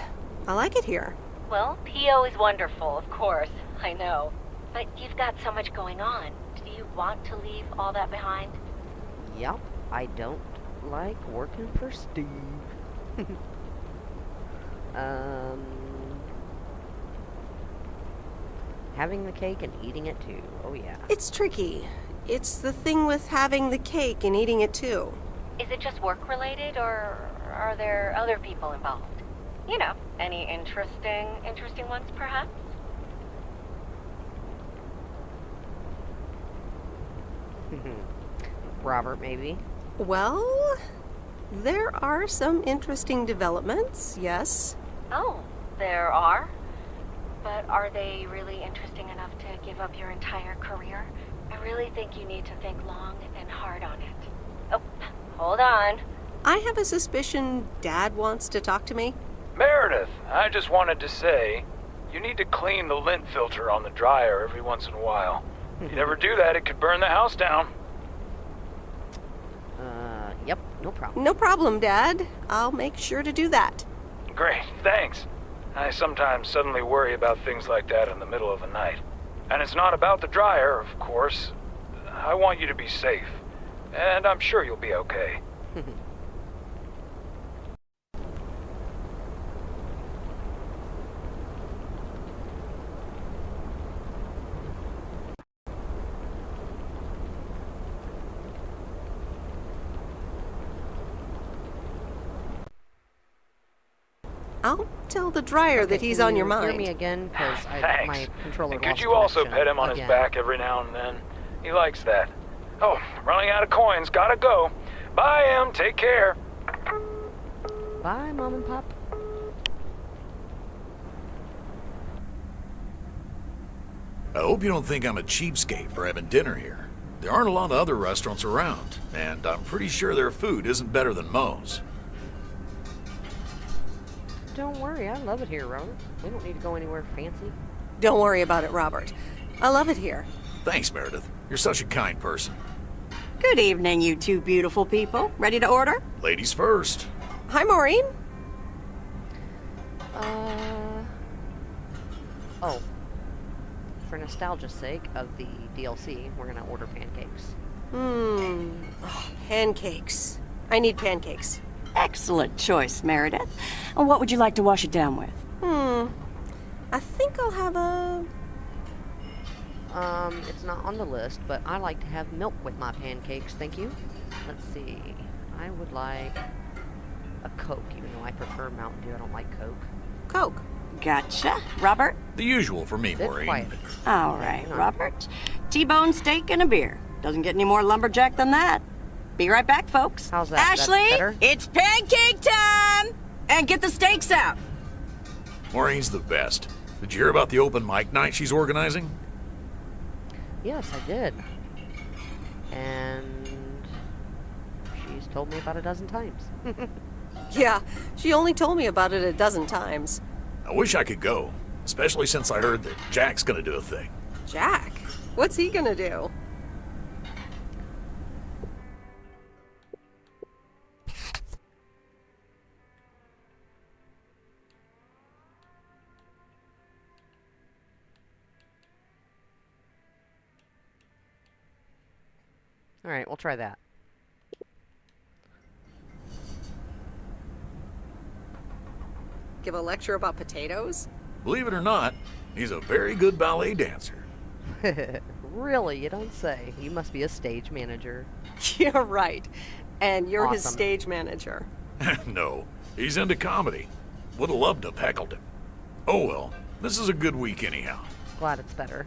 I like it here. Well, PO is wonderful, of course. I know. But you've got so much going on. Do you want to leave all that behind? Yep, I don't like working for Steve. Having the cake and eating it too. Oh, yeah. It's tricky. It's the thing with having the cake and eating it too. Is it just work-related, or are there other people involved? You know, any interesting ones, perhaps? Robert, maybe? Well, there are some interesting developments, yes. Oh, there are? But are they really interesting enough to give up your entire career? I really think you need to think long and hard on it. Oh, hold on. I have a suspicion Dad wants to talk to me. Meredith, I just wanted to say, you need to clean the lint filter on the dryer every once in a while. If you never do that, it could burn the house down. Yep, no problem. No problem, Dad. I'll make sure to do that. Great, thanks. I sometimes suddenly worry about things like that in the middle of the night. And it's not about the dryer, of course. I want you to be safe. And I'm sure you'll be okay. I'll tell the dryer that he's on your mind. Hear me again, because Thanks. my controller And could lost you also connection pet him on his again. back every now and then? He likes that. Oh, running out of coins. Gotta go. Bye, Em. Take care. Bye, Mom and Pop. I hope you don't think I'm a cheapskate for having dinner here. There aren't a lot of other restaurants around, and I'm pretty sure their food isn't better than Moe's. Don't worry, I love it here, Robert. We don't need to go anywhere fancy. Don't worry about it, Robert. I love it here. Thanks, Meredith. You're such a kind person. Good evening, you two beautiful people. Ready to order? Ladies first. Hi, Maureen. Oh. For nostalgia's sake of the DLC, we're gonna order pancakes. Oh, pancakes. I need pancakes. Excellent choice, Meredith. And what would you like to wash it down with? I think I'll have a... It's not on the list, but I like to have milk with my pancakes, thank you. Let's see. I would like a Coke, even though I prefer Mountain Dew. I don't like Coke. Coke. Gotcha. Robert? The usual for me, Bit Maureen. quiet. All right, Robert. T-bone steak and a beer. Doesn't get any more lumberjack than that. Be right back, folks. How's that? That's Ashley, better? it's pancake time! And get the steaks out. Maureen's the best. Did you hear about the open mic night she's organizing? Yes, I did. And she's told me about a dozen times. Yeah, she only told me about it a dozen times. I wish I could go, especially since I heard that Jack's gonna do a thing. Jack? What's he gonna do? Alright, we'll try that. Give a lecture about potatoes? Believe it or not, he's a very good ballet dancer. Really? You don't say. You must be a stage manager. You're right. And you're his Awesome. stage manager. No, he's into comedy. Would have loved to have heckled him. Oh well, this is a good week anyhow. Glad it's better.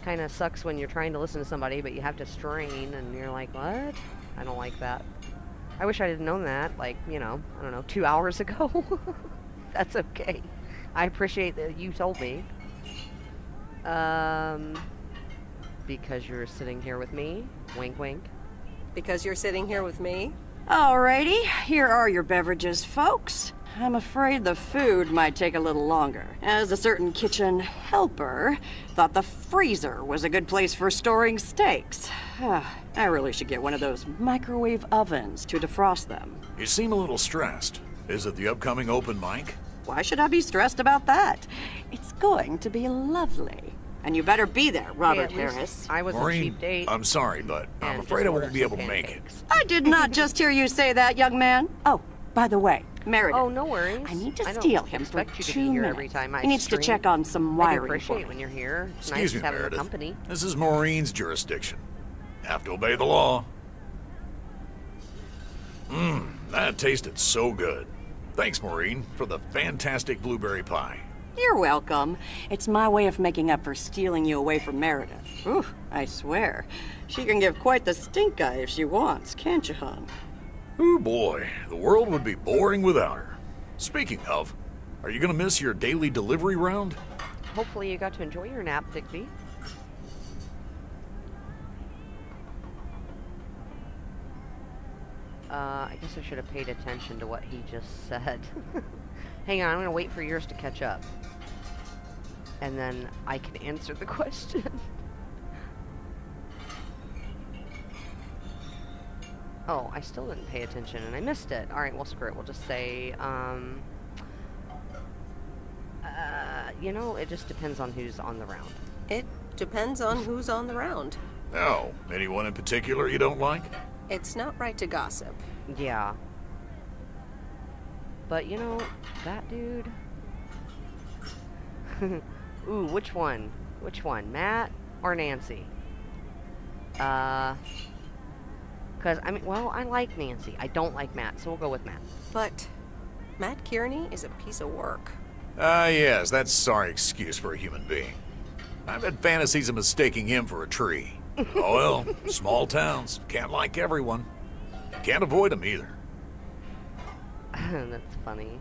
Kind of sucks when you're trying to listen to somebody, but you have to strain, and you're like, what? I don't like that. I wish I had known that, like, you know, I don't know, 2 hours ago. That's okay. I appreciate that you told me. Because you're sitting here with me. Wink, wink. Because you're sitting here with me? Alrighty, here are your beverages, folks. I'm afraid the food might take a little longer, as a certain kitchen helper thought the freezer was a good place for storing steaks. I really should get one of those microwave ovens to defrost them. You seem a little stressed. Is it the upcoming open mic? Why should I be stressed about that? It's going to be lovely. And you better be there, Robert Hey, at least Harris. I was a Maureen, cheap date. I'm sorry, but I'm and afraid just I won't ordered be some able to make it. pancakes. I did not just hear you say that, young man. Oh, by the way, Meredith. Oh, no worries. I need to I don't steal him for expect you to 2 be here minutes. every time I He needs stream. to check on some I wiring do for appreciate me. when you're here. It's Excuse nice me, having Meredith. company. This is Maureen's jurisdiction. Have to obey the law. That tasted so good. Thanks, Maureen, for the fantastic blueberry pie. You're welcome. It's my way of making up for stealing you away from Meredith. Ooh, I swear. She can give quite the stink eye if she wants, can't you, hon? Oh boy, the world would be boring without her. Speaking of, are you gonna miss your daily delivery round? Hopefully you got to enjoy your nap, Digby. I guess I should have paid attention to what he just said. Hang on, I'm gonna wait for yours to catch up. And then I can answer the question. Oh, I still didn't pay attention and I missed it. Alright, well screw it. We'll just say, you know, it just depends on who's on the round. It depends on who's on the round. Oh, anyone in particular you don't like? It's not right to gossip. Yeah. But you know, that dude... Ooh, which one? Which one? Matt or Nancy? Because, I mean, well, I like Nancy. I don't like Matt, so we'll go with Matt. But Matt Kearney is a piece of work. Yes, that's a sorry excuse for a human being. I've had fantasies of mistaking him for a tree. Oh well, small towns. Can't like everyone. Can't avoid them either. That's funny.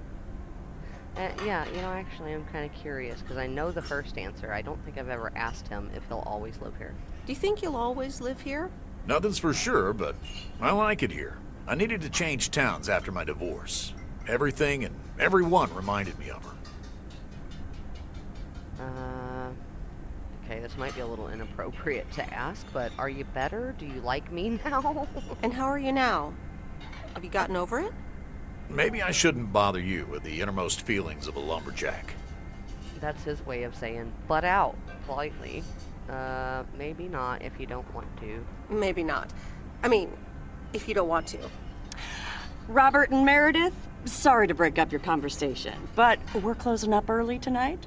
Yeah, you know, actually, I'm kind of curious, because I know the first answer. I don't think I've ever asked him if he'll always live here. Do you think you'll always live here? Nothing's for sure, but I like it here. I needed to change towns after my divorce. Everything and everyone reminded me of her. Okay, this might be a little inappropriate to ask, but are you better? Do you like me now? And how are you now? Have you gotten over it? Maybe I shouldn't bother you with the innermost feelings of a lumberjack. That's his way of saying, butt out, politely. Maybe not if you don't want to. Maybe not. I mean, if you don't want to. Robert and Meredith, sorry to break up your conversation, but we're closing up early tonight.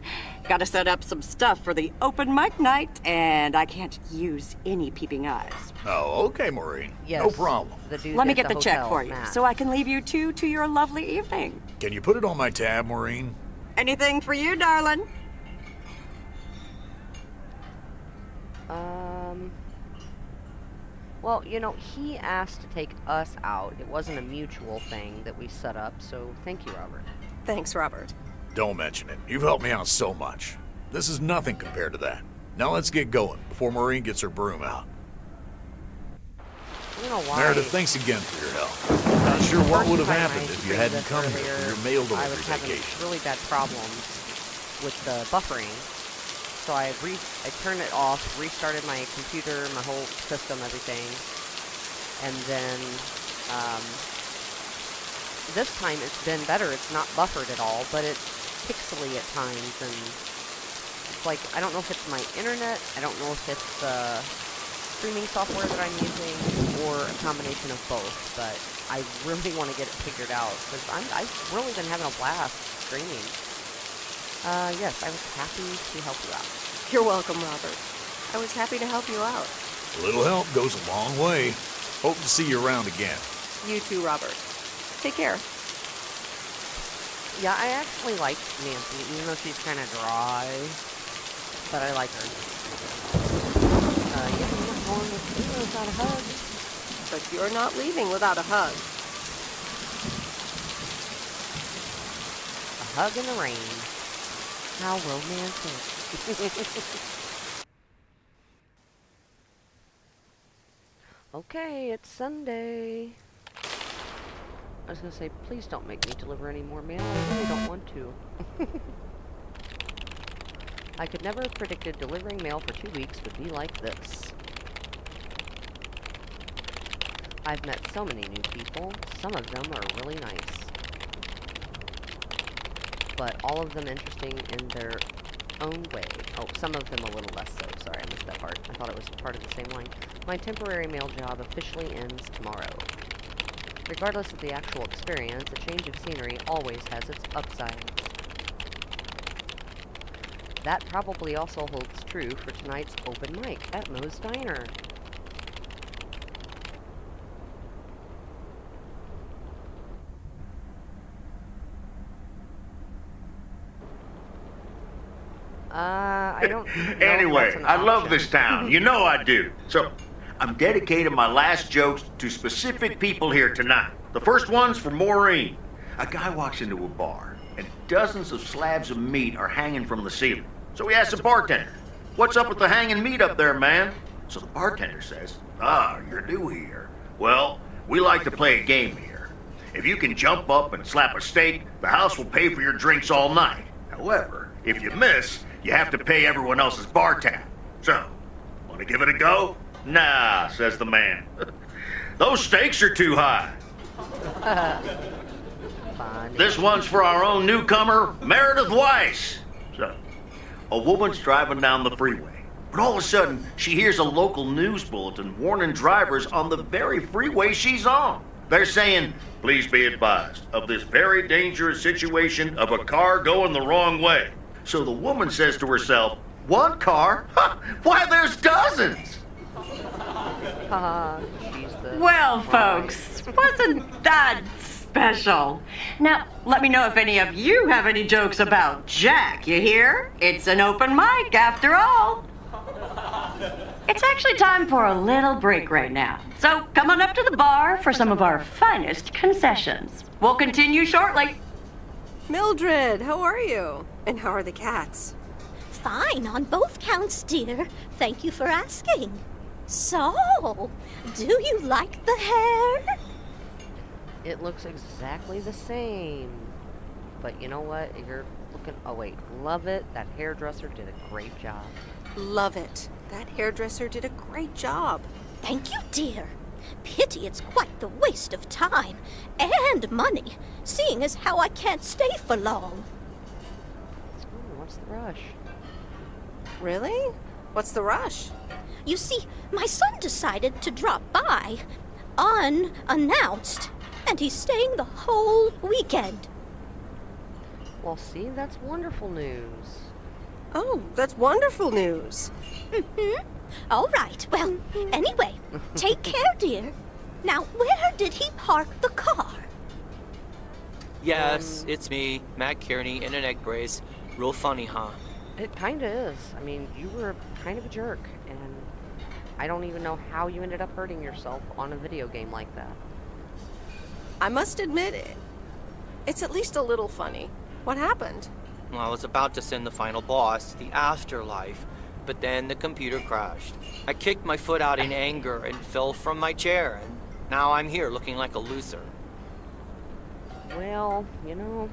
Gotta set up some stuff for the open mic night, and I can't use any peeping eyes. Oh, okay, Maureen. Yes, no problem. Let me get the check for you, Matt. so I can leave you two to your lovely evening. Can you put it on my tab, Maureen? Anything for you, darling? Well, you know, he asked to take us out. It wasn't a mutual thing that we set up, so thank you, Robert. Thanks, Robert. Don't mention it. You've helped me out so much. This is nothing compared to that. Now let's get going before Maureen gets her broom out. You know why? Meredith, thanks again for your help. Not sure what would have happened if you hadn't come here for your mail I delivery was having vacation. really bad problems with the buffering. So I turned it off, restarted my computer, my whole system, everything. And then, this time it's been better. It's not buffered at all, but it's pixely at times. And it's like, I don't know if it's my internet, I don't know if it's the streaming software that I'm using, or a combination of both. But I really want to get it figured out, because I've really been having a blast streaming. Yes, I was happy to help you out. You're welcome, Robert. I was happy to help you out. A little help goes a long way. Hope to see you around again. You too, Robert. Take care. Yeah, I actually like Nancy, even though she's kind of dry. But I like her. Yeah, I'm not going without a hug. But you're not leaving without a hug. A hug in the rain. How romantic. Okay, it's Sunday. I was gonna say, please don't make me deliver any more mail. I really don't want to. I could never have predicted delivering mail for 2 weeks would be like this. I've met so many new people. Some of them are really nice. But all of them interesting in their own way. Oh, some of them a little less so. Sorry, I missed that part. I thought it was part of the same line. My temporary mail job officially ends tomorrow. Regardless of the actual experience, a change of scenery always has its upsides. That probably also holds true for tonight's open mic at Moe's Diner. I don't know. Anyway, I love this town. You know I do. So, I'm dedicating my last jokes to specific people here tonight. The first one's for Maureen. A guy walks into a bar, and dozens of slabs of meat are hanging from the ceiling. So he asks the bartender, "What's up with the hanging meat up there, man?" So the bartender says, "Ah, you're new here. Well, we like to play a game here. If you can jump up and slap a steak, the house will pay for your drinks all night. However, if you miss, you have to pay everyone else's bar tab. So, want to give it a go? Nah, says the man. Those stakes are too high. This one's for our own newcomer, Meredith Weiss. So, a woman's driving down the freeway, but all of a sudden, she hears a local news bulletin warning drivers on the very freeway she's on. They're saying, please be advised of this very dangerous situation of a car going the wrong way. So the woman says to herself, one car? Why, there's dozens! Well, folks, wasn't that special? Now, let me know if any of you have any jokes about Jack, you hear? It's an open mic after all. It's actually time for a little break right now. So come on up to the bar for some of our finest concessions. We'll continue shortly. Mildred, how are you? And how are the cats? Fine on both counts, dear. Thank you for asking. So, do you like the hair? It looks exactly the same. But you know what? You're looking... Oh, wait. Love it. That hairdresser did a great job. Love it. That hairdresser did a great job. Thank you, dear. Pity it's quite the waste of time and money, seeing as how I can't stay for long. What's the rush? Really? What's the rush? You see, my son decided to drop by, unannounced, and he's staying the whole weekend. Well, see, that's wonderful news. Oh, that's wonderful news. Mm-hmm. All right. Well, anyway, take care, dear. Now, where did he park the car? Yes, it's me, Matt Kearney, in an egg brace. Real funny, huh? It kinda is. I mean, you were kind of a jerk, and I don't even know how you ended up hurting yourself on a video game like that. I must admit it. It's at least a little funny. What happened? Well, I was about to send the final boss to the afterlife, but then the computer crashed. I kicked my foot out in anger and fell from my chair, and now I'm here looking like a loser. Well, you know,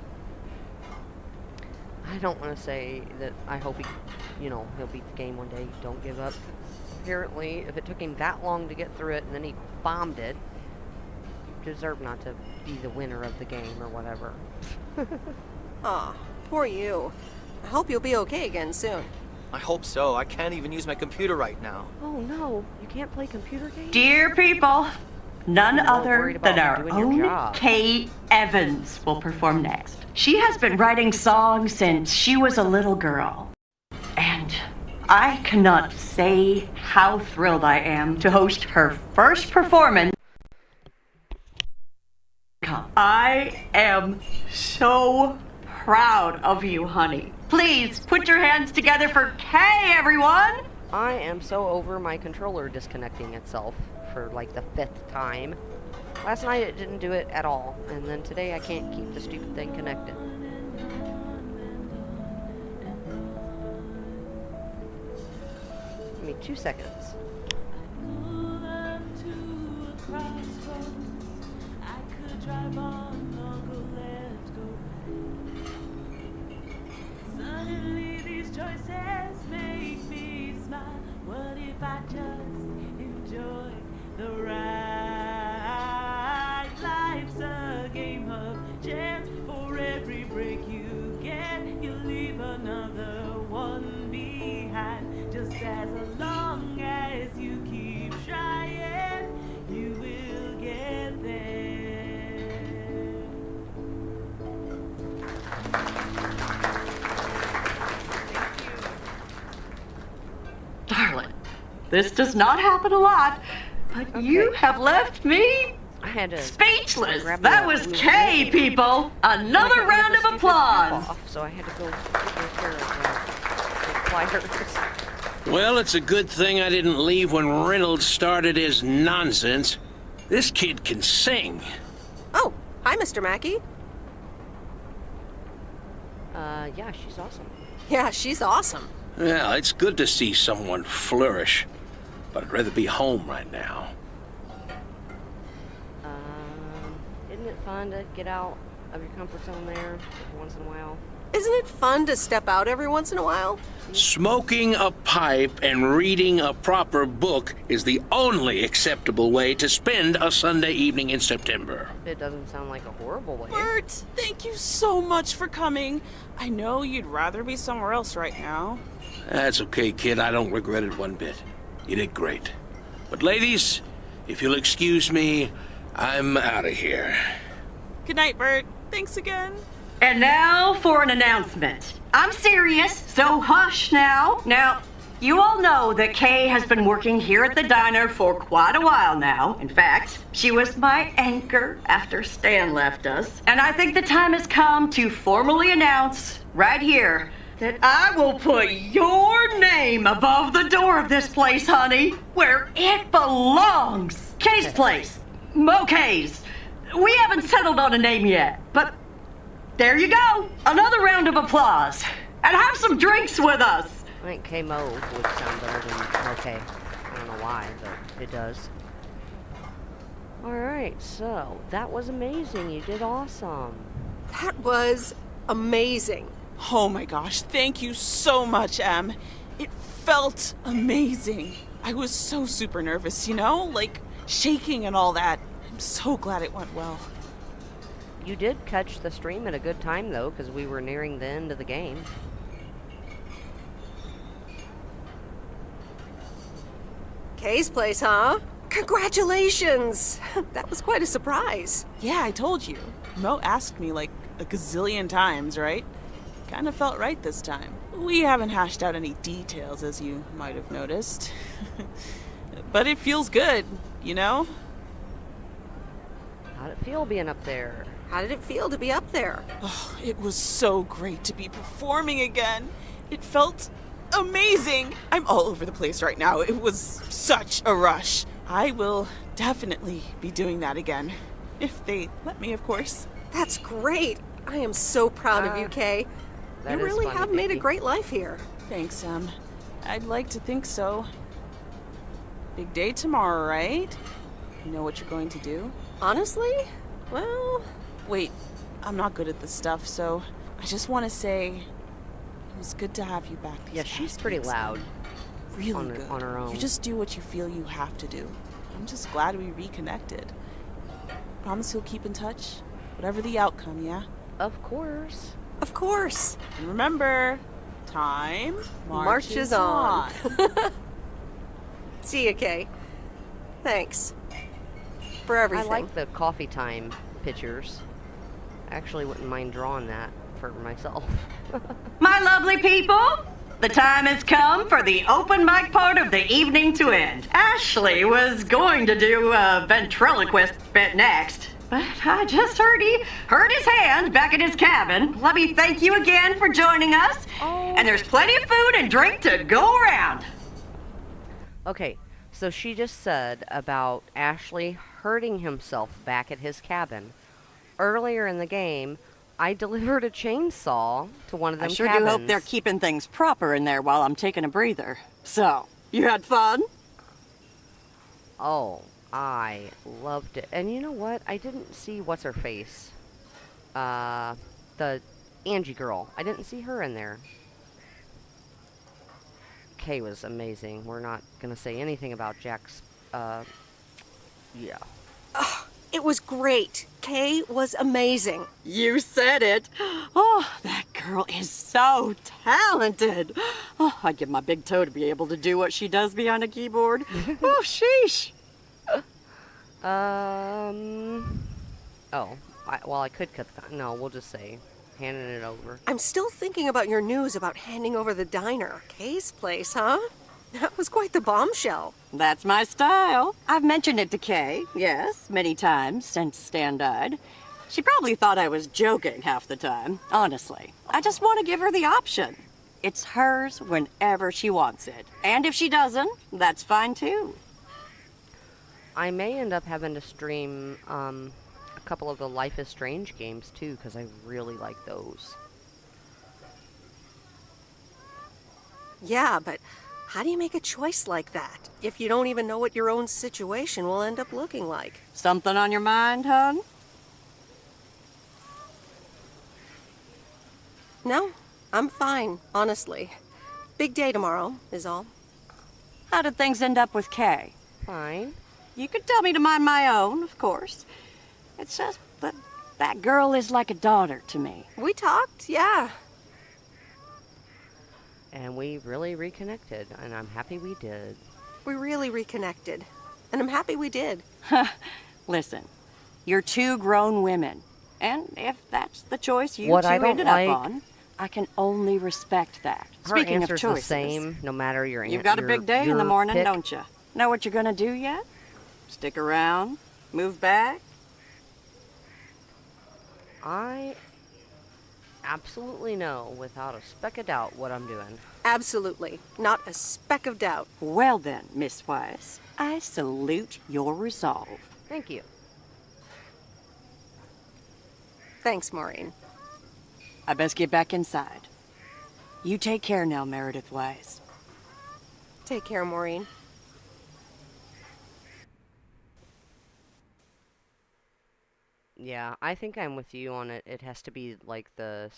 I don't want to say that I hope he'll beat the game one day. Don't give up. Apparently, if it took him that long to get through it and then he bombed it, you deserve not to be the winner of the game or whatever. Aw, poor you. I hope you'll be okay again soon. I hope so. I can't even use my computer right now. Oh no, you can't play computer games? Dear people, none other than our doing your own job. Kate Evans will perform next. She has been writing songs since she was a little girl. And I cannot say how thrilled I am to host her first performance. I am so proud of you, honey. Please put your hands together for Kay, everyone! I am so over my controller disconnecting itself for like the 5th time. Last night it didn't do it at all, and then today I can't keep the stupid thing connected. Give me 2 seconds. Suddenly these choices make me smile. What if I just enjoy the ride? Life's a game of chance. For every break you get, you leave another one behind. Just as long as you keep trying, you will get there. Darling, this does not happen a lot, but you have left me I had to speechless. grab That the was blue Kay, bag. people. I Another couldn't round get the of stupid cap applause. off, so I had to go take care of the pliers. Well, it's a good thing I didn't leave when Reynolds started his nonsense. This kid can sing. Oh, hi, Mr. Mackey. Yeah, she's awesome. Yeah, she's awesome. Well, it's good to see someone flourish, but I'd rather be home right now. fun to get out of your comfort zone there every once in a while? Isn't it fun to step out every once in a while? Smoking a pipe and reading a proper book is the only acceptable way to spend a Sunday evening in September. It doesn't sound like a horrible way. Bert, thank you so much for coming. I know you'd rather be somewhere else right now. That's okay, kid. I don't regret it one bit. You did great. But ladies, if you'll excuse me, I'm out of here. Good night, Bert. Thanks again. And now for an announcement. I'm serious, so hush now. Now, you all know that Kay has been working here at the diner for quite a while now. In fact, she was my anchor after Stan left us. And I think the time has come to formally announce right here that I will put your name above the door of this place, honey, where it belongs. Kay's place. Mo Kay's. We haven't settled on a name yet, but there you go. Another round of applause. And have some drinks with us. I think K-Mo would sound better than okay. I don't know why, but it does. Alright, so that was amazing. You did awesome. That was amazing. Oh my gosh, thank you so much, Em. It felt amazing. I was so super nervous, you know? Like, shaking and all that. I'm so glad it went well. You did catch the stream at a good time, though, because we were nearing the end of the game. Kay's place, huh? Congratulations! That was quite a surprise. Yeah, I told you. Mo asked me like a gazillion times, right? Kind of felt right this time. We haven't hashed out any details, as you might have noticed. But it feels good, you know? How'd it feel being up there? How did it feel to be up there? Oh, it was so great to be performing again. It felt amazing. I'm all over the place right now. It was such a rush. I will definitely be doing that again. If they let me, of course. That's great. I am so proud of you, Kay. You really have made a great life here. Thanks, Em. I'd like to think so. Big day tomorrow, right? You know what you're going to do? Honestly? Well... Wait, I'm not good at this stuff, so I just want to say it was good to have you back. Yeah, she's pretty loud. Really good. On her own. You just do what you feel you have to do. I'm just glad we reconnected. Promise you'll keep in touch? Whatever the outcome, yeah? Of course. Of course. And remember, time marches on. See ya, Kay. Thanks. For everything. I like the coffee time pictures. I actually wouldn't mind drawing that for myself. My lovely people, the time has come for the open mic part of the evening to end. Ashley was going to do a ventriloquist bit next, but I just heard he hurt his hand back in his cabin. Let me thank you again for joining us. And there's plenty of food and drink to go around. Okay, so she just said about Ashley hurting himself back at his cabin. Earlier in the game, I delivered a chainsaw to one of them I sure cabins. do hope they're keeping things proper in there while I'm taking a breather. So, you had fun? Oh, I loved it. And you know what? I didn't see what's-her-face. The Angie girl. I didn't see her in there. Kay was amazing. We're not going to say anything about Jack's, yeah. It was great. Kay was amazing. You said it. Oh, that girl is so talented. Oh, I'd give my big toe to be able to do what she does behind a keyboard. Oh, sheesh. Well, I could cut the... No, we'll just say handing it over. I'm still thinking about your news about handing over the diner. Kay's place, huh? That was quite the bombshell. That's my style. I've mentioned it to Kay, yes, many times since Stan died. She probably thought I was joking half the time, honestly. I just want to give her the option. It's hers whenever she wants it. And if she doesn't, that's fine too. I may end up having to stream a couple of the Life is Strange games too, because I really like those. Yeah, but how do you make a choice like that if you don't even know what your own situation will end up looking like? Something on your mind, hon? No, I'm fine, honestly. Big day tomorrow, is all. How did things end up with Kay? Fine. You could tell me to mind my own, of course. It's just that that girl is like a daughter to me. We talked, yeah. And we really reconnected, and I'm happy we did. We really reconnected. And I'm happy we did. Listen, you're two grown women. And if that's the choice you What two I don't ended like- up on, I can only respect that. Her Speaking of answer's choices, the same, no matter your you've got a big day in the your morning, pick. don't you? Know what you're gonna do yet? Stick around? Move back? I absolutely know, without a speck of doubt, what I'm doing. Absolutely. Not a speck of doubt. Well then, Miss Weiss, I salute your resolve. Thank you. Thanks, Maureen. I best get back inside. You take care now, Meredith Weiss. Take care, Maureen. Yeah, I think I'm with you on it. It has to be like the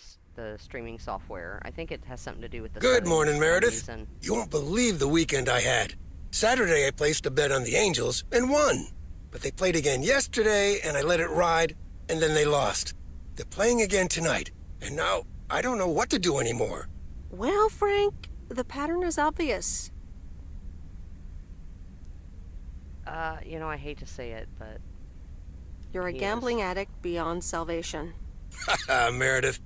streaming software. I think it has something to do with the Good settings morning, for some Meredith. reason. You won't believe the weekend I had. Saturday I placed a bet on the Angels and won. But they played again yesterday and I let it ride, and then they lost. They're playing again tonight, and now I don't know what to do anymore. Well, Frank, the pattern is obvious. You know, I hate to say it, but You're a he gambling addict beyond salvation. Haha, Meredith.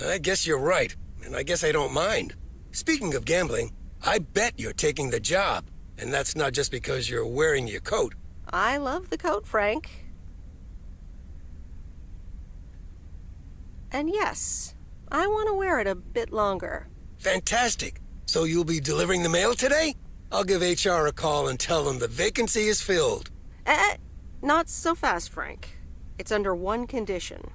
I guess you're right, and I guess I don't mind. Speaking of gambling, I bet you're taking the job, and that's not just because you're wearing your coat. I love the coat, Frank. And yes, I want to wear it a bit longer. Fantastic. So you'll be delivering the mail today? I'll give HR a call and tell them the vacancy is filled. Not so fast, Frank. It's under one condition.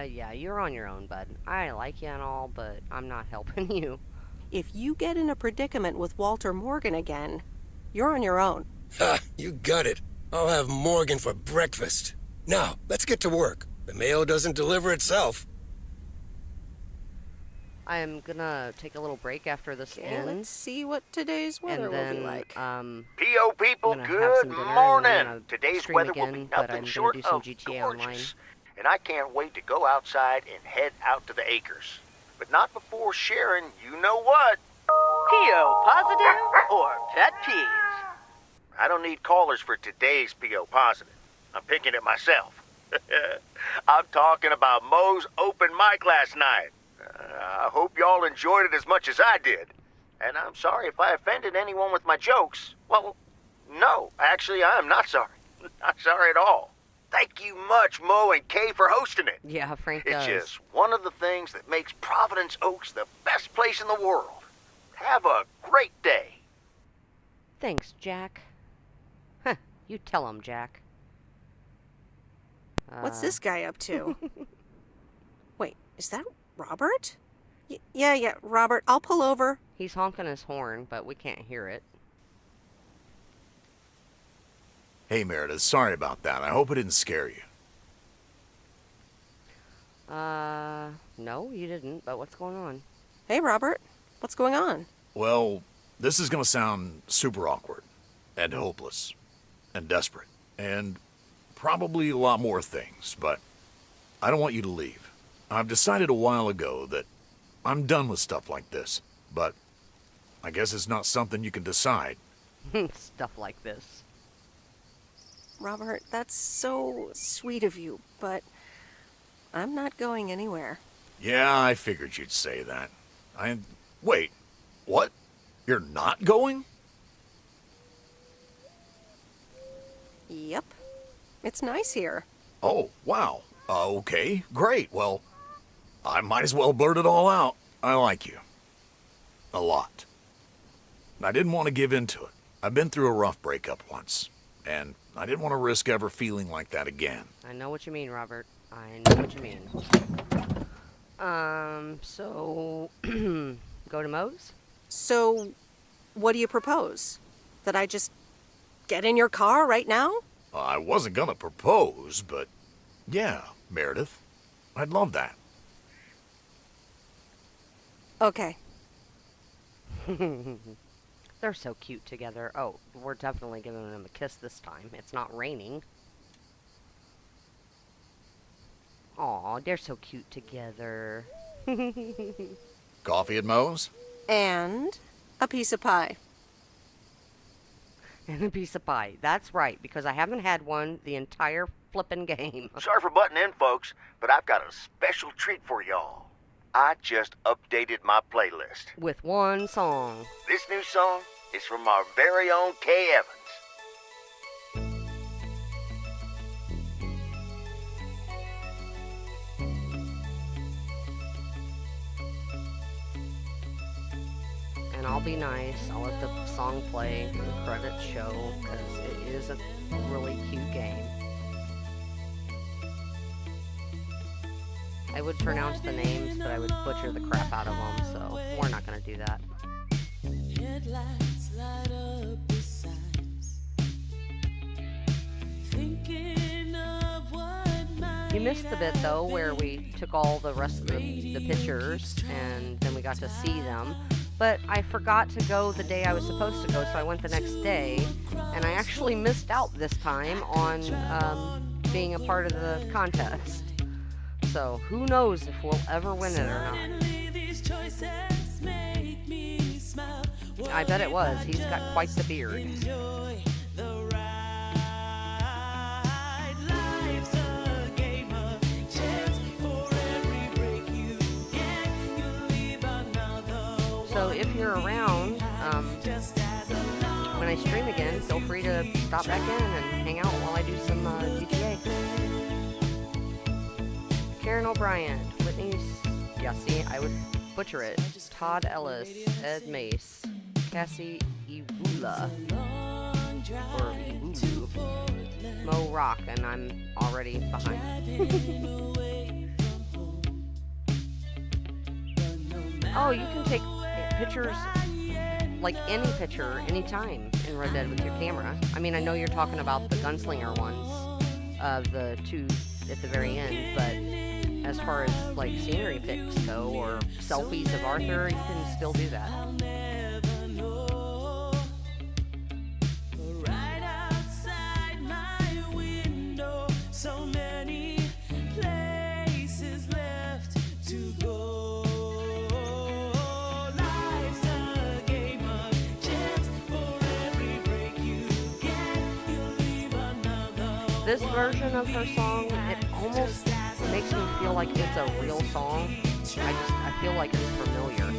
Yeah, you're on your own, bud. I like you and all, but I'm not helping you. If you get in a predicament with Walter Morgan again, you're on your own. Ha, you got it. I'll have Morgan for breakfast. Now, let's get to work. The mail doesn't deliver itself. I'm gonna take a little break after this Okay, ends. let's see what today's weather and then, will be like. P.O. people, I'm gonna have good some dinner, and then I'm morning. gonna Today's stream weather again, will be but nothing I'm gonna short do some of GTA gorgeous. Online. And I can't wait to go outside and head out to the acres. But not before sharing you know what. P.O. positive or pet peeves? I don't need callers for today's P.O. positive. I'm picking it myself. I'm talking about Moe's open mic last night. I hope y'all enjoyed it as much as I did. And I'm sorry if I offended anyone with my jokes. Well, no, actually, I'm not sorry. Not sorry at all. Thank you much, Mo and Kay, for hosting it. Yeah, Frank It's does. just one of the things that makes Providence Oaks the best place in the world. Have a great day. Thanks, Jack. Huh, you tell him, Jack. What's this guy up to? Wait, is that Robert? Yeah, Robert, I'll pull over. He's honking his horn, but we can't hear it. Hey, Meredith, sorry about that. I hope it didn't scare you. No, you didn't, but what's going on? Hey, Robert, what's going on? Well, this is going to sound super awkward and hopeless and desperate and probably a lot more things, but I don't want you to leave. I've decided a while ago that I'm done with stuff like this, but I guess it's not something you can decide. Stuff like this. Robert, that's so sweet of you, but I'm not going anywhere. Yeah, I figured you'd say that. Wait, what? You're not going? Yep. It's nice here. Oh, wow. Okay, great. Well, I might as well blurt it all out. I like you. A lot. I didn't want to give in to it. I've been through a rough breakup once, and I didn't want to risk ever feeling like that again. I know what you mean, Robert. I know what you mean. So, go to Moe's? So, what do you propose? That I just get in your car right now? I wasn't gonna propose, but yeah, Meredith. I'd love that. Okay. They're so cute together. Oh, we're definitely giving them a kiss this time. It's not raining. Aw, they're so cute together. Coffee at Moe's? And a piece of pie. And a piece of pie. That's right, because I haven't had one the entire flippin' game. Sorry for butting in, folks, but I've got a special treat for y'all. I just updated my playlist. With one song. This new song is from our very own Kay Evans. And I'll be nice. I'll let the song play and the credits show, because it is a really cute game. I would pronounce the names, but I would butcher the crap out of them, so we're not going to do that. Headlights light up the signs. Thinking of what might You missed the bit, though, where we took all the rest of the pictures, and then we got to see them. But I forgot to go the day I was supposed to go, so I went the next day, and I actually missed out this time on being a part of the contest. So who knows if we'll ever win it or not. I bet it was. He's got quite the beard. So if you're around, when I stream again, feel free to stop back in and hang out while I do some GTA. Karen O'Brien, Whitney's, yeah, see, I would butcher it. Todd Ellis, Ed Mace, Cassie Iwula, or Iwulu, Mo Rock, and I'm already behind. Oh, you can take pictures, like any picture, anytime in Red Dead with your camera. I mean, I know you're talking about the gunslinger ones, the two at the very end, but as far as like scenery pics go, or selfies of Arthur, you can still do that. So many places left to go. Life's a game of chance. For every break you get, you leave another. This version of her song, it almost makes me feel like it's a real song. I feel like it's familiar.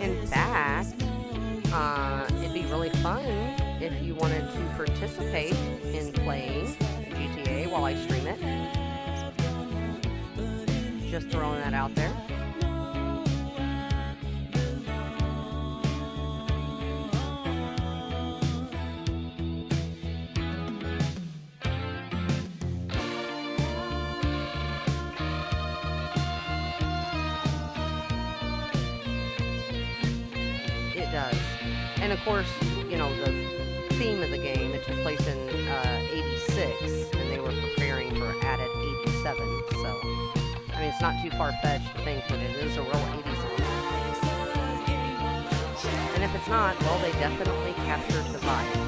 In fact, it'd be really fun if you wanted to participate in playing GTA while I stream it. Just throwing that out there. It does. And of course, you know, the theme of the game, it took place in 86, and they were preparing for added 87, so, I mean, it's not too far-fetched to think that it is a real 80s song. And if it's not, well, they definitely captured the vibe.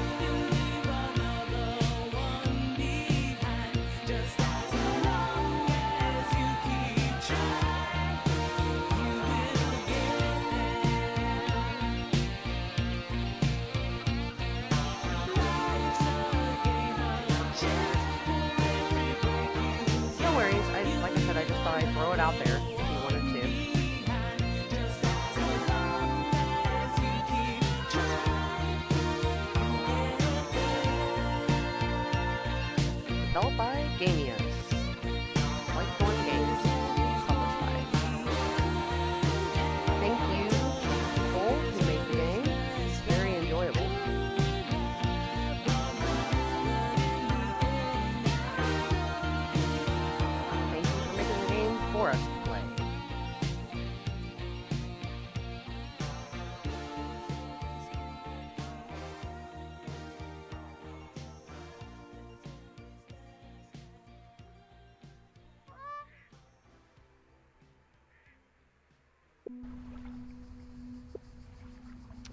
Throw it out there if you wanted to. Developed by Gamius. Lightborn Games. Published by. Thank you to people who made the game. It's very enjoyable. Thank you for making the game for us to play.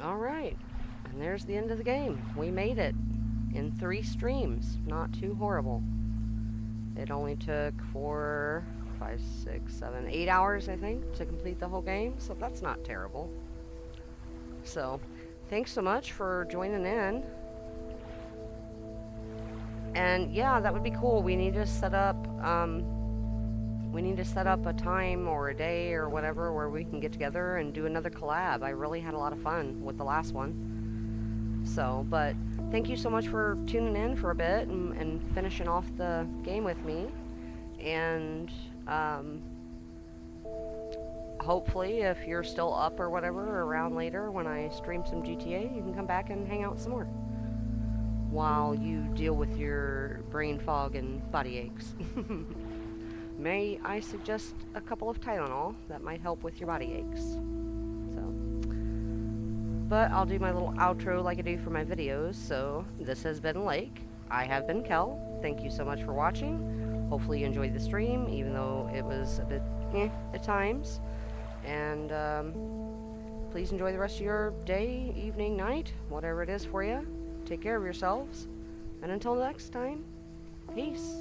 Alright, and there's the end of the game. We made it in 3 streams. Not too horrible. It only took 4, 5, 6, 7, 8 hours, I think, to complete the whole game, so that's not terrible. So, thanks so much for joining in. And yeah, that would be cool. We need to set up a time or a day or whatever where we can get together and do another collab. I really had a lot of fun with the last one. So, but thank you so much for tuning in for a bit and finishing off the game with me. And hopefully, if you're still up or whatever around later when I stream some GTA, you can come back and hang out some more while you deal with your brain fog and body aches. May I suggest a couple of Tylenol that might help with your body aches. So, but I'll do my little outro like I do for my videos. So this has been Lake. I have been Kel. Thank you so much for watching. Hopefully you enjoyed the stream, even though it was a bit at times. And please enjoy the rest of your day, evening, night, whatever it is for you. Take care of yourselves. And until next time, peace.